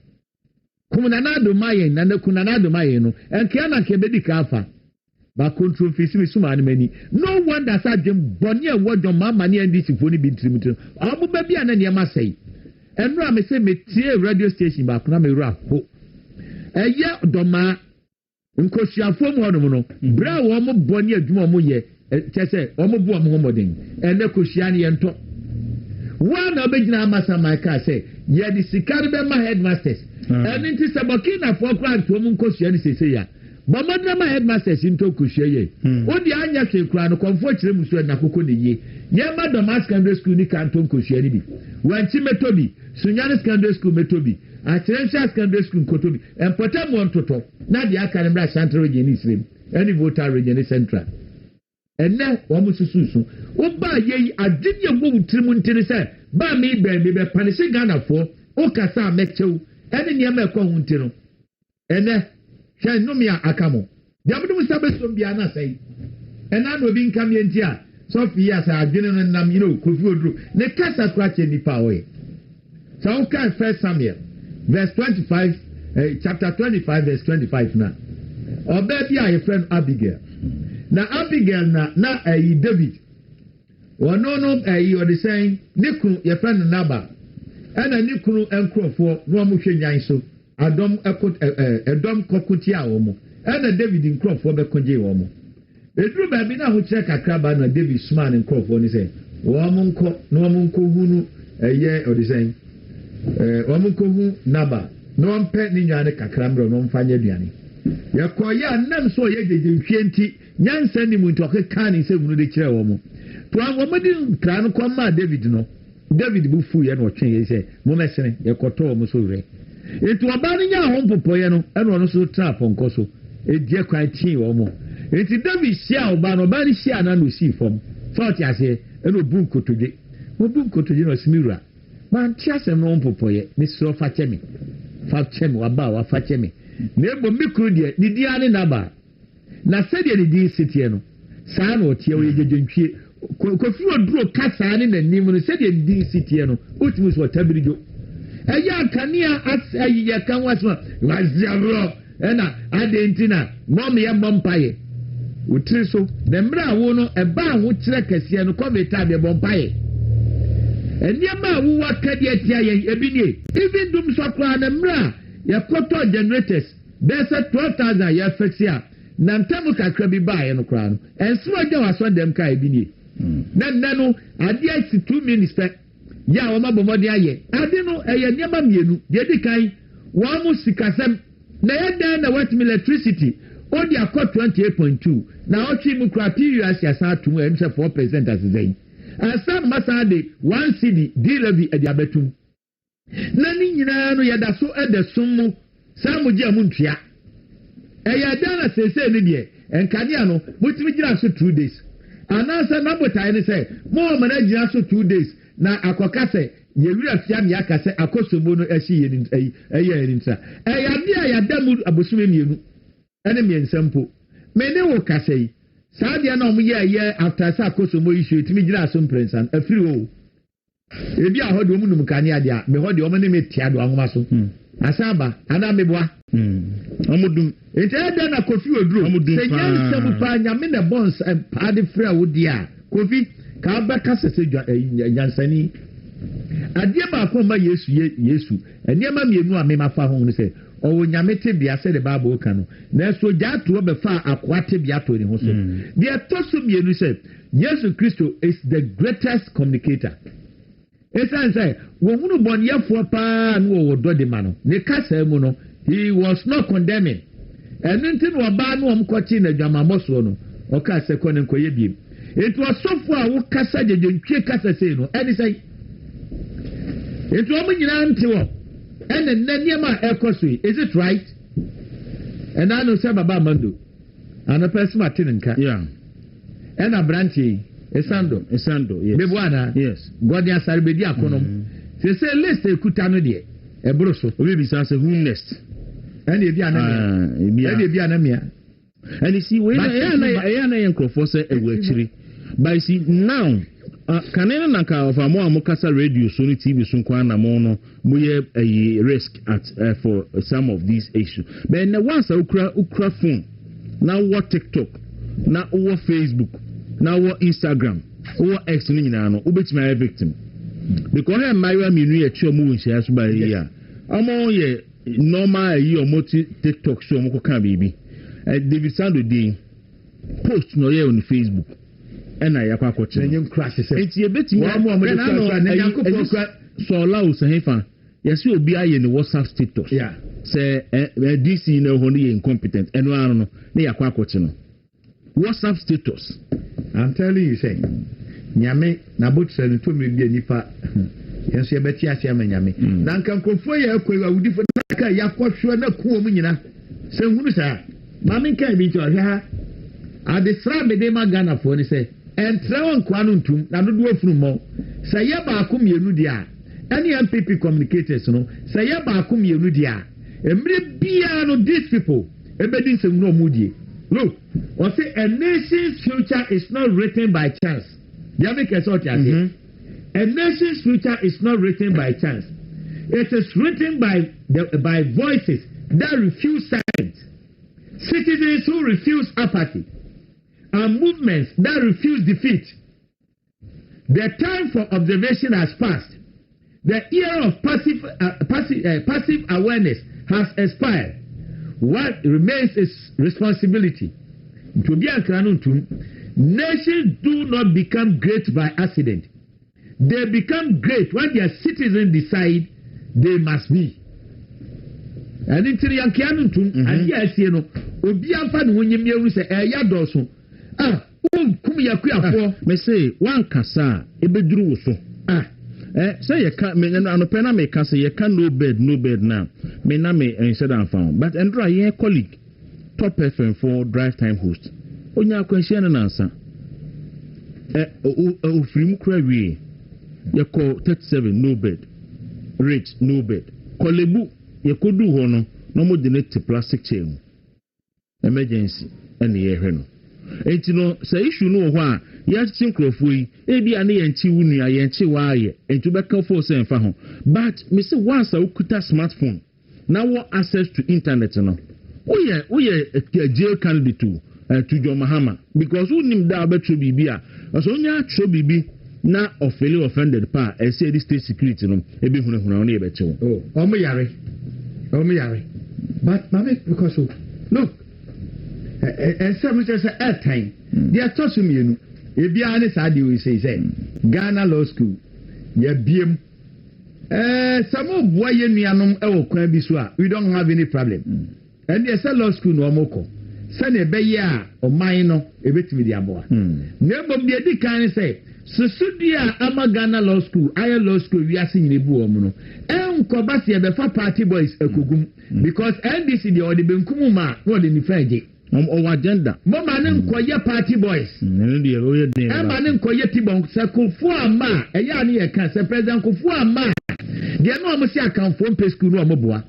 Kumuna na do maye na na kuna na do maye no. Enke na ke bedi ka afa. Ba control fisi mi suma ani mani. No wonder sa dem boni e wodon mama ni NDC fo ni bi ntrim. Abu ba bia na ne ma sei. Enra me se me tie radio station ba kuna me ra ho. Eya doma nkosiafo mu hono no bra wo mo boni adwuma mo ye chese wo mo bo mo homoden ene kosia ne yento one obegina amasa maika say ye di sikari be ma headmasters ene nti sabokina fo kra to mo nkosia ne sese ya bo modna ma headmasters into kosia ye odi anya se kra no konfo kire muso na kokko ne ye ye ma doma secondary school ni kanto nkosia ni bi wanti metobi sunyane secondary school metobi Atrencha secondary school Kotobi and Potem one toto na the Akanembra Central region Islam any voter region central and now Wamususu Oba ye adidya wo trimuntini say ba me be panish Ghana for okasa mechew any niam ko huntino ene hwe no me akamo diabudu sabe so bia na say and na no bi nkam ye ntia so fi ya sa adwene no nam Kofi Oduru ne kasa krache nipa we so okay first Samuel verse 25 chapter 25 verse 25 na obebi a your friend Abigail na Abigail na David wono no o de saying nikunu your friend Naba ena nikunu enkrofo no mo hwenyan so adom edom kokoti a wo mo ena David enkrofo be konje wo mo eduru ba bi na ho kire kakra ba na David sman enkrofo ni say wo mo nko no mo nko hunu o de saying wamukohu Naba na ɔmpɛ ne nnuane kakra mmerɛ no ɔmfa nyɛ aduane yɛkɔyɛ a nam so ɔyɛ gyegyentwie nti nyansa ni mu nti ɔkeka ne nsɛm no de kyerɛ wɔ mo to wɔmɔde nkra no kɔmaa David no David bu fu yɛ na ɔtwe yɛ sɛ momɛsene yɛkɔtɔ wɔ mo so werɛ nti ɔbaa no nya ho mpopɔyɛ no ɛna ɔno so tena apɔnkɔ so ɛdiɛ kwan tii wɔ mo nti David hyia ɔbaa no hyia na osii fam fa ɔte aseɛ ɛna ɔbu nkotodwe na ɔsemi wura mante asɛm no mpopɔyɛ ne srɛ fa kyɛ me waba wafa kyɛ me na ebo me kuru deɛ ne dia ne naba na sɛdeɛ ne din sitiɛ no saa na ɔteɛ ɔyɛ gyegyentwie kofi oduro kasa ne n'anim no sɛdeɛ ne din sitiɛ no otumi so ɔtabirijo ɛyɛ akanea ayiyɛ kan wasoma waziabro ɛna ade ntina mɔm yɛ bɔ mpaeɛ wotiri so na mmerɛ a wo no ɛba a wo kyerɛ kɛseɛ no kɔmeta de bɔ mpaeɛ nneɛma a wo waka deɛ tia yɛn ebi nie even dum so koraa na mmerɛ a yɛkɔtɔ generators bɛɛ sɛ 12,000 yɛfɛsi a na ntam kakra bi baeɛ no koraa no ɛnso agya wasɔ dɛm kaa ebi nie na nnɛ no adeɛ si 2 minutes pɛ yɛ a wɔma bɔmmɔden ayɛ ade no ɛyɛ nneɛma mmienu deɛ di kan wɔn mo sikasɛm na yɛdan na watumi electricity odi akɔ 28.2 na ɔtwi mu kura PUS asan atum ɛmu sɛ 4% asesɛ yi asan masa de 1 cedi di levy ɛde abetum na ne nyinaa no yɛda so ɛda sum mu saa mo gye amu ntua ɛyɛ dan na sese ne deɛ nkanea no mutumi gyina so 2 days anaasɛ nabotae ne sɛ mo wɔn na gyina so 2 days na akɔka sɛ yɛwura fia ne aka sɛ akɔsomo no ahyi yɛ ne ɛyɛ yɛ ne nsa ɛyɛ ade a yɛada mu abosome mmienu ɛne mmiɛnsa mpo mene wo kasa yi saa deɛ na ɔmo yɛ after sɛ akɔsomo yi hwɛ tumi gyina so mprɛnsa afiri hɔ ebi a hɔ de ɔmo num kane ade a me hɔ de ɔmo ne me tia do ahoma so asaba ana meboa ɔmo dum nti ɛda na kofi oduro sɛ nyansa mu paa nyame na bɔns paade frɛ a wodi a kofi ka bɛka sɛ nyansani adeɛ baako ma yesu nneɛma mmienu a mema fa ho no sɛ ɔwɔ nyame tebea sɛ de baabɔ ka no nanso gya toɔ bɛfa akoa tebea to ne ho so deɛ ɛtɔ so mmienu sɛ yesu kristo is the greatest communicator ɛsiane sɛ wɔhunu bɔneyɛfoɔ paa ne wɔwɔ dɔ de ma no ne kasa mu no he was not condemning ɛno nti na ɔbaa no ɔmkɔkye na adwamammɔ soɔ no ɔkaa sɛ kɔ ne nkɔyɛ biem nti ɔsɔfo a wokasa gyegyentwie kasa sei no ɛne sɛ nti ɔmo nyinaa nte wɔ ɛna nna nneɛma a ɛkɔ so yi is it right ɛna ano sɛ baba amando anɔpɛ sɛ mate ne nka ɛna aberanteɛ yi esando yes bebo ana yes gɔde asare bedi akonom sɛ sɛ list ekuta no deɛ ɛboro so obi bisa sɛ who next ɛna ebi anamia and see we ɛyɛ na yɛ nkurɔfoɔ sɛ ɛwɔ akyiri but see now kanena na ka of amo amokasa radio so ni TV so kwa na mo no mo ye a risk at for some of these issues but na once ukra phone na what TikTok na what Facebook na what Instagram what X ni nyina no ubetimi ay victim because he maiwa minu ye twa mu nhia so ba ya amo ye normal yi omoti TikTok so mo ko kan bibi David Sando dey post no ye on Facebook ɛna yakɔ akɔkyerɛ n'enye nkurase sɛ eti ebetumi wɔn de kura na yankopɔ kura sɔɔla o sɛnfa yɛsi obi ayɛ ne WhatsApp status sɛ DC na ɛhɔ no yɛ incompetent ɛno ano no ne yakɔ akɔkyerɛ no WhatsApp status. I'm telling you say nyame na botura ne tomi bi nipa yɛn so yɛbɛti ase ama nyame na nka nkɔfo yɛ akɔ awudifo na ka yakɔ hwɛ na kuo mu nyina sɛ nhunu saa maame nka bi nti ɔhwɛ ha adesra mede ma Ghana fo ne sɛ entrawo nkwa no ntum na dodo afunu mo sɛ yɛ baako mienu dia any MPP communicators no sɛ yɛ baako mienu dia emre bia no these people ebedi nsem no mudie look or say a nation's future is not written by chance they make a sort of a nation's future is not written by chance it is written by voices that refuse silence, citizens who refuse apathy, and movements that refuse defeat. The time for observation has passed. The era of passive awareness has expired. What remains is responsibility. To be nations do not become great by accident. They become great when their citizens decide they must be. ɛne ntiri yankia no ntum ade a asie no obi amfa ne ho nyimie wu sɛ ɛyɛ dɔso kum yakuafoɔ me say one kasa ebeduru wo so say you can me no pena me can say you can no bed now me na me instead and found but endra ye colleague top FM for drive time host onya akwanhia na nansa o film kra wie ye call 37 no bed rate no bed kolebu ye kodu ho no mo de net plastic chair emergency ene ye hwe no enti no say issue no ho a ya chinkrofo yi ebi ane ye nchi wunu ya ye nchi wa aye enti be kan for say mfa ho but me say once a ukuta smartphone now what access to internet no oye jail candidate to John Mahama because who nim da betro bibia so nya tro bibi na officially offended pa e say the state security no e be hunahuna na e be chewo o mo yare but mama because look some say airtime they are touching me ebia ne sa de we say Ghana Law School ya biem some of boy nuanom e wo kwan bi so a we don't have any problem and they say law school no omoko say na be ya o man no e betimi di aboa na bom de di kan say susudia ama Ghana Law School aye law school we ase nyine bu o mu no enkoba se be fa party boys ekogum because NDC de o de benkum ma no de ni faje o agenda mo ma ne nkoye party boys ne o ye den e ma ne nkoye tibon se kofu ama e ya ne ye kan se president kofu ama de no mo si akanfo mpe school no mo boa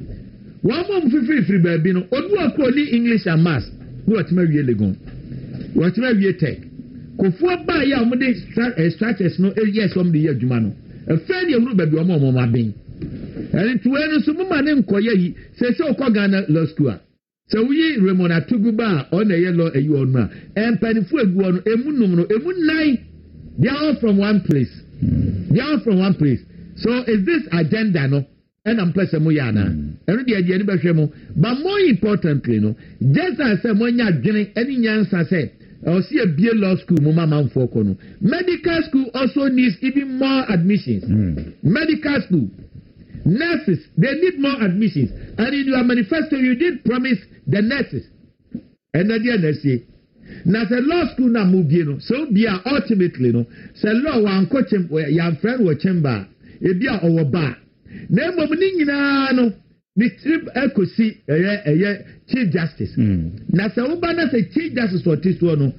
one mom free baby no odu akoli English and maths no watima wie legon watima wie tech kofu ba ya mo de structures no yes om de adwuma no e fa ne ehuru baby o ma ben and to enu so mo ma ne nkoye yi se okọ Ghana Law School so we Raymond Atuguba on a yellow a you on ma and panifu egu no emu num no emu nine they are all from one place so is this agenda no and I'm plus mo yana and the idea ni behwe mo but more importantly no just as say mo nya adwene any nyansa say or see a BA law school mo mama for kono medical school also needs even more admissions medical school nurses they need more admissions and in your manifesto you did promise the nurses and the nurses now the law school na mo bie no so bia ultimately no say law wan ko chem ya friend wo chamber e bia owo ba na mom ni nyina no ni trip ekosi eye chief justice na se wo ba na se chief justice or tiso no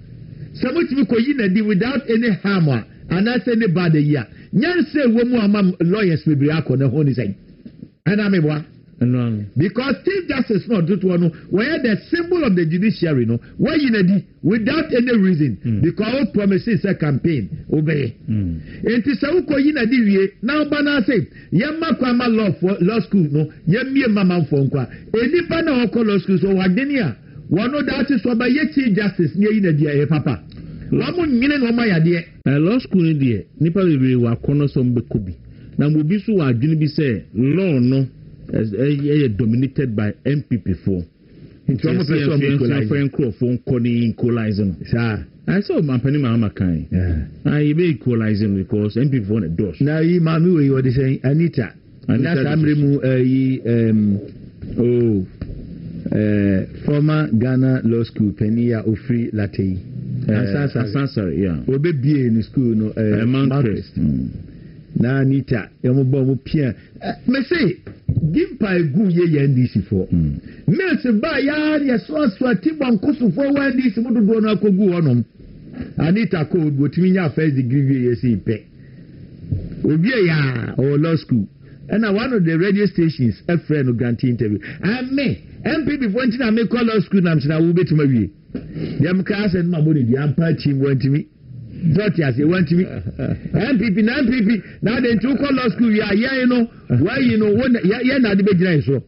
se mo timi ko yi na di without any harm and I say anybody here nyan say wo mu ama lawyers be bri akọ na ho ni say ana me boa because chief justice not do to no where the symbol of the judiciary no where you na di without any reason because all promises a campaign obey enti se wo ko yi na di wie na ba na say yemma kwama law school no yemmie mama mfo nkwa enipa na okọ law school so wadeni a wono that is oba ye chief justice ne yi na di e papa wamu nyine no ma yade law school ni de nipa bebre wa kono so mbekobi na mo bi so wa adwene bi say law no dominated by MPP4 into almost like some equalizing I saw my penny mama kind I be equalizing because MPP4 on doors now you mami we were saying Anita that's amremu former Ghana Law School Penia Ofri Latte Asansari yeah obe bie in school no Marcus na Anita yomo mo pia me say give by gu ye NDC for me se ba ya so tibon kusu for NDC mo do na kogu onom Anita ko wotimi nya first degree ye say pe obi ya or law school and one of the radio stations a friend who grant interview and me MPP for ntina me call law school na mchina wo betima wie dem class and my body the ampa team want me What you say? Want me? MPP now they took all law school. Yeah, you know why you know when yeah na the big so.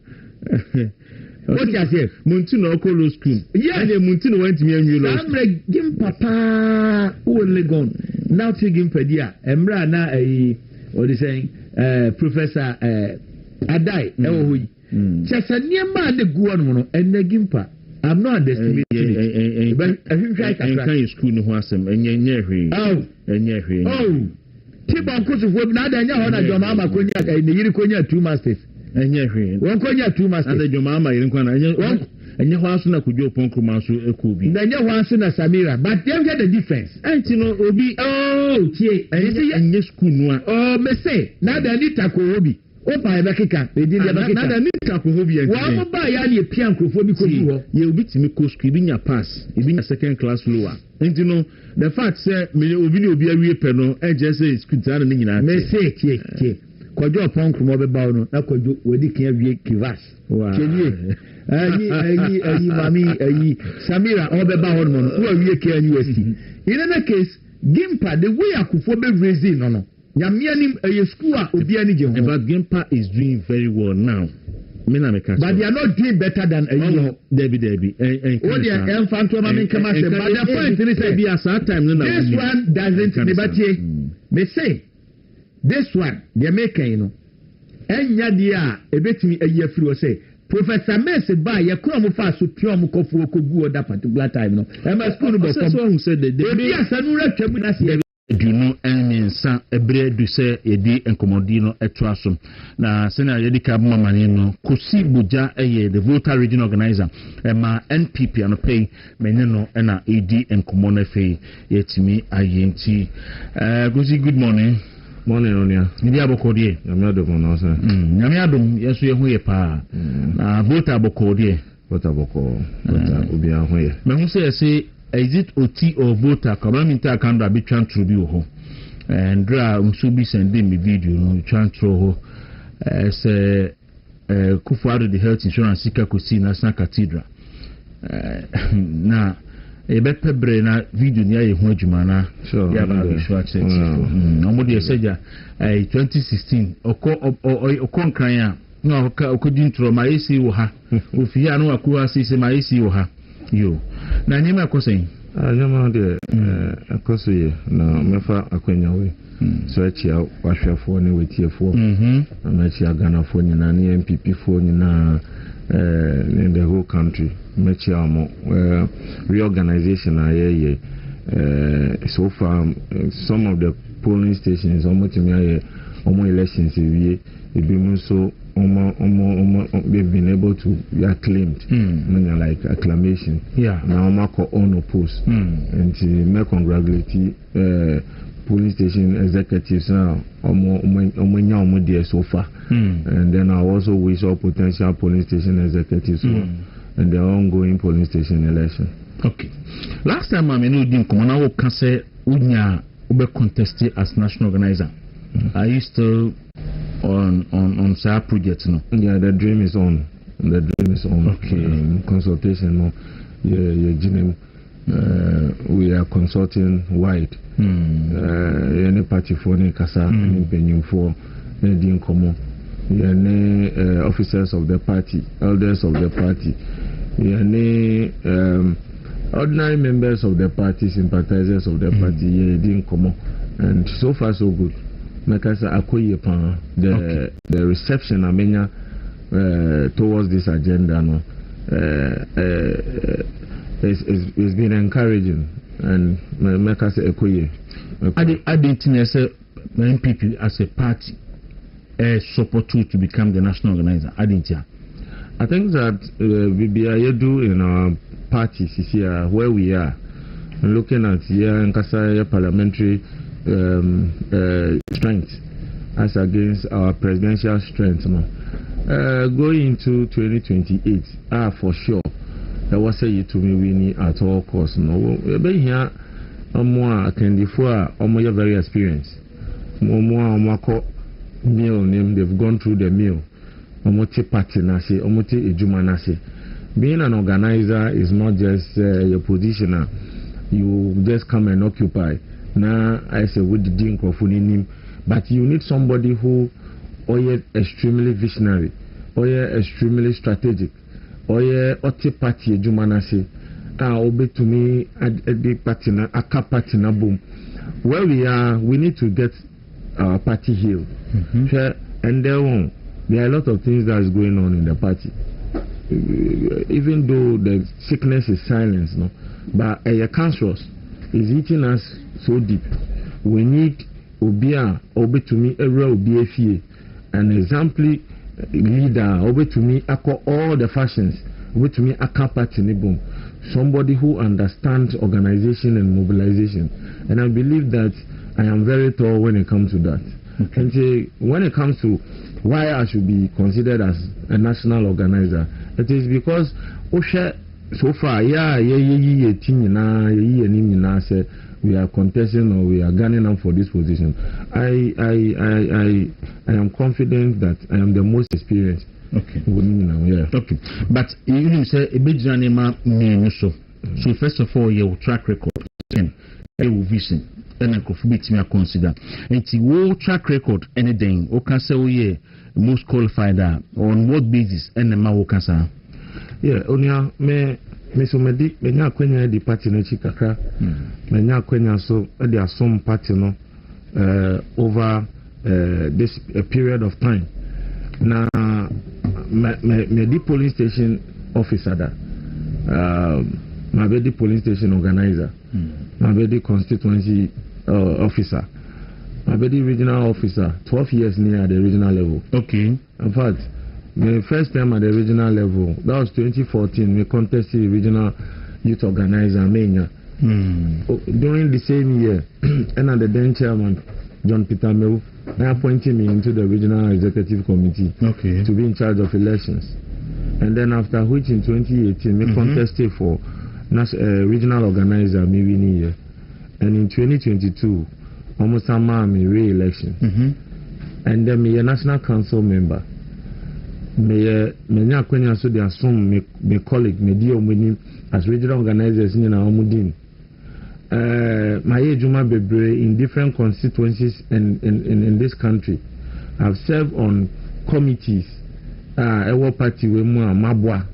What you say? Muntino call law school. Yeah, Muntino went to me and you law. I'm like give papa who will gone now to give pedia. Emra na what is saying? Professor Adai. Just a near man the go on and the gimpa. I'm not underestimating it. But I think I can school no wasem Tibon kusu fo na da nya ho na jo mama konya ni yiri konya 2 masters enye hwe won ko nya 2 masters ande joma ama yiri nkwa na enye ho aso na kudwo ponkoma so ekubi na enye ho aso na Samira but them get the difference enti no obi tie enye school no a me say na da ni tako obi o pa ebe kika e di ebe kika na da ni tako obi enti wa mo ba ya ni pia nkrofo bi ko bi ho ye obi timi ko school bi nya pass e bi nya second class lower enti no the fact say me obi ni obi awie pe no e je say school tana ni nyina me say tie kojo ponku mo be ba no na kojo wedi kan awie kivas chenie ayi mami ayi Samira o be ba ho no wo awie kan university in any case Gimpa the way akufo be raising no nyamia ni a school a obi ani je ho but Gimpa is doing very well now me na me catch but they are not doing better than a Debbie oh they enfanto ma men kama say but the point is say be at that time no na this one doesn't debatie me say this one they make no enya dia ebetimi ayi afiri o say Professor Messi ba ye kro mo fa so pio mo kofu okogu that particular time no e ma school no bo so who said the be asanu ratwa mu na se duno enyensa ebre du se yedi enkomodi no eto aso na sena yedi ka mamane no kosi buja eye the voter region organizer ma NPP ano pay menye no na edi enkomo na fe yetimi ayenti gozi good morning Onia. Ni abokodie. Nyame adom no so. Nyame adom yeso ye hu ye pa. Na voter abokodie. Voter obi ahu ye. Me hu say is it OT or voter community account that be transfer bi ho. And dra unso bi send me video no transfer ho. Say Kufuado the health insurance sika kosi National Cathedral. Na ebe pebre na video ni aye ho adwuma na ya ba bi so ache no de seja 2016 okon kran a na okodi ntro ma esi wo ha ofi ya no akuwa sisi ma esi wo ha yo na nyema akosen nyema de akoso ye na mefa akwanya we so achia wahwefo ne wetiefo na machia ganafo nyina ne MPP fo nyina in the whole country mechiamo reorganization aye so far some of the polling stations almost elections ebi so they've been able to be acclaimed meaning like acclamation now mako on oppose and me congratulate polling station executives now there so far and then I also wish all potential polling station executives and the ongoing polling station election. Okay, last time I mean didn't come on can say unya ube contested as national organizer. Are you still on SAR project no? Yeah, the dream is on. Okay, consultation no. Yeah, we are consulting wide. Any party for any kasa, any penny for any common. Any officers of the party, elders of the party, any ordinary members of the party, sympathizers of the party, didn't come on. And so far so good. Because the reception Amenya towards this agenda no, it's been encouraging and make us equate. I didn't say NPP as a party support you to become the national organizer. I think that we do in our party here where we are looking at here in Kasaya parliamentary strength as against our presidential strength going into 2028 for sure there was a to me winning at all costs no here more candy for very experienced more meal name they've gone through the meal party nasi ejuma nasi. Being an organizer is not just your positioner you just come and occupy now I say with the microphone but you need somebody who extremely visionary extremely strategic party ejuma nasi obe to me a big party na aka party na boom where we are we need to get our party healed. And there are a lot of things that is going on in the party. Even though the sickness is silenced, no, but a cancerous is eating us so deep. We need obia obe to me area obi efie an exemplary leader over to me all the fashions over to me party ni boom. Somebody who understands organization and mobilization, and I believe that I am very thorough when it comes to that. Okay. And when it comes to why I should be considered as a national organizer, it is because so far we are contesting or we are gunning up for this position. I am confident that I am the most experienced. Okay. Yeah. Okay. But you say a big journey so first of all, your track record and your vision and a could me consider. And your track record anything or can say we most qualified on what basis and the Mawokasa. Yeah, onya me so medi nya kwenya di party na chi kakra me nya kwenya so dey asom party no over this period of time na me di police station officer da my be di police station organizer my be di constituency officer my be di regional officer 12 years near the regional level. Okay. In fact, my first time at the regional level, that was 2014, we contested the regional youth organizer, Mania. During the same year, and at the then chairman, John Peter Mew, they appointed me into the regional executive committee to be in charge of elections. And then after which in 2018, we contested for regional organizer, Miwini. And in 2022, almost a month, re-election. And then me a national council member. Me nya kwenya so dia som me colleague me di omuni as regional organizers in our omudin my ejuma bebre in different constituencies in this country. I've served on committees ewo party we mu amabwa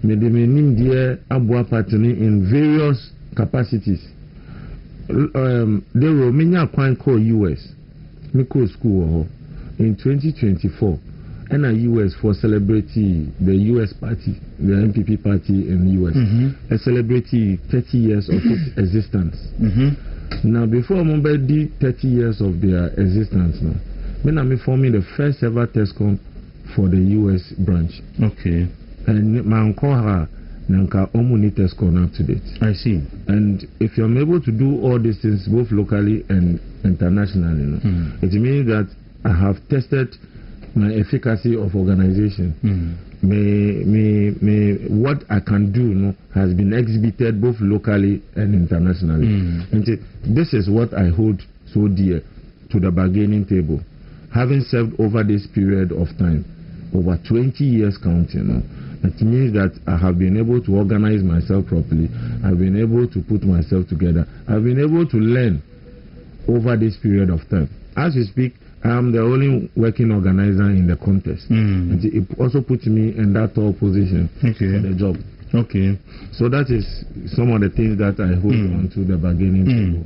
me de me nim die abwa party in various capacities. Dawuro me nya kwan call US me call school in 2024 and a US for celebrity the US party, the MPP party in the US, a celebrity 30 years of its existence. Now, before Mumbai 30 years of their existence, now, when I'm forming the first ever TESCOM for the US branch. Okay. And my uncle Nanka Omuni TESCOM up to date. I see. And if you're able to do all these things both locally and internationally, it means that I have tested my efficacy of organization. What I can do has been exhibited both locally and internationally. And this is what I hold so dear to the bargaining table. Having served over this period of time, over 20 years counting, it means that I have been able to organize myself properly. I've been able to put myself together. I've been able to learn over this period of time. As we speak, I'm the only working organizer in the contest. And it also puts me in that tall position for the job. Okay. So that is some of the things that I hold on to the bargaining table.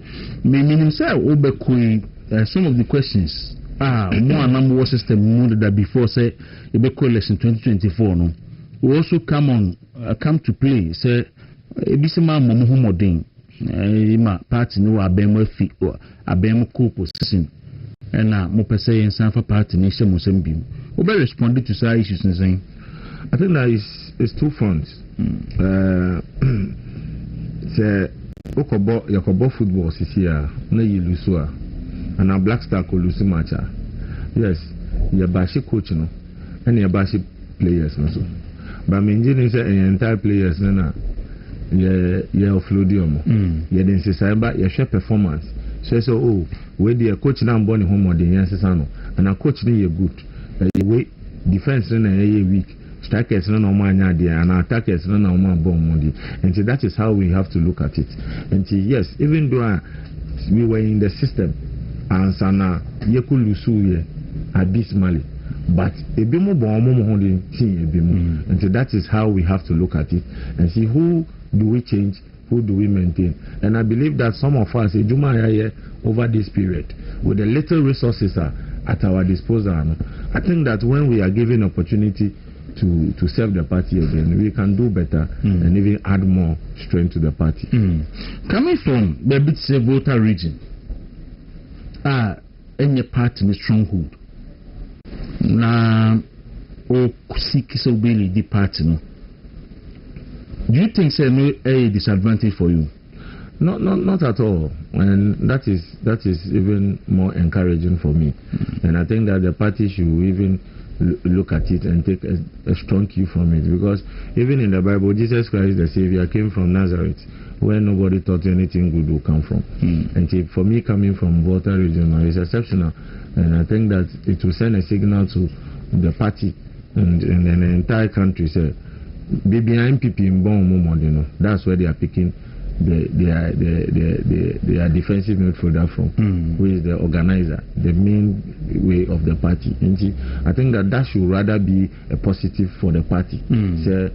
Some of the questions more number system that before say election 2024 no will also come to play. Say ebisema momo modern party no abemo fi abemo cool position. And now, Mopese and Sanfa Party Nation Mosambim. Who be responded to some issues and saying? I think that is two fronts. Say, Okobo football is here, no you lose, and a Black Star could lose match. Yes, you're bashi coach, no, and you're bashi players, no. But I'm engineering the entire players, no, you're offloadium. You're then say, but your share performance. So where the coach now born home or the Yansano, and a coach is good. Way defense is weak, strikers no man and attackers no man bomb. And so that is how we have to look at it. And so yes, even though we were in the system, and Sana Yekulusu abysmally, but a bimo bomb holding team. And so that is how we have to look at it and see who do we change. Who do we maintain? And I believe that some of us, over this period, with the little resources at our disposal, I think that when we are given opportunity to serve the party again, we can do better and even add more strength to the party. Coming from the Bitse Volta region, any party in stronghold. Now, or seek so really the party. No? Do you think say no a disadvantage for you? Not at all, and that is even more encouraging for me. And I think that the party should even look at it and take a strong cue from it, because even in the Bible, Jesus Christ the Savior came from Nazareth, where nobody thought anything good would come from. And for me, coming from Volta region is exceptional, and I think that it will send a signal to the party and the entire country. Say, baby, MPP in Bon, that's where they are picking their defensive midfielder from, who is the organizer, the main way of the party. And I think that should rather be a positive for the party. So,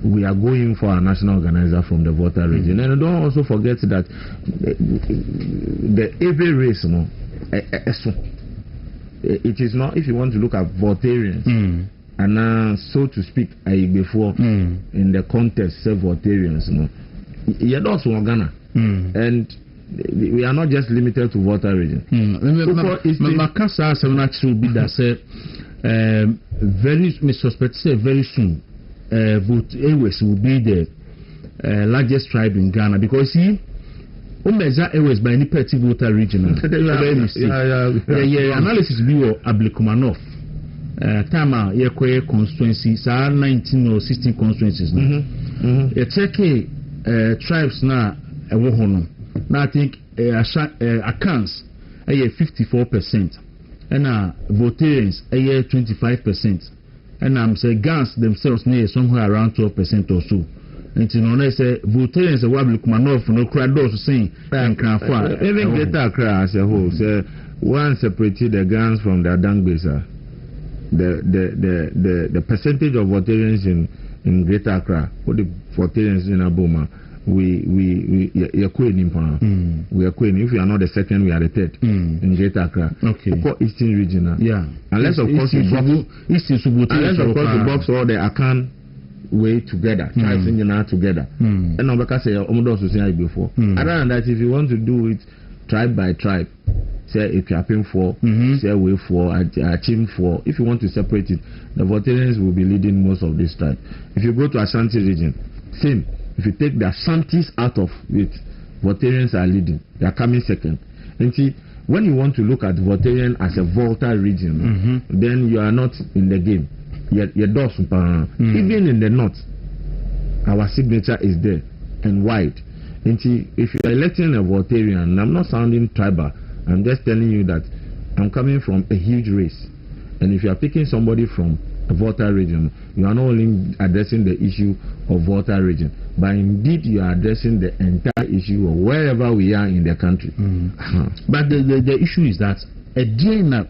we are going for a national organizer from the Volta region. And don't also forget that the every race, it is not, if you want to look at Voltarians, and so to speak, before in the contest, say Voltarians, Ghana, and we are not just limited to Volta region. Makasa will be that very suspect say very soon. Vote Airways will be the largest tribe in Ghana, because see, Umeza Airways by any petty Volta region. Analysis be Ablikumanov. Tama Yekwe constituency, 19 or 16 constituencies. Check tribes now. Now I think accounts 54%, and Votarians 25%. And I'm saying Gans themselves near somewhere around 12% or so. And you know, they say Voltarians are Wablikumanov no crowd doors saying and even Greater Accra as a whole. So one separated the Gans from the Adangbesa. The percentage of Voltarians in Greater Accra, what the Voltarians in Aboma, we are quitting. We are quitting. If we are not the second, we are the third in Greater Accra. Okay. Eastern region. Yeah. Unless of course you box all the Akan way together, tribes in together. And now because say almost say before. Other than that, if you want to do it tribe by tribe, say if you are paying for, say way for, achieve for. If you want to separate it, the Voltarians will be leading most of this tribe. If you go to Ashanti region, same. If you take the Ashantis out of it, Voltarians are leading. They are coming second. And see, when you want to look at Voltarian as a Volta region, then you are not in the game. Even in the north, our signature is there and wide. And see, if you are electing a Voltarian, I'm not sounding tribal. I'm just telling you that I'm coming from a huge race. And if you are picking somebody from a Volta region, you are not only addressing the issue of Volta region, but indeed you are addressing the entire issue of wherever we are in the country. But the issue is that a DNA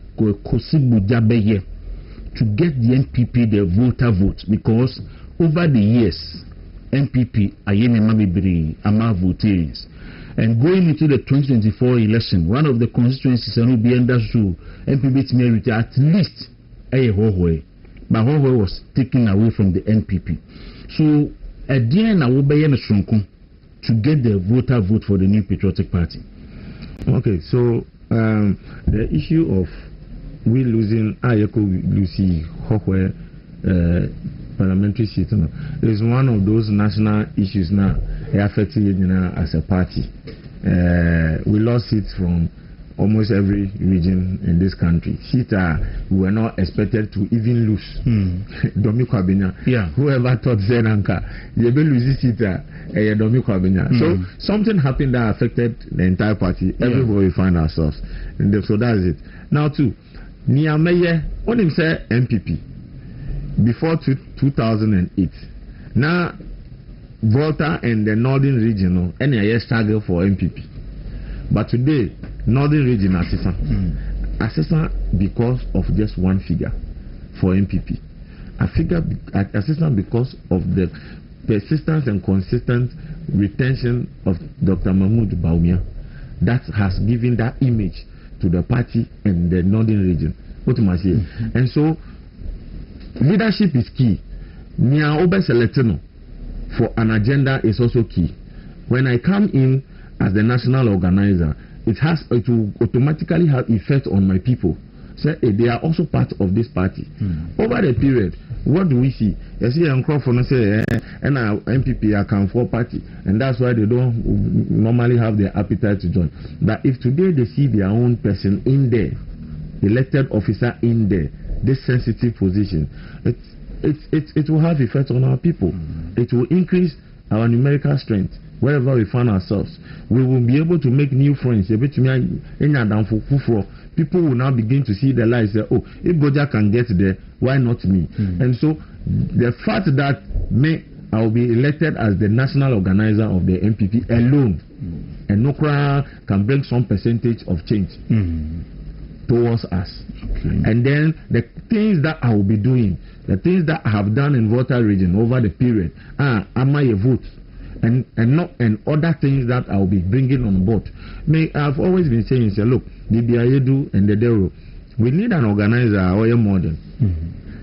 to get the NPP the Volta vote, because over the years NPP are Voltarians. And going into the 2024 election, one of the constituencies will be under NPP to at least a Hohwe. But Hohwe was taken away from the NPP. So at the end, I will be to get the vote for the New Patriotic Party. Okay, so the issue of we losing Ayeko Lucy Hohwe parliamentary seat is one of those national issues now affecting as a party. We lost seats from almost every region in this country. Seats we were not expected to even lose. Domi Kwabenya. Yeah. Whoever thought Zenanka, you will lose seat Domi Kwabenya. So something happened that affected the entire party. Everywhere we find ourselves. So that's it. Now too, Niameye, what him say MPP before 2008. Now Volta and the northern region any struggle for MPP. But today, northern region assistant because of just one figure for MPP. Assistant because of the persistence and consistent retention of Dr. Mahmoud Baumia. That has given that image to the party and the northern region. What am I saying? And so leadership is key. Nia Obe Selectino for an agenda is also key. When I come in as the national organizer, it will automatically have effect on my people. say they are also part of this party. Over the period, what do we see? You see, Crawford say, and our MPP are for party, and that's why they don't normally have their appetite to join. But if today they see their own person in there, elected officer in there, this sensitive position, it will have effect on our people. It will increase our numerical strength wherever we find ourselves. We will be able to make new friends. People will now begin to see the light. Say, oh, if Boja can get there, why not me? And so the fact that I will be elected as the national organizer of the MPP alone, and Nokra can bring some percentage of change towards us. And then the things that I will be doing, the things that I have done in Volta region over the period, am I a vote? And other things that I will be bringing on board. I've always been saying, say, look, the Biayedu and the Dawuro, we need an organizer or a model.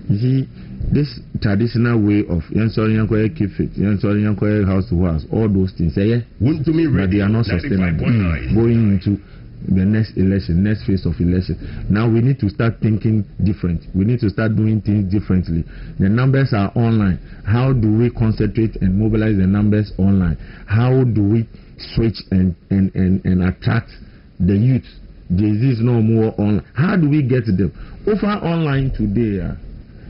You see, this traditional way of keep fit, house to house, all those things, but they are not sustainable. Going into the next election, next phase of election. Now we need to start thinking different. We need to start doing things differently. The numbers are online. How do we concentrate and mobilize the numbers online? How do we switch and attract the youth? There is no more online. How do we get them? Over online today,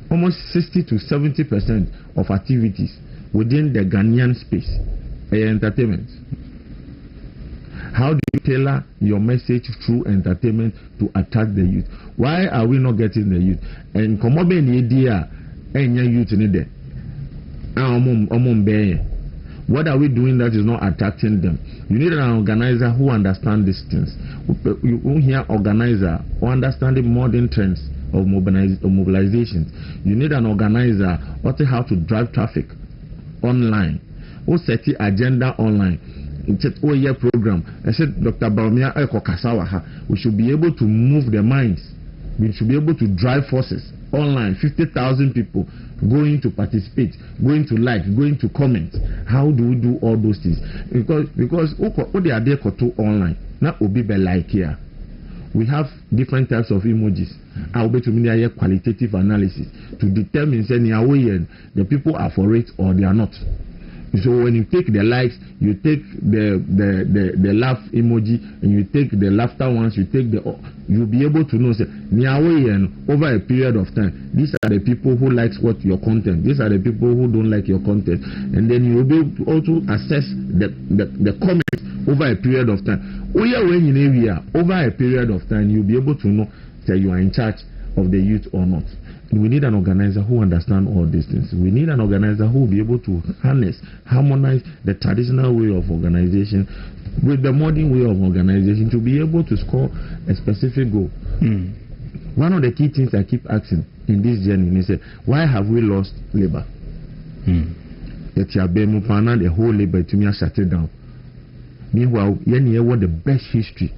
almost 60 to 70% of activities within the Ghanaian space are entertainment. How do you tailor your message through entertainment to attract the youth? Why are we not getting the youth? And come on, idea, youth in there. What are we doing that is not attracting them? You need an organizer who understands these things. You hear organizer who understands the modern trends of mobilization. You need an organizer who how to drive traffic online, who set the agenda online. It's a 4-year program. I said, Dr. Baumia Eko Kasawaha, we should be able to move the minds. We should be able to drive forces online. 50,000 people going to participate, going to like, going to comment. How do we do all those things? Because what they are there to online, not obi be like here. We have different types of emojis. I'll be to me qualitative analysis to determine say the people are for it or they are not. So when you take the likes, you take the laugh emoji, and you take the laughter ones, you'll be able to know say over a period of time, these are the people who likes what your content, these are the people who don't like your content, and then you will be able to also assess the comments over a period of time. Over a period of time, you'll be able to know that you are in charge of the youth or not. We need an organizer who understands all these things. We need an organizer who will be able to harmonize the traditional way of organization with the modern way of organization to be able to score a specific goal. One of the key things I keep asking in this journey is why have we lost labor? The whole labor to me has shut it down. Meanwhile, what the best history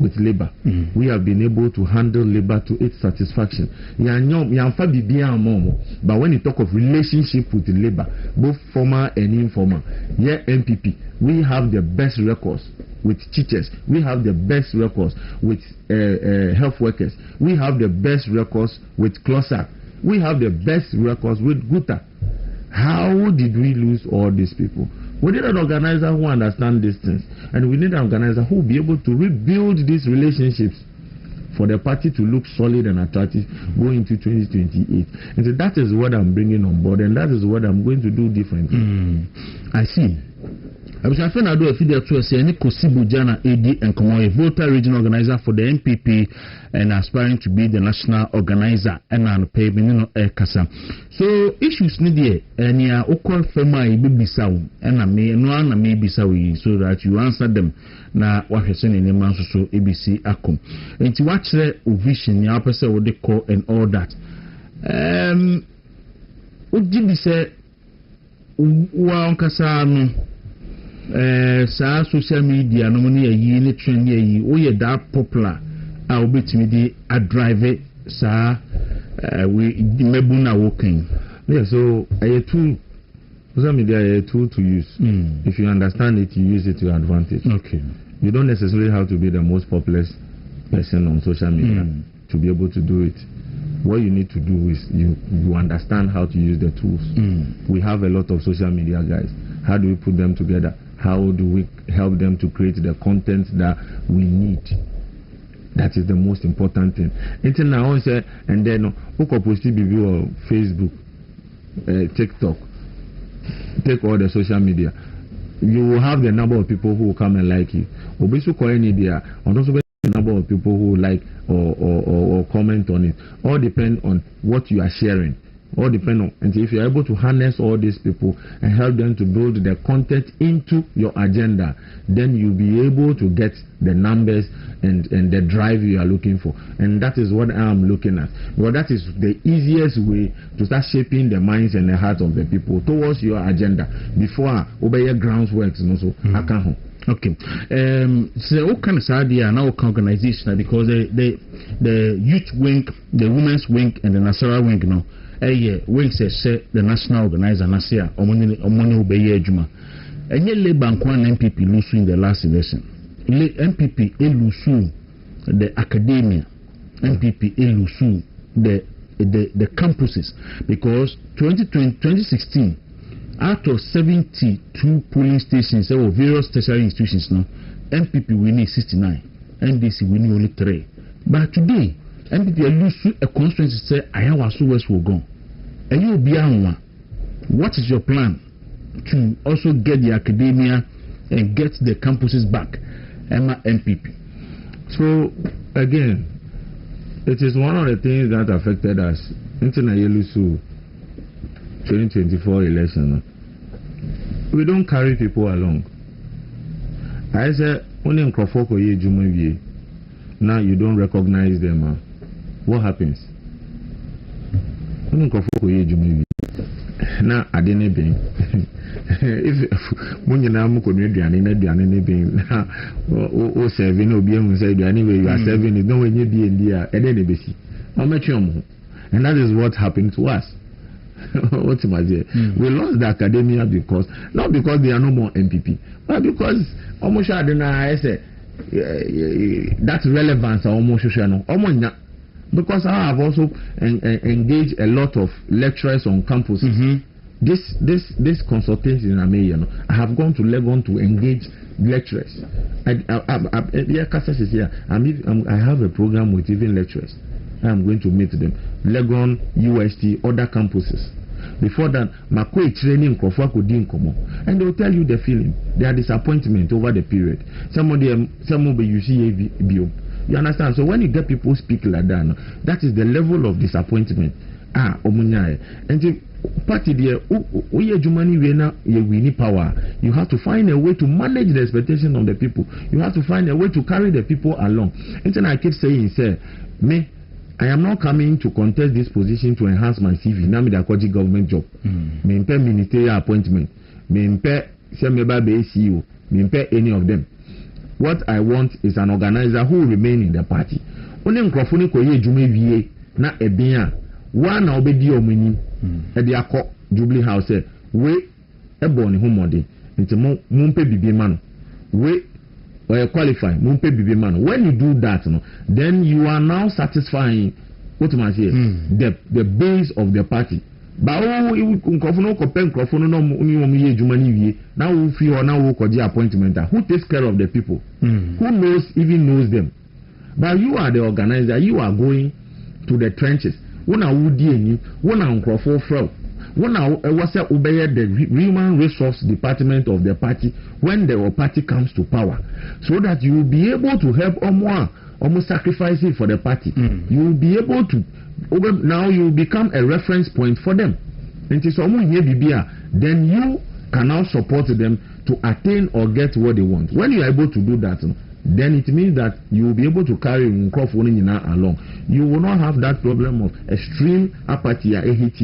with labor. We have been able to handle labor to its satisfaction. But when you talk of relationship with labor, both formal and informal, MPP, we have the best records with teachers. We have the best records with health workers. We have the best records with CLOSAC. We have the best records with GUTA. How did we lose all these people? We need an organizer who understands these things, and we need an organizer who will be able to rebuild these relationships for the party to look solid and attractive going into 2028. And so that is what I'm bringing on board, and that is what I'm going to do differently. I see. I was afraid I do a video to say any Kosibu Jana AD and Komoye voter regional organizer for the MPP and aspiring to be the national organizer and an pay Kasa. So issues need and ya okon fema ibi bisaw and I may bisaw so that you answer them na wahwesen in man so ABC akom. And to watch the vision ya person what they call and all that. Ujibi say wa onkasa no social media no money a trend ye that popular I will be to a driver we mebuna walking. Yeah, so a tool, social media a tool to use. If you understand it, you use it to your advantage. Okay. You don't necessarily have to be the most popular person on social media to be able to do it. What you need to do is you understand how to use the tools. We have a lot of social media guys. How do we put them together? How do we help them to create the content that we need? That is the most important thing. Until now, and then who can post it on Facebook, TikTok, take all the social media. You will have the number of people who will come and like you. Obviously, and also the number of people who like or comment on it. All depend on what you are sharing. All depend on, and if you are able to harness all these people and help them to build the content into your agenda, then you'll be able to get the numbers and the drive you are looking for. And that is what I'm looking at. Well, that is the easiest way to start shaping the minds and the hearts of the people towards your agenda before obey your groundwork. I can't. Okay. So what kind of idea now organization, because the youth wing, the women's wing, and the Nasara wing now. Wing says the national organizer Nasia Omoni Obeye Juma. And yet Labour and MPP lose in the last election. MPP lose the academia. MPP lose the campuses, because 2016 out of 72 polling stations or various tertiary institutions now, MPP winning 69, NDC winning only 3. But today MPP lose a constituency say Ayawaso West will go. And you be on. What is your plan to also get the academia and get the campuses back? Emma MPP. So again, it is one of the things that affected us. International 2024 election. We don't carry people along. I said only in Krofoko ye now you don't recognize them. What happens? Only in Krofoko ye now I didn't be. If when you now could read the anime being now serving or being said anyway you are serving it, no when you be in there and then they see. How much and that is what happened to us. What's my dear? We lost the academia because not because there are no more MPP, but because almost I don't know. I say that relevance almost because I have also engaged a lot of lecturers on campus. This consultation I have gone to Legon to engage lecturers. I have a program with even lecturers. I'm going to meet them. Legon, UST, other campuses. Before that, Makwe training Kwaku din komo, and they will tell you the feeling, their disappointment over the period. Some of you see bio. You understand? So when you get people speak like that, that is the level of disappointment. And the party there, we need power. You have to find a way to manage the expectation of the people. You have to find a way to carry the people along. And then I keep saying, me. I am not coming to contest this position to enhance my CV. Now, me the government job. Me impe ministerial appointment. Me impe CEO. Me impe any of them. What I want is an organizer who will remain in the party. Only microphone ko ye jume vie na ebia. One na obedi omuni. E dia ko Jubilee House. We ebo ni humode. Nti mo mpe bibi mano. We qualify. When you do that, then you are now satisfying what am I saying? The base of the party. But now we feel now we appointment. Who takes care of the people? Who knows them? But you are the organizer. You are going to the trenches. When I would when I was the human resource department of the party when the party comes to power, so that you will be able to help almost sacrifice it for the party. You will be able to now you will become a reference point for them. And then you can now support them to attain or get what they want. When you are able to do that, then it means that you will be able to carry along. You will not have that problem of extreme apathy or AHT.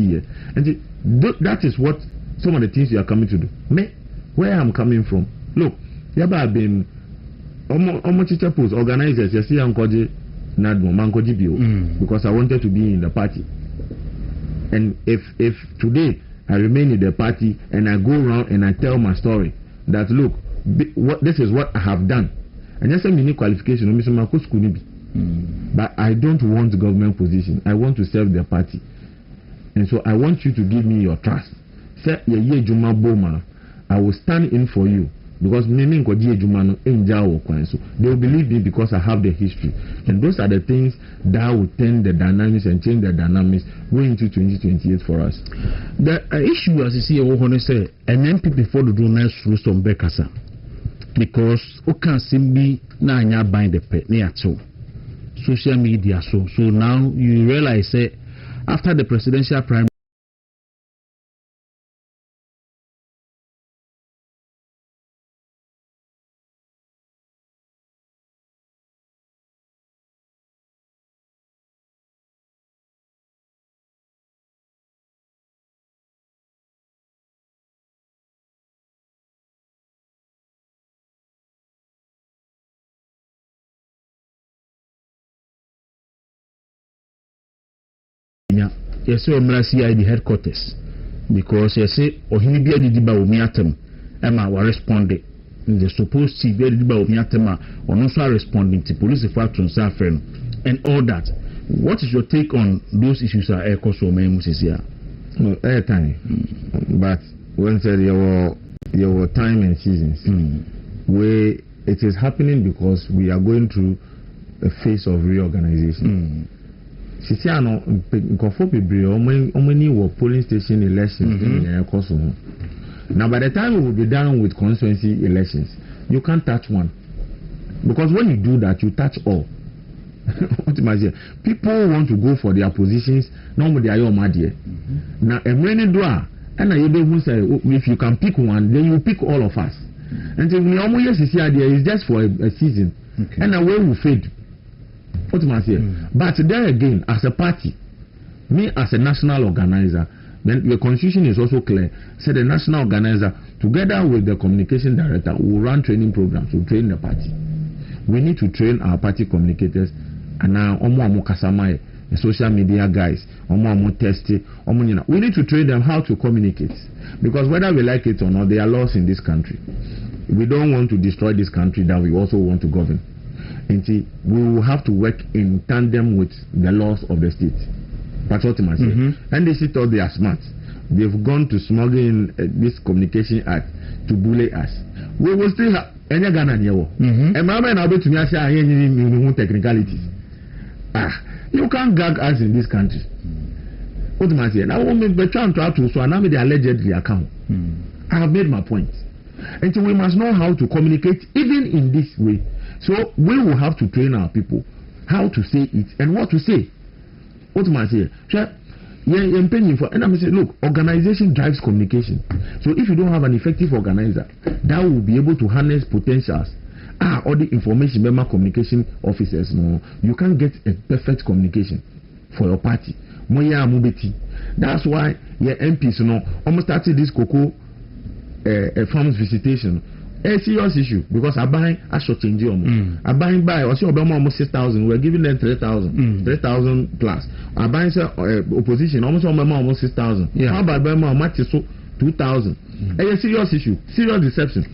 And that is what some of the things you are coming to do. Me, where I'm coming from. Look, I've been almost organizers. You see, because I wanted to be in the party. And if today I remain in the party and I go around and I tell my story that look, this is what I have done. And just a mini qualification, But I don't want government position. I want to serve the party. And so I want you to give me your trust. Say, Juma Boma, I will stand in for you. Because they will believe me because I have the history. And those are the things that will turn the dynamics and change the dynamics going into 2028 for us. The issue, as you see, I say, an MP before the do next through some Bekasa. Because you can simply now bind the pet near to social media. So now you realize that after the presidential primary, yes, so CID headquarters because you say, or he be a diba umiatem, Emma were responding. The supposed to be a diba umiatema, or also responding to police factions and all that. What is your take on those issues? Are echo so many here? No, airtime. But when said your time and seasons, where it is happening because we are going through a phase of reorganization. Sisiano, many were polling station elections in Kosovo. Now, by the time we will be done with constituency elections, you can't touch one. Because when you do that, you touch all. People want to go for their positions, normally they are your madie. Now, a many do and I don't say if you can pick one, then you pick all of us. And so we almost see idea is just for a season. And away we fade. What am I saying? But there again, as a party, me as a national organizer, then the constitution is also clear. Say the national organizer, together with the communication director, will run training programs to train the party. We need to train our party communicators, and now the social media guys, we need to train them how to communicate. Because whether we like it or not, there are laws in this country. We don't want to destroy this country, that we also want to govern. And see, we will have to work in tandem with the laws of the state. That's what I say. And they see thought they are smart. They've gone to smuggle in this communication act to bully us. We will still have any Ghana near. And my man, I'll be to me, I say, I ain't technicalities. You can't gag us in this country. What am I saying? I won't be trying to so now the allegedly account. I have made my point. And so we must know how to communicate even in this way. So we will have to train our people how to say it and what to say. What am I saying? And I'm saying, look, organization drives communication. So if you don't have an effective organizer that will be able to harness potentials, all the information member communication officers, no, you can't get a perfect communication for your party. That's why your MPs, almost started this cocoa farms visitation. A serious issue because I buy a short change. I buy or see almost 6,000. We're giving them 3,000, 3,000 plus. I buy opposition almost 6,000. How about Burma match so 2,000? A serious issue, serious deception.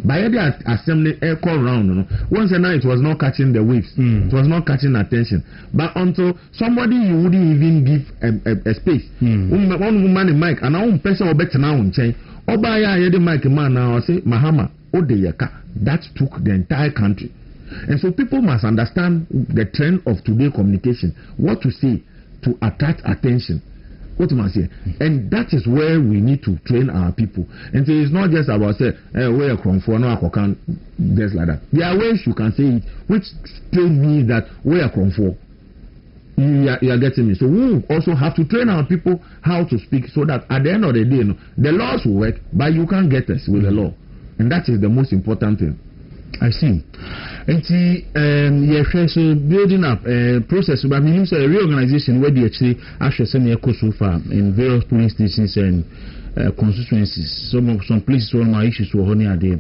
By the assembly air call round, once a night it was not catching the waves, it was not catching attention. But until somebody you wouldn't even give a space. One woman in mic and our own person will bet now on chain. Obaya the mic man now say Mahama. That took the entire country. And so people must understand the trend of today communication, what to say to attract attention. What am I saying? And that is where we need to train our people. And so it's not just about say, where from for no can just like that. There are ways you can say it, which still means that where from for. You are getting me. So we also have to train our people how to speak so that at the end of the day, the laws will work, but you can't get us with the law. And that is the most important thing. I see. And so building up process, but I mean, a reorganization where they actually send so far in various police stations and constituencies. Some places where my issues were only there.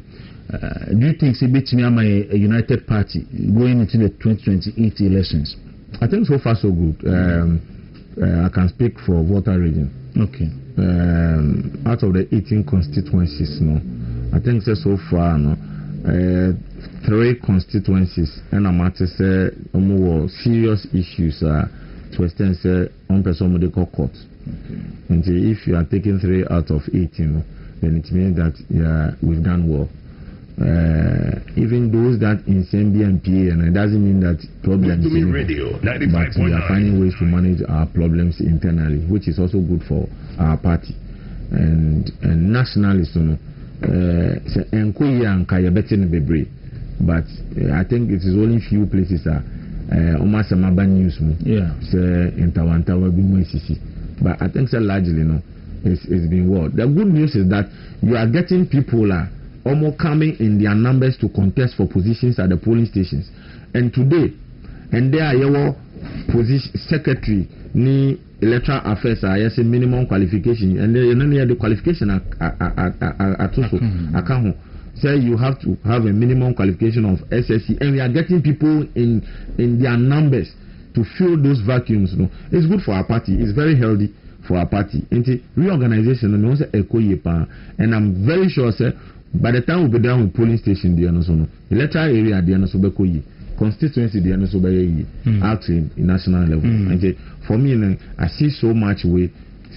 Do you think a united party going into the 2028 elections? I think so far so good. I can speak for Volta region. Okay. Out of the 18 constituencies, I think so far, 3 constituencies and I'm at say more serious issues to extend say on person they call court. And if you are taking 3 out of 18, then it means that we've done well. Even those that in MPA, and it doesn't mean that problems Radio, but we are finding ways to manage our problems internally, which is also good for our party and nationally. But I think it is only few places almost news but I think largely it's been well. The good news is that you are getting people almost coming in their numbers to contest for positions at the polling stations. And today, and there are your position secretary ni electoral affairs yes a minimum qualification, and then the qualification at also say you have to have a minimum qualification of SSC, and we are getting people in their numbers to fill those vacuums. It's good for our party. It's very healthy for our party. Into reorganization, and I'm very sure, sir, by the time we'll be done with polling station, the electoral area, the constituency, the actually national level. And for me, I see so much way.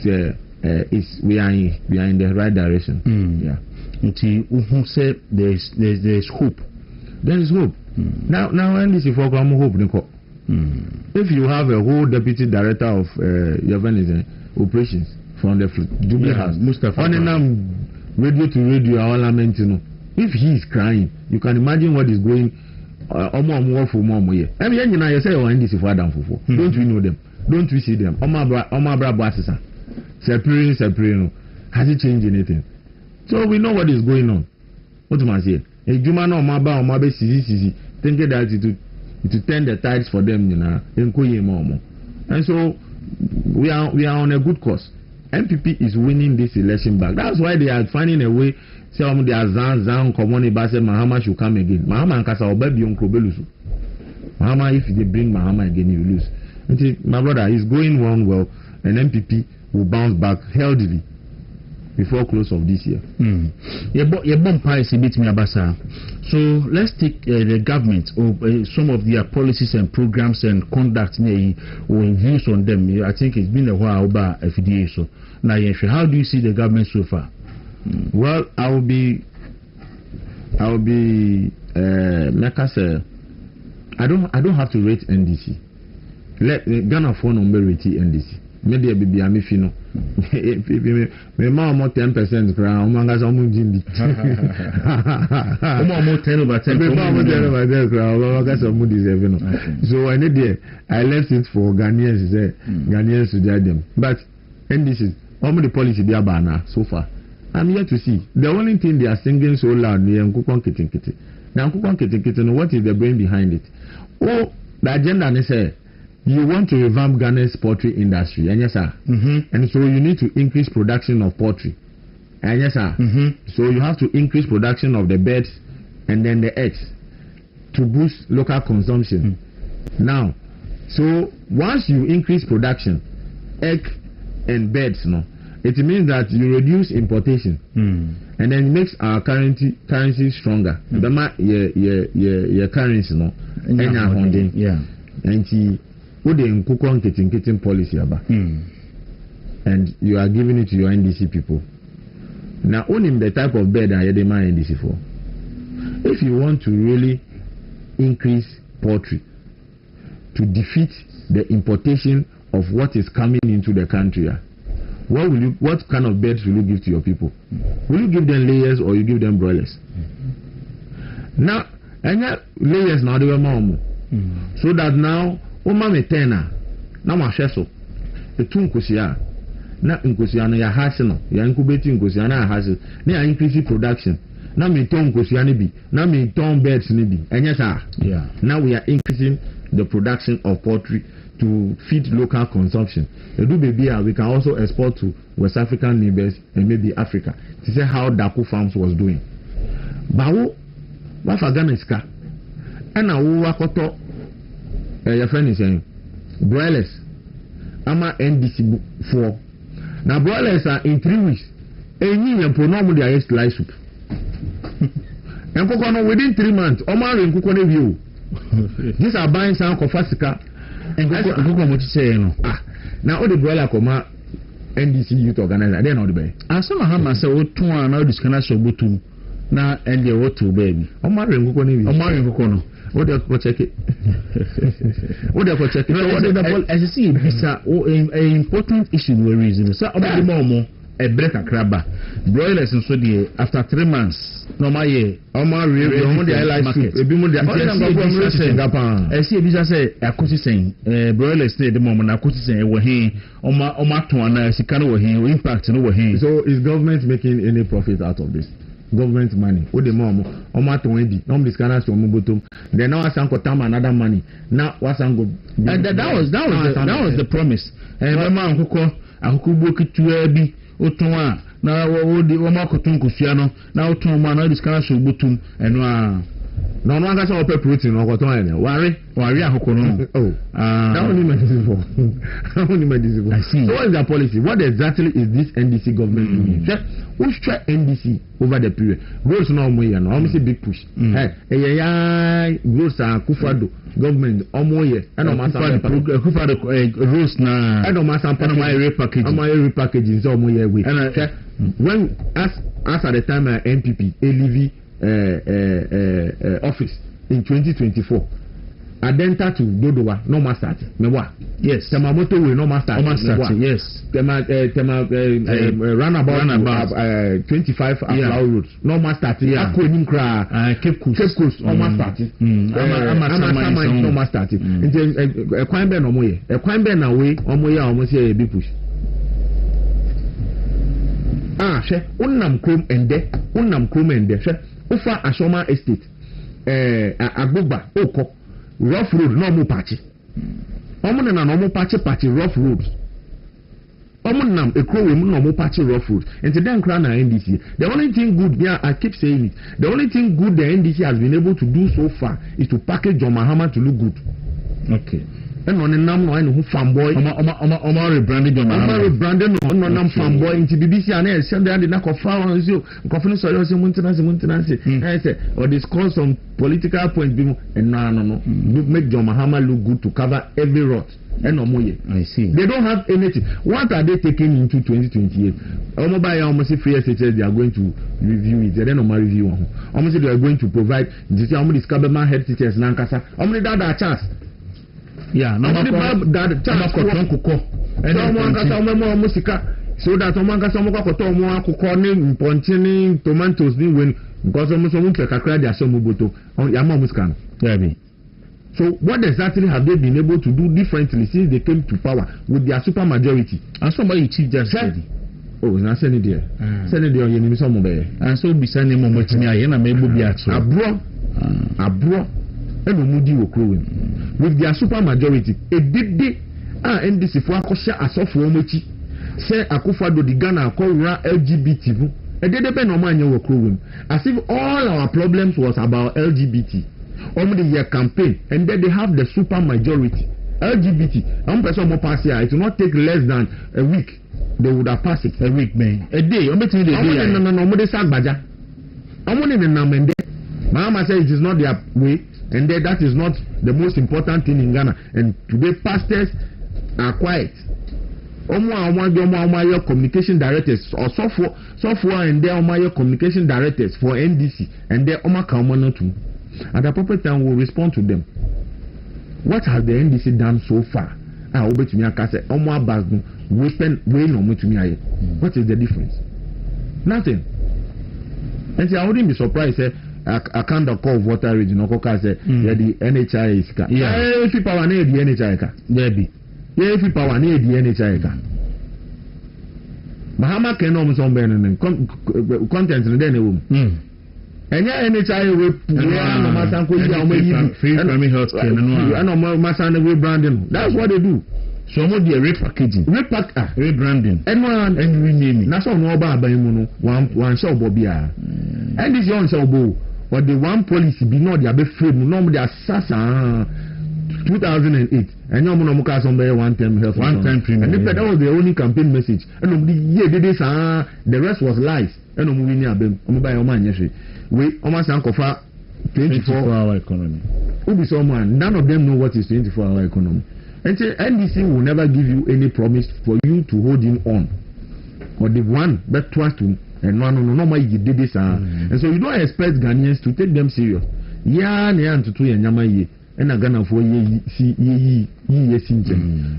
We are in the right direction. Yeah. Until who said there's hope. There is hope. Now NDC for hope. If you have a whole deputy director of operations from the Jubilee House, on radio to radio, our lament, if he is crying, you can imagine what is going on for more. I mean, you say, NDC for Adam Fufu. Don't we know them? Don't we see them? Omabra Bassisa. Separating. Has it changed anything? So we know what is going on. What do I say? A Jumano Omaba Sisi thinking that it will turn the tides for them, and so we are on a good course. MPP is winning this election back. That's why they are finding a way. Some they are Zan Komoni Base Mahama should come again. Mahama and Kasa Obebi on Krobelusu. Mahama, if they bring Mahama again, you lose. And my brother is going on well, and MPP will bounce back healthily before close of this year. So let's take the government or some of their policies and programs and conduct or views on them. I think it's been a while about FDA. So now, how do you see the government so far? Well, I will be Mekase. I don't have to rate NDC. Let Ghana phone number rate NDC. Maybe a baby I'm if you know. Me more 10% crown, mangas almost Jimmy. More 10 over 10. So I need there. I left it for Ghanaians to judge them. But and this is all the policy they are banner so far. I'm yet to see. The only thing they are singing so loud, they are Nkukon Kitten. Now Nkukon Kitten, what is the brain behind it? Oh, the agenda they say. You want to revamp Ghana's poultry industry, and yes, sir. And so you need to increase production of poultry, and yes, sir. So you have to increase production of the birds and then the eggs to boost local consumption. Now, so once you increase production, egg and birds, it means that you reduce importation, and then it makes our currency stronger. Your currency, and what the Nkukon Kitten policy about, and you are giving it to your NDC people. Now, only the type of bed I had in my NDC for. If you want to really increase poultry to defeat the importation of what is coming into the country, what kind of beds will you give to your people? Will you give them layers or you give them broilers? Now, and layers now they were more, so that now. Oma metena na mahweso etu nkosia na nkosia no ya hase no ya incubate nkosia na hase na ya increase production na meton nkosia ne bi na meton birds ne bi enye sa now we are increasing the production of poultry to feed local consumption. Edu baby we can also export to West African neighbors and maybe Africa. To say how Daku Farms was doing. Bawo wa fagana iska ana wo akoto your friend is saying broilers. I'm a NDC 4. Now broilers are in 3 weeks. And you pronounce their slice soup. nkokɔ no within 3 months ɔmo are nkokɔ no wie o these are buying some kɔfa nkokɔ mo ti sɛ no na o de broiler kɔma NDC youth organizer then na ɔde bɛyɛ asɛm ha ma sɛ wotɔn a na ɔde sikana sɛ ɔbɔtum na ɛndeɛ wɔto baabi ɔmo are nkokɔ no wie ɔmo are nkokɔ no o de kɔ check ɛsɛ sɛ yɛbisa important issue no reason sɛ ɔmɔde ma ɔmo ɛbrɛ kakra ba broilers nso deɛ after 3 months na ɔmo ayɛ ɔmo awie ɔmo de highlight soup ebi mo de ɛsɛ ebisa sɛ akosi sɛn broilers ne de ma ɔmo na akosi sɛn ɛwɔ he ɔmo ato ana sika no wɔ he impact no wɔ he. So is government making any profit out of this? Government money o de ma ɔmo ato ebi na ɔmo de sika na so ɔmo bottom then now wasan kɔ tam another money na wasan go. That was the promise. Ɛbɛma akokɔ buo ketewa bi otɔn a na wɔde wɔn akɔtɔ nkosua no na otɔn mu a na ɔde sika na so botum ɛno a na ɔno ankasa ɔpɛ protein ɔkɔtɔn ayɛ no ware akokɔ no. That only medicine for I see. So what is their policy? What exactly is this NDC government doing? Who's try NDC over the period? Growth na ɔmo yɛ no ɔmo say big push. Ɛyɛ ya growth a Akufo-Addo government ɔmo yɛ ɛna ɔmo asan Akufo-Addo growth na ɛna ɔmo asan repackaging sɛ ɔmo yɛ we. When as at the time NPP leave office in 2024 adenta to Dodowa no more start mewa yes Temamoto we no more start yes roundabout 25 Aflaw road no more start akọ enim kra Cape Coast no more start ama no more start nti ekwan be no mo ye ekwan be na we omo ye omo se e bi push hwɛ unam krom ende hwɛ ufa Ashoma estate Agbogba okọ rough road no mo patch omo na no mo patch rough road omo nam ekrowe mu no mo patch rough road and then kra na NDC the only thing good there I keep saying it the only thing good the NDC has been able to do so far is to package John Mahama to look good. Okay. ɛnna ɔne nam na ɔyɛ ne ho fanboy ɔmo rebranding John Mahama ɔmo rebranding no ɔno nam fanboy nti BBC a na ɛsɛ de na kɔfa wɔn nso nkɔfo no sɔrɔ ɔsɛ mu ntena se ɛyɛ sɛ ɔde score some political points bi mu ɛnna no make John Mahama look good to cover every rot ɛnna ɔmo yɛ. I see. They don't have anything. What are they taking into 2028? ɔmo ba yɛ ɔmo say free SHS they are going to review it then ɔmo review wɔn ho ɔmo say they are going to provide nti sɛ ɔmo discover ma head teachers nankasa ɔmo de dada chance. Yeah, no that chance for nkokɔ ɛna ɔmo ankasa ɔmo ɔmo sika so that ɔmo ankasa ɔmo kɔkɔtɔ ɔmo akokɔ ne mpɔnkye ne tomatoes ne wɛn because ɔmo so ɔmo pɛ kakra de ahyɛ ɔmo boto yama ɔmo sika no. Yeah, so what exactly have they been able to do differently since they came to power with their super majority? And somebody chief justice. Oh, na send there. Send there ɔyɛ nimisɔn mo bɛyɛ. And so bisa ne mo mo timi ayɛ na mɛ ebu bi ato. Aburo. And Mudi were growing with their super majority. A did NDC for Akosha Asofu Omochi say Akufo-Addo the Ghana called LGBT. A did depend on man you were growing as if all our problems was about LGBT. Only the year campaign and then they have the super majority. LGBT. I'm person more pass here. It will not take less than a week. They would have passed it. A week, man. A day. I'm between the day. No, they sag baja. I'm only in the namende. Mama says it is not their way. And then that is not the most important thing in Ghana. And today pastors are quiet. Omo communication directors or software and then omo communication directors for NDC and then omo kaomo too. At the appropriate time we'll respond to them. What has the NDC done so far? Obetumi aka say omo abagun we no mutumi aye. What is the difference? Nothing. And see, I wouldn't be surprised I can't call water region or say the NHI is ka. Yeah, if you power near the NHI ka. Debbie. Yeah, if you power near the NHI ka. Mahama can almost on Ben content in the room. And yeah, NHI will free primary health care. I know Masana rebranding. That's what they do. So much the repackaging, rebranding, and renaming. That's all no about one show Bobia. And this young show bo. But the one policy be not their best frame, no more their Sasa 2008. And no more Mukas on there one time health, one time premium. And that was the only campaign message. And the rest was lies. eno mu ni abem omo ba yo ma nyehwe we omo san kofa 24-hour economy. Ubi someone, none of them know what is 24-hour economy. And say NDC will never give you any promise for you to hold him on. Or the one that trust him and no my you did this and so you don't expect Ghanaians to take them serious. Yeah, to two and yama ye and a Ghana for ye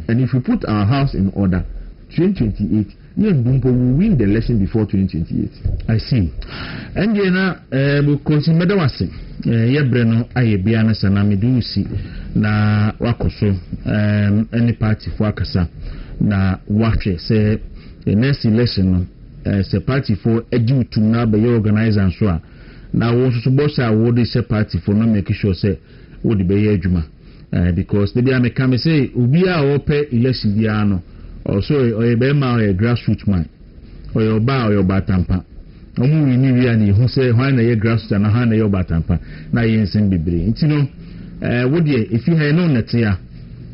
and if we put our house in order 2028 Dumpo will win the election before 2028. I see. And then we continue medawase. Yebreno aye biana sana medusi na wakoso any party for akasa na wahwe say the next election say party for edu to na be organizer so a na wo so bossa wo dey say party for no make sure say wo dey be adwuma because the be am say obi a wo pe election bia no also or be ma or grassroots man or your ba or your batampa omu wi ni wi ani hu say hwan na ye grassroots na hwan na ye batampa na ye nsin bebre nti no wo de if you have no net ya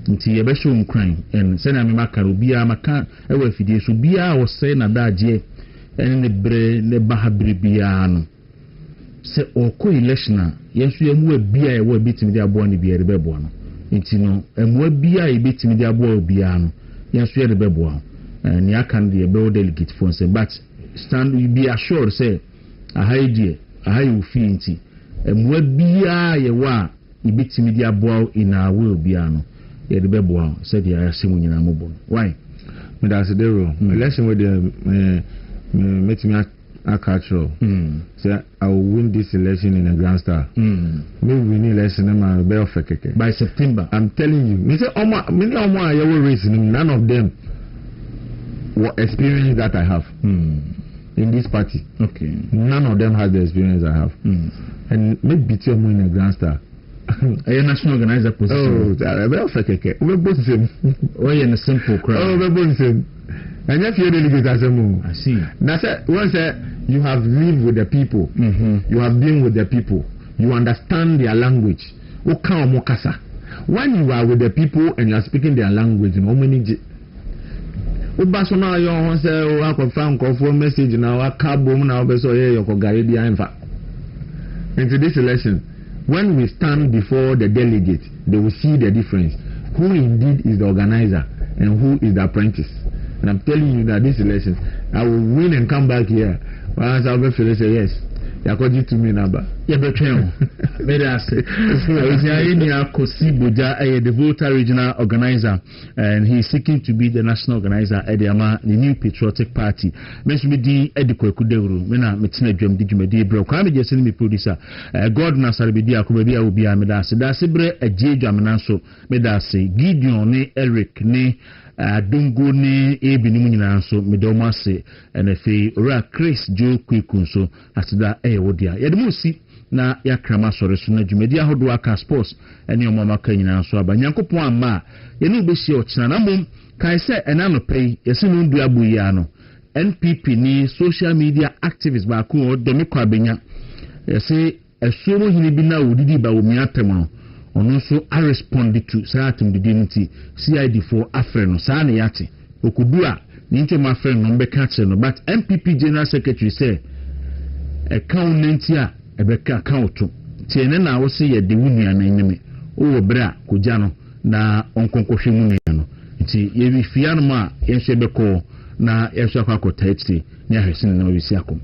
nti ye be show nkran en say na me maka obi a maka e wa fidie so bia wo say na daje en ne bre ne bahabre bia no say oko election yesu emu bia e wa bitimi de abo ne bia de bebo no nti no emu bia e bitimi de abo bia no yesu de bebo and ya can the able delegate for say but stand you be assured say a high you feel nti emu bia ye wa e bitimi de abo in our will bia no ye de bebo say the asem nyina mobo why me da se Dawuro election with the metimi cultural say I will win this election in a grand style me win election na be of keke by September. I'm telling you me say omo ayewo race none of them what experience that I have in this party. Okay, none of them has the experience I have and make beat you in a grand style. A national organizer position. Oh, be of keke we both same. Oh, in a simple crowd. Oh, we both same. And if you delegate as a move, I see. Now, once you have lived with the people, you have been with the people, you understand their language. When you are with the people and you are speaking their language, you know many. Ubasona yo say o akofan kofo message na wa kabom na obeso ye yokogare dia enfa. Into this election, when we stand before the delegate, they will see the difference. Who indeed is the organizer and who is the apprentice. And I'm telling you that this election, I will win and come back here. Once I'll be finished, say yes. You're calling to me number. Yeah, but maybe I say, the Volta regional organizer, and he's seeking to be the national organizer at the New Patriotic Party. Mention me the Kwaku Dawuro. Mena metina drum di jumedi bro. Kwame just send me producer. God na sarabidi akubebi a obi a medase. Da sebre eje dwamenanso medase. Gideon ne Eric ne Dungo ne ebi ni nyina nso medomase enefe ora Chris Joe Kwaku nso asida wodia yedemusi na yakrama sore so na dwumedi ahodo aka sports ene omama ka nyina nso aba nyankopon amma ye no besie ochina na mom kai se enano pay yesi no ndu abuyi ano NPP ni social media activist ba ko domiko abenya yesi esuomo hini bi na odidi ba wo miatem no ono so a respond to saatum de dinti CID4 afre no saa na yate okudu a ni ntwe ma afre no mbeka kire no but MPP general secretary say account a ebeka account tiene na wo se ye de wunua na nyime o bra koja no na onkonkohwe mu no nti ye bi fia no ma ye hwe beko na ye hwe akwa kota eti ne ahwese na ma bisi akom